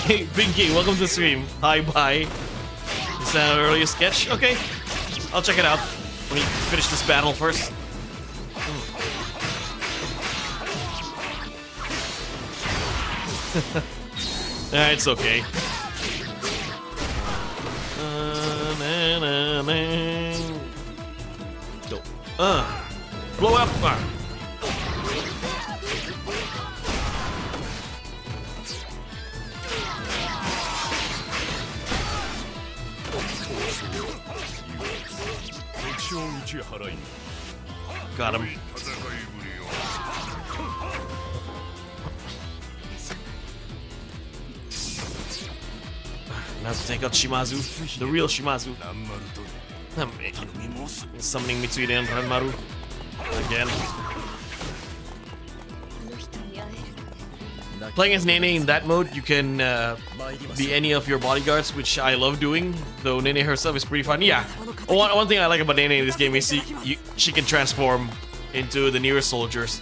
Hey, Pinky, welcome to the stream. Hi, bye. Is that an earlier sketch? Okay, I'll check it out. Let me finish this battle first. It's okay. Blow up! Got him. Now to take out Shimazu, the real Shimazu. Summoning Mitsui and Ranmaru again. Playing as Nene in that mode, you can be any of your bodyguards, which I love doing, though Nene herself is pretty fun. Yeah, one thing I like about Nene in this game is she can transform into the nearest soldiers.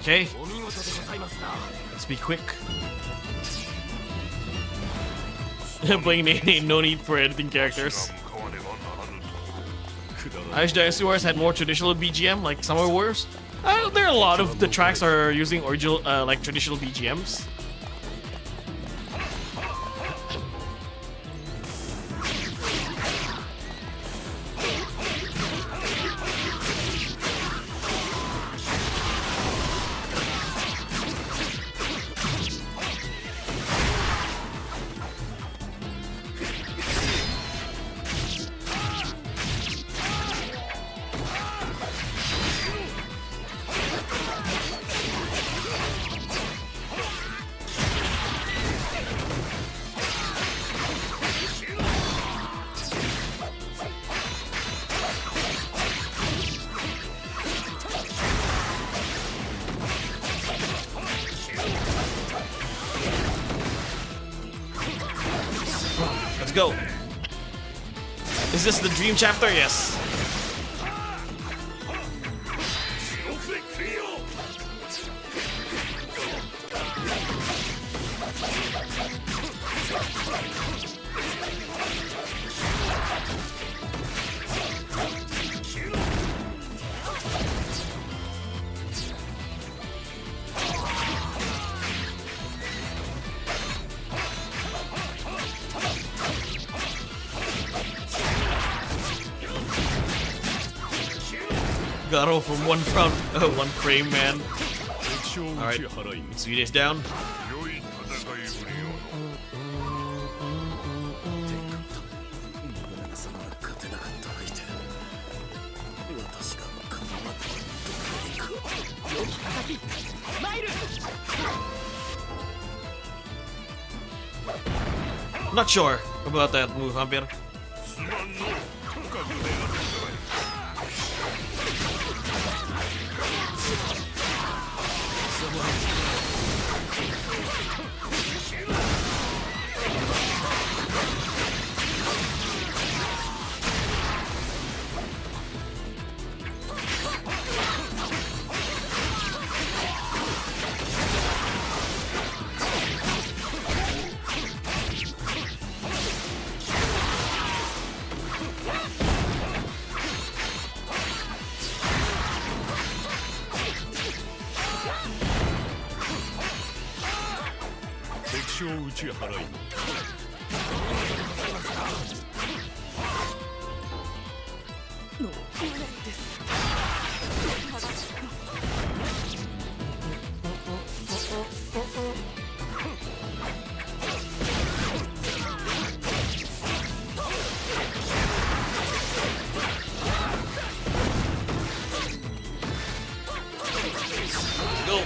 Okay, let's be quick. Playing Nene, no need for editing characters. I wish Dynasty Warriors had more traditional BGM like Summer Wars. There are a lot of the tracks are using original, like traditional BGMs. go. Is this the dream chapter? Yes. Got off from one frame, man. Alright, Mitsuhi is down. 良い戦いぶりを。信長様が勝てなかった相手、私がかまっていく。マイル Not sure about that move, Hampir. すまんの。覚悟であるんだい。敵将打ち払い。の無念です。 Go.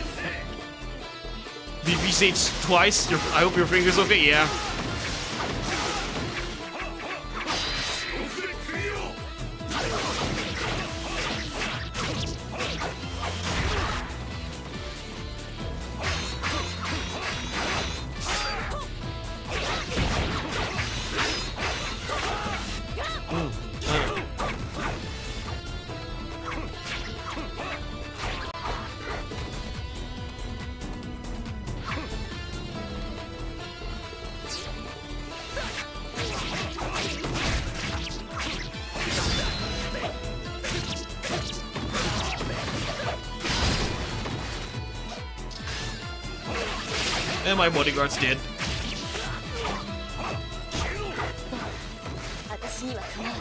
BP stage twice. I hope your finger's okay. Yeah. And my bodyguard's dead. 私には構わず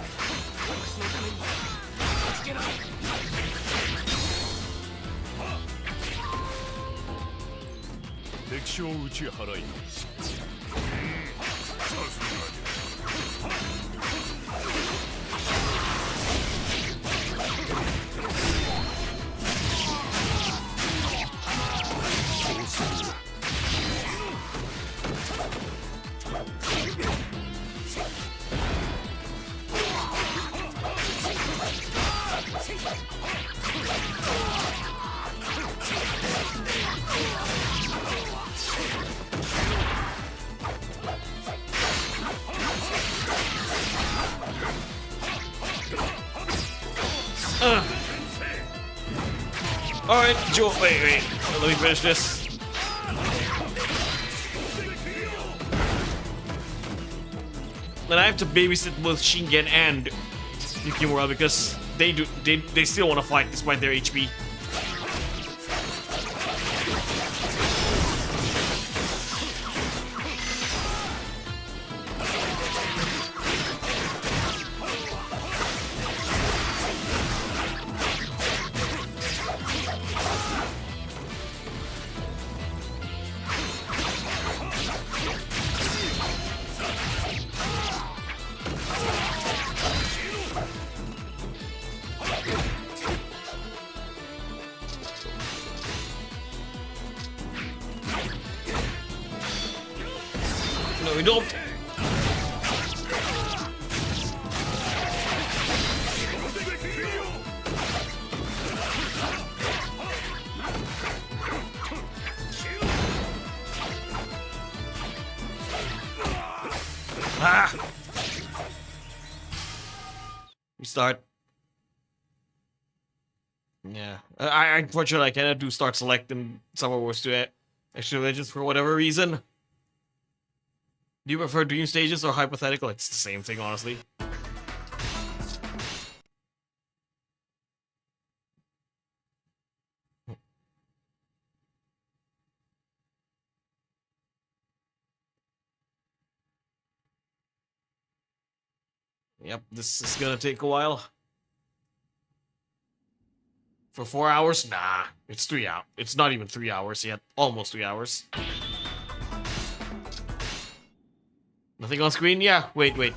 敵将打ち払い。さすがに。そうする。 Alright, Joe. Wait. Let me finish this. Then I have to babysit both Shingen and Yukimura because they still want to fight despite their HP. No, we don't. Ah! Restart. Yeah. I unfortunately I cannot do start select in Summer Wars 2 Extra Legends for whatever reason. Do you prefer dream stages or hypothetical? It's the same thing, honestly. Yep, this is gonna take a while. For 4 hours? Nah, it's 3 hours. It's not even 3 hours yet. Almost 3 hours. Nothing on screen? Yeah, wait. What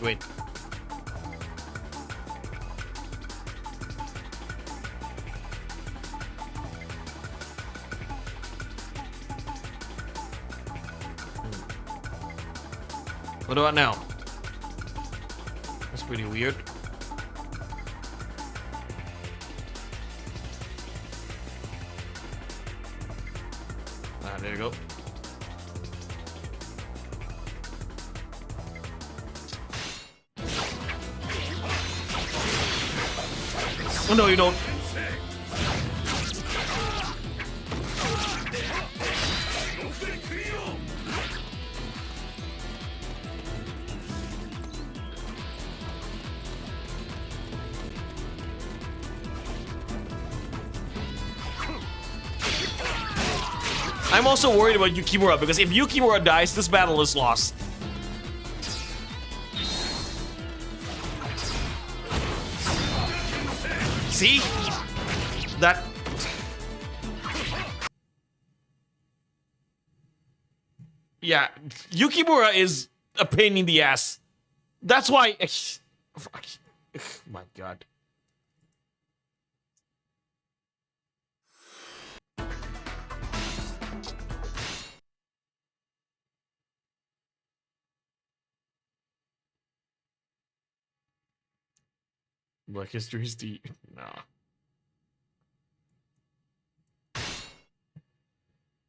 about now? That's pretty weird. Ah, there you go. Oh no, you don't. I'm also worried about Yukimura because if Yukimura dies, this battle is lost. See? That... Yeah, Yukimura is a pain in the ass. That's why... My god. Black History is the... Nah.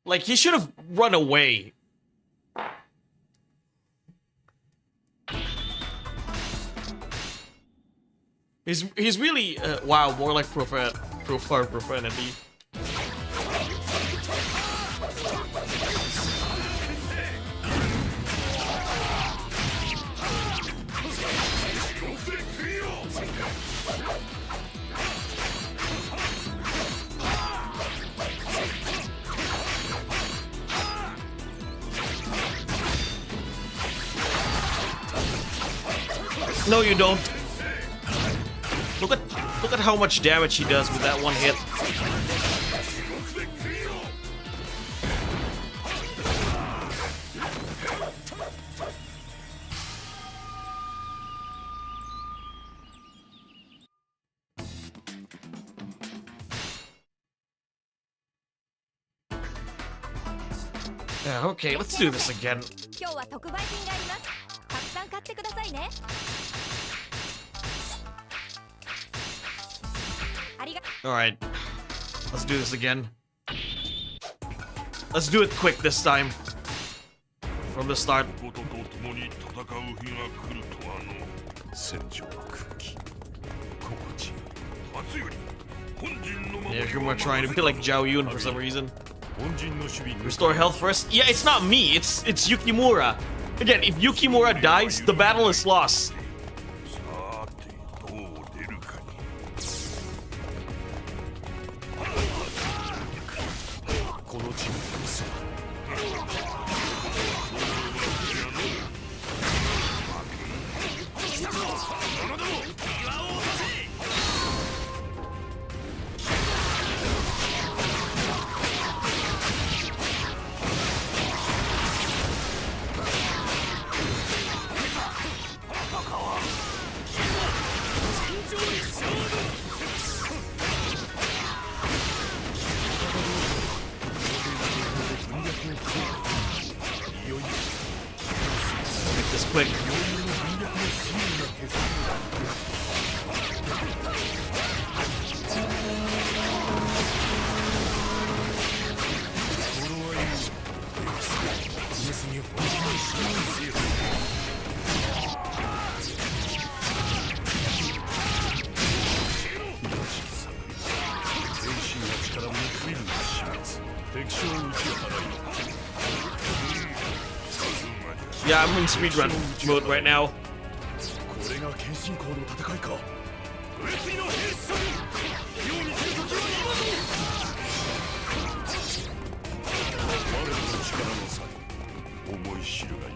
Like, he should have run away. He's really... wow, more like Profar profanity. No, you don't. Look at how much damage he does with that one hit. Yeah, okay, let's do this again. 今日は特売品があります。たくさん買ってくださいね。Alright, let's do this again. Let's do it quick this time. From the start. Yeah, Yukimura trying to be like Zhao Yun for some reason. Restore health first? Yeah, it's not me, it's Yukimura. Again, if Yukimura dies, the battle is lost. Quick. Yeah, I'm in speedrun mode right now. これが謙信公の戦いか。上杉の兵士諸君、世を見せる時は今ぞ。我らの力の差思い知るがよ。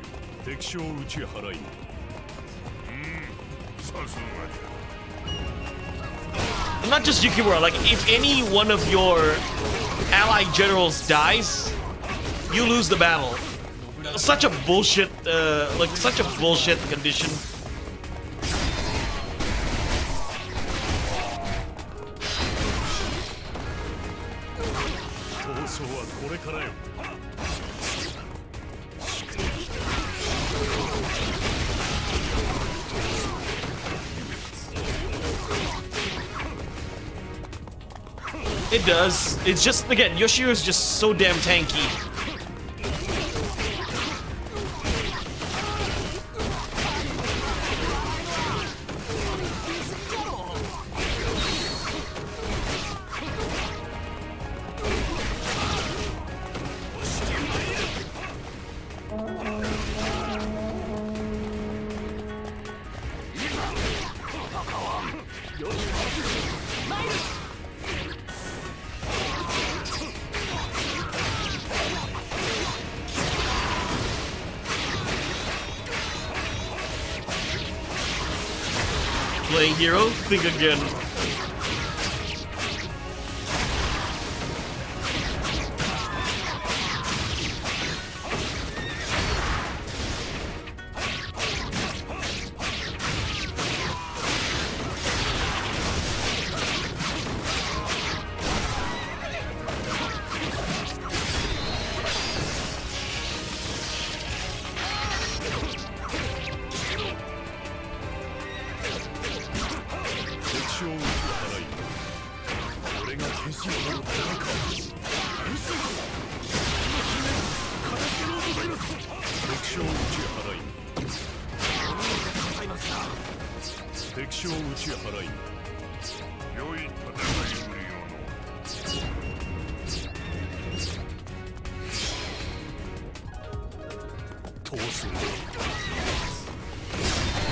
敵将を打ち払い。さすがじゃ。 Not just Yukimura, like if any one of your allied generals dies, you lose the battle. Such a bullshit, like such a bullshit condition. 闘争はこれからよ。 It does. It's just, again, Yoshiro is just so damn tanky. Playing hero? Think again.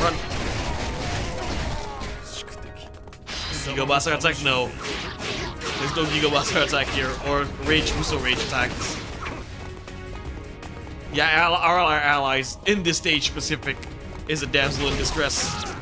Run. Giga Blaster attack? No. There's no Giga Blaster attack here, or Rage Musou Rage attacks. Yeah, our allies in this stage specific is a damsel in distress.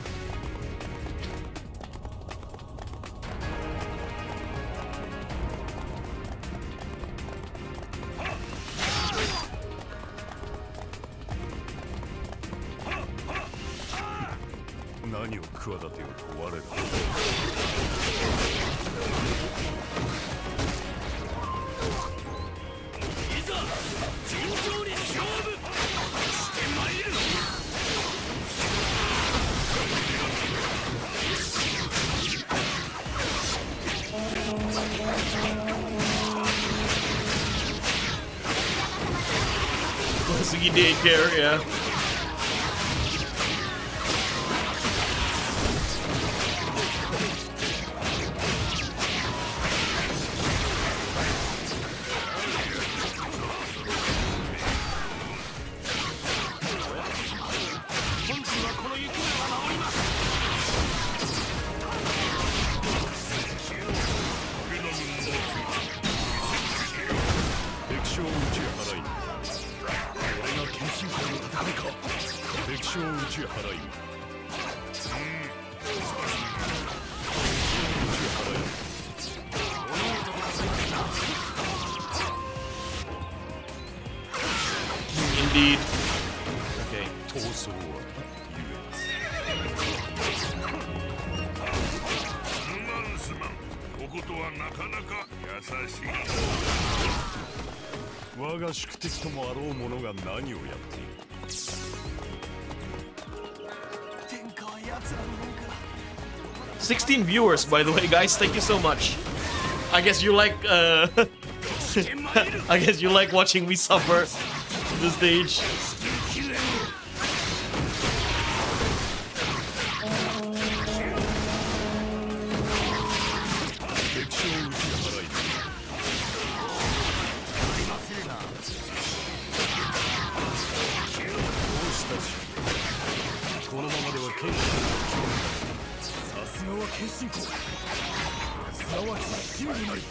Uesugi did care, yeah. Indeed. Okay. 我が宿敵ともあろう者が何をやっている。天下は奴らのもんか。 16 viewers, by the way, guys. Thank you so much. I guess you like, I guess you like watching me suffer this stage. は謙信公すなわち真になり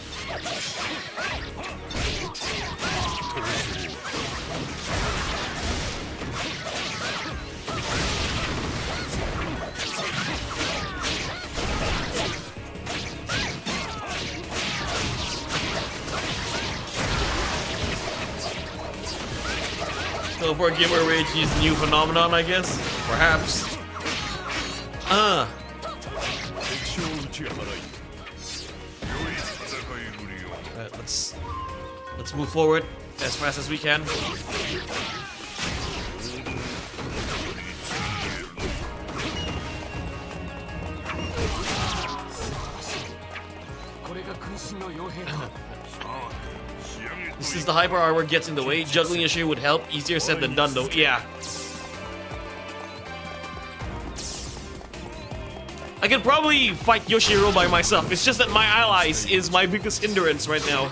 So for Gamer Rage, he's a new phenomenon, I guess. Perhaps. 敵将打ち払い Alright, let's move forward as fast as we can. これが君臣の傭兵か Since the hyper armor gets in the way, juggling Yoshi would help. Easier said than done, though. Yeah. I could probably fight Yoshiro by myself. It's just that my allies is my biggest hindrance right now.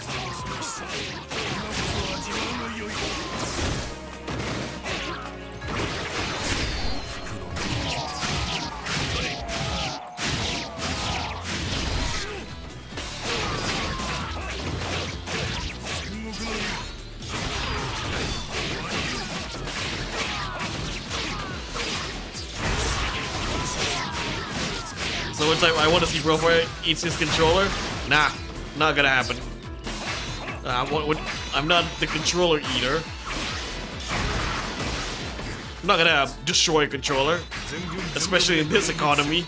So it's like I want to see Profar eats his controller. Nah, not gonna happen. I'm not the controller eater. I'm not gonna destroy a controller, especially in this economy.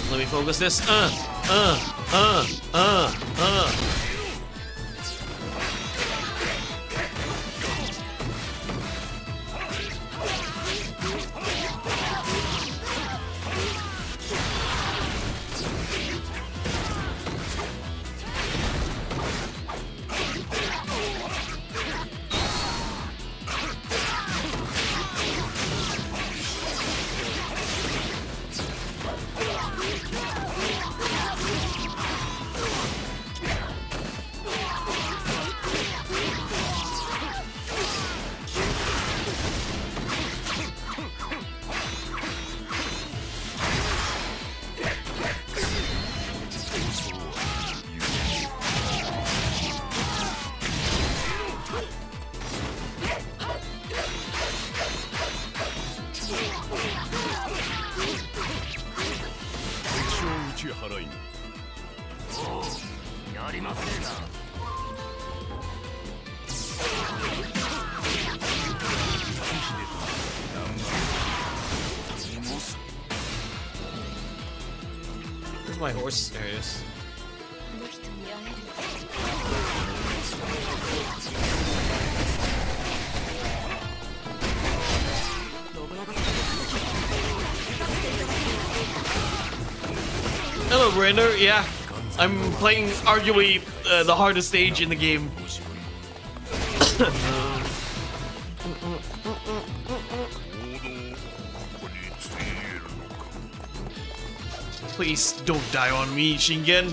Let me focus this. Where's my horse? There it is. Hello, Brander. Yeah, I'm playing arguably the hardest stage in the game. Please don't die on me, Shingen.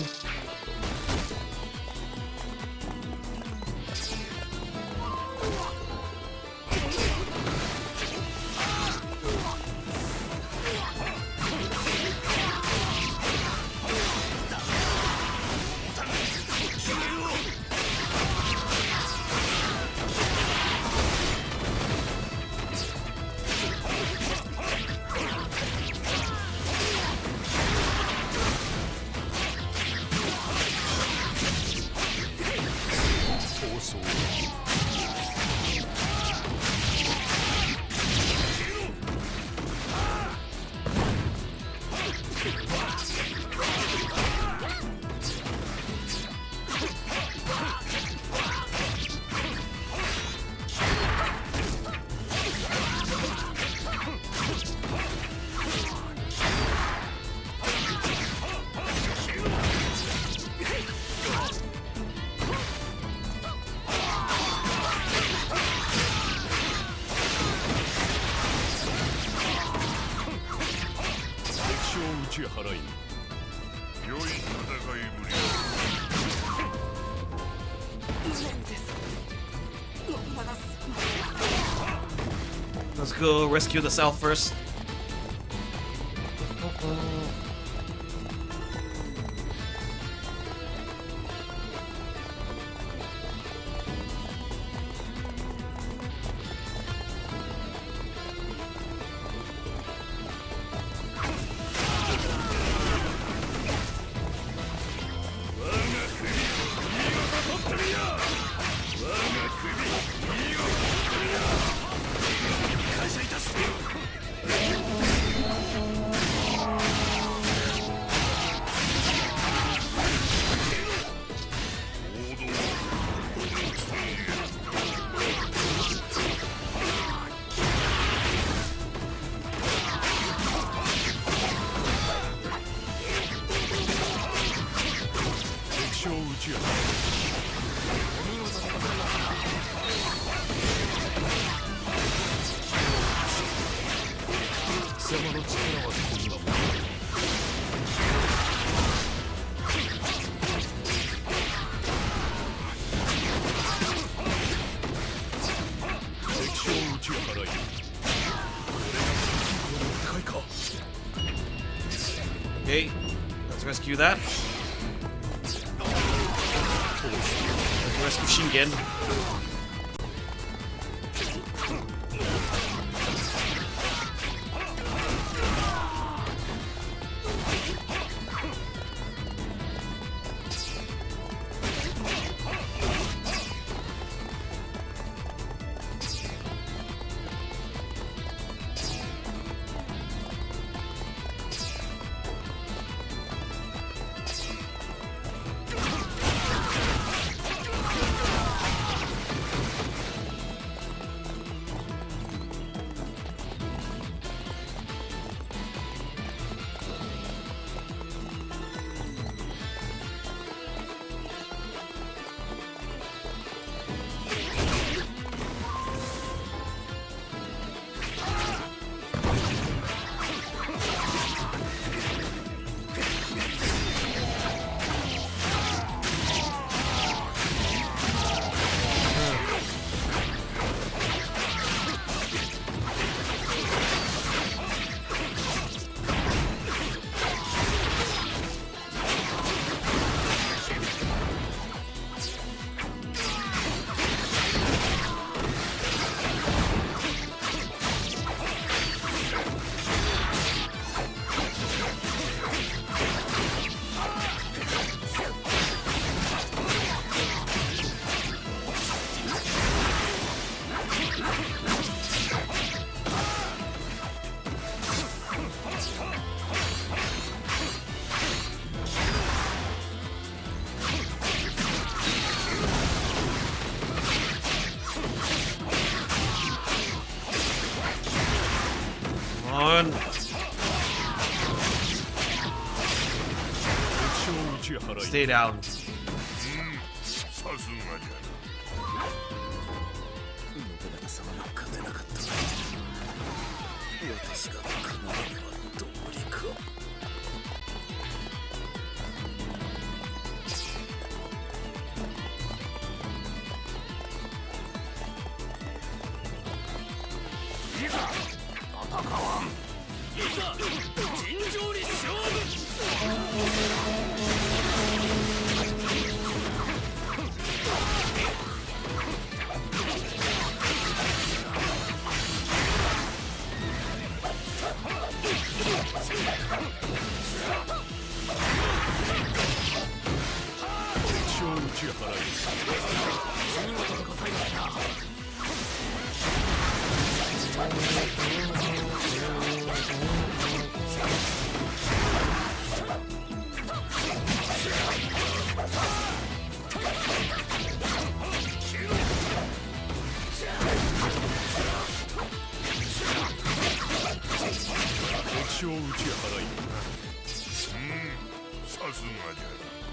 勝打ち払い良い戦いぶり。無念です。信長様。 Let's go rescue the south first. Okay, let's rescue that. Let's rescue Shingen. On. Stay down. さすがじゃ信長様が勝てなかった私がかなわねばどうにか。いざ戦わん。いざ尋常に勝負。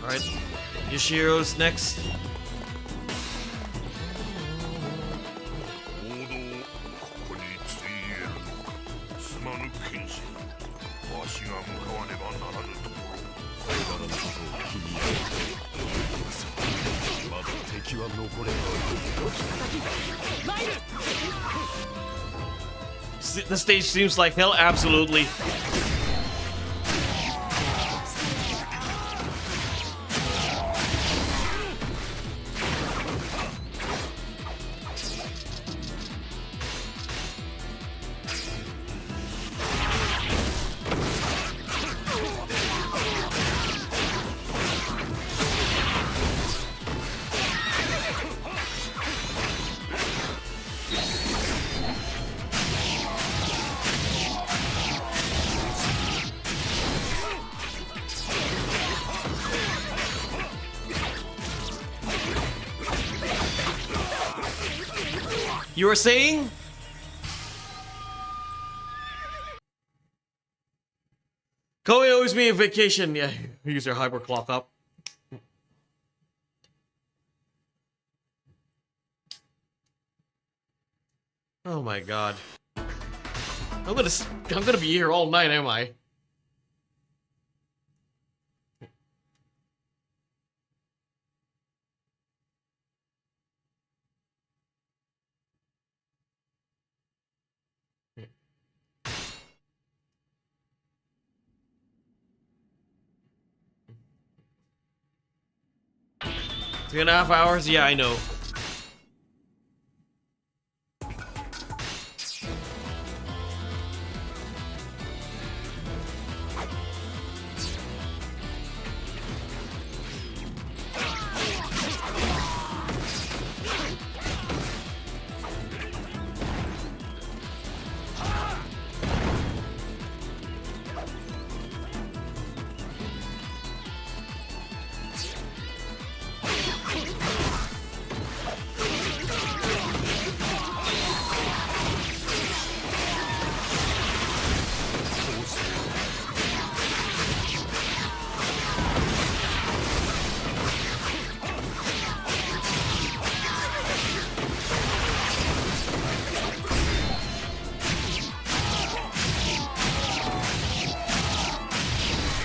Alright, Yoshiro's next. 王道ここについえるのか。すまぬ剣心、わし私が向かわねばならぬところ。くだらぬことを気に入ってまだ敵は残れない。 The stage seems like hell. Absolutely. You were saying? Koei owes me a vacation. Yeah, use your hyper clock up. Oh my god. I'm gonna be here all night, am I? Three and a half hours? Yeah, I know.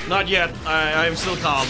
Not yet. I'm still calm.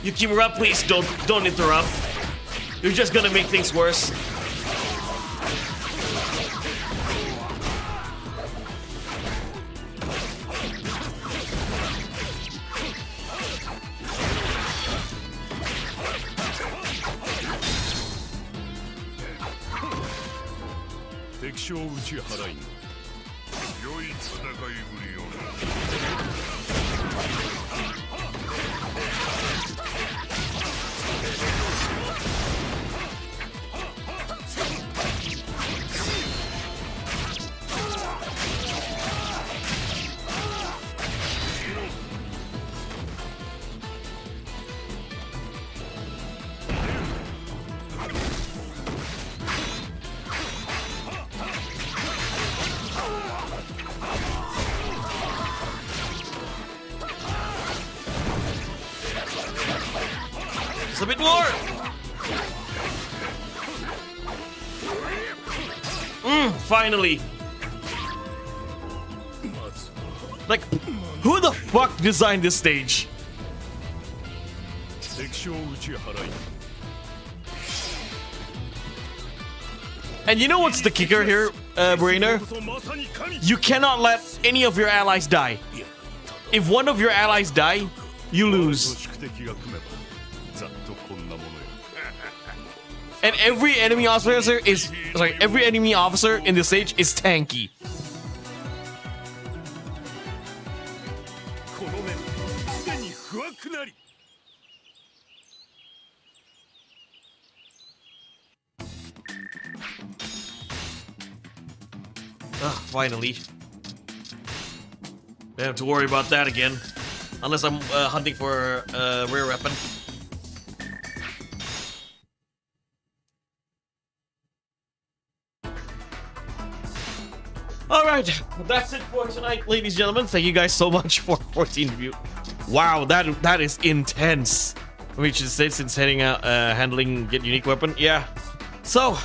Yukimura, please don't interrupt. You're just gonna make things worse. Just a bit more! Finally! Like, who the fuck designed this stage? 敵将打ち払い And you know what's the kicker here, Brainer? こそまさに神 You cannot let any of your allies die. If one of your allies die, you lose. 宿敵が組めばざっとこんなものよ And every enemy officer in this stage is tanky. この面すでに不惑なり Finally. Don't have to worry about that again. Unless I'm hunting for a rare weapon. Alright, that's it for tonight, ladies and gentlemen. Thank you guys so much for 14 review. Wow, that is intense. Which is since heading out, handling get unique weapon. Yeah. So,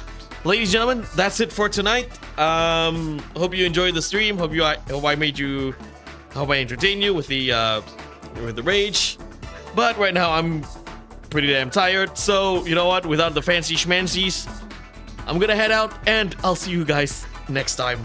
ladies and gentlemen, that's it for tonight. Hope you enjoyed the stream. Hope I entertained you with the rage. But right now I'm pretty damn tired. So you know what? Without the fancy schmancies, I'm gonna head out, and I'll see you guys next time.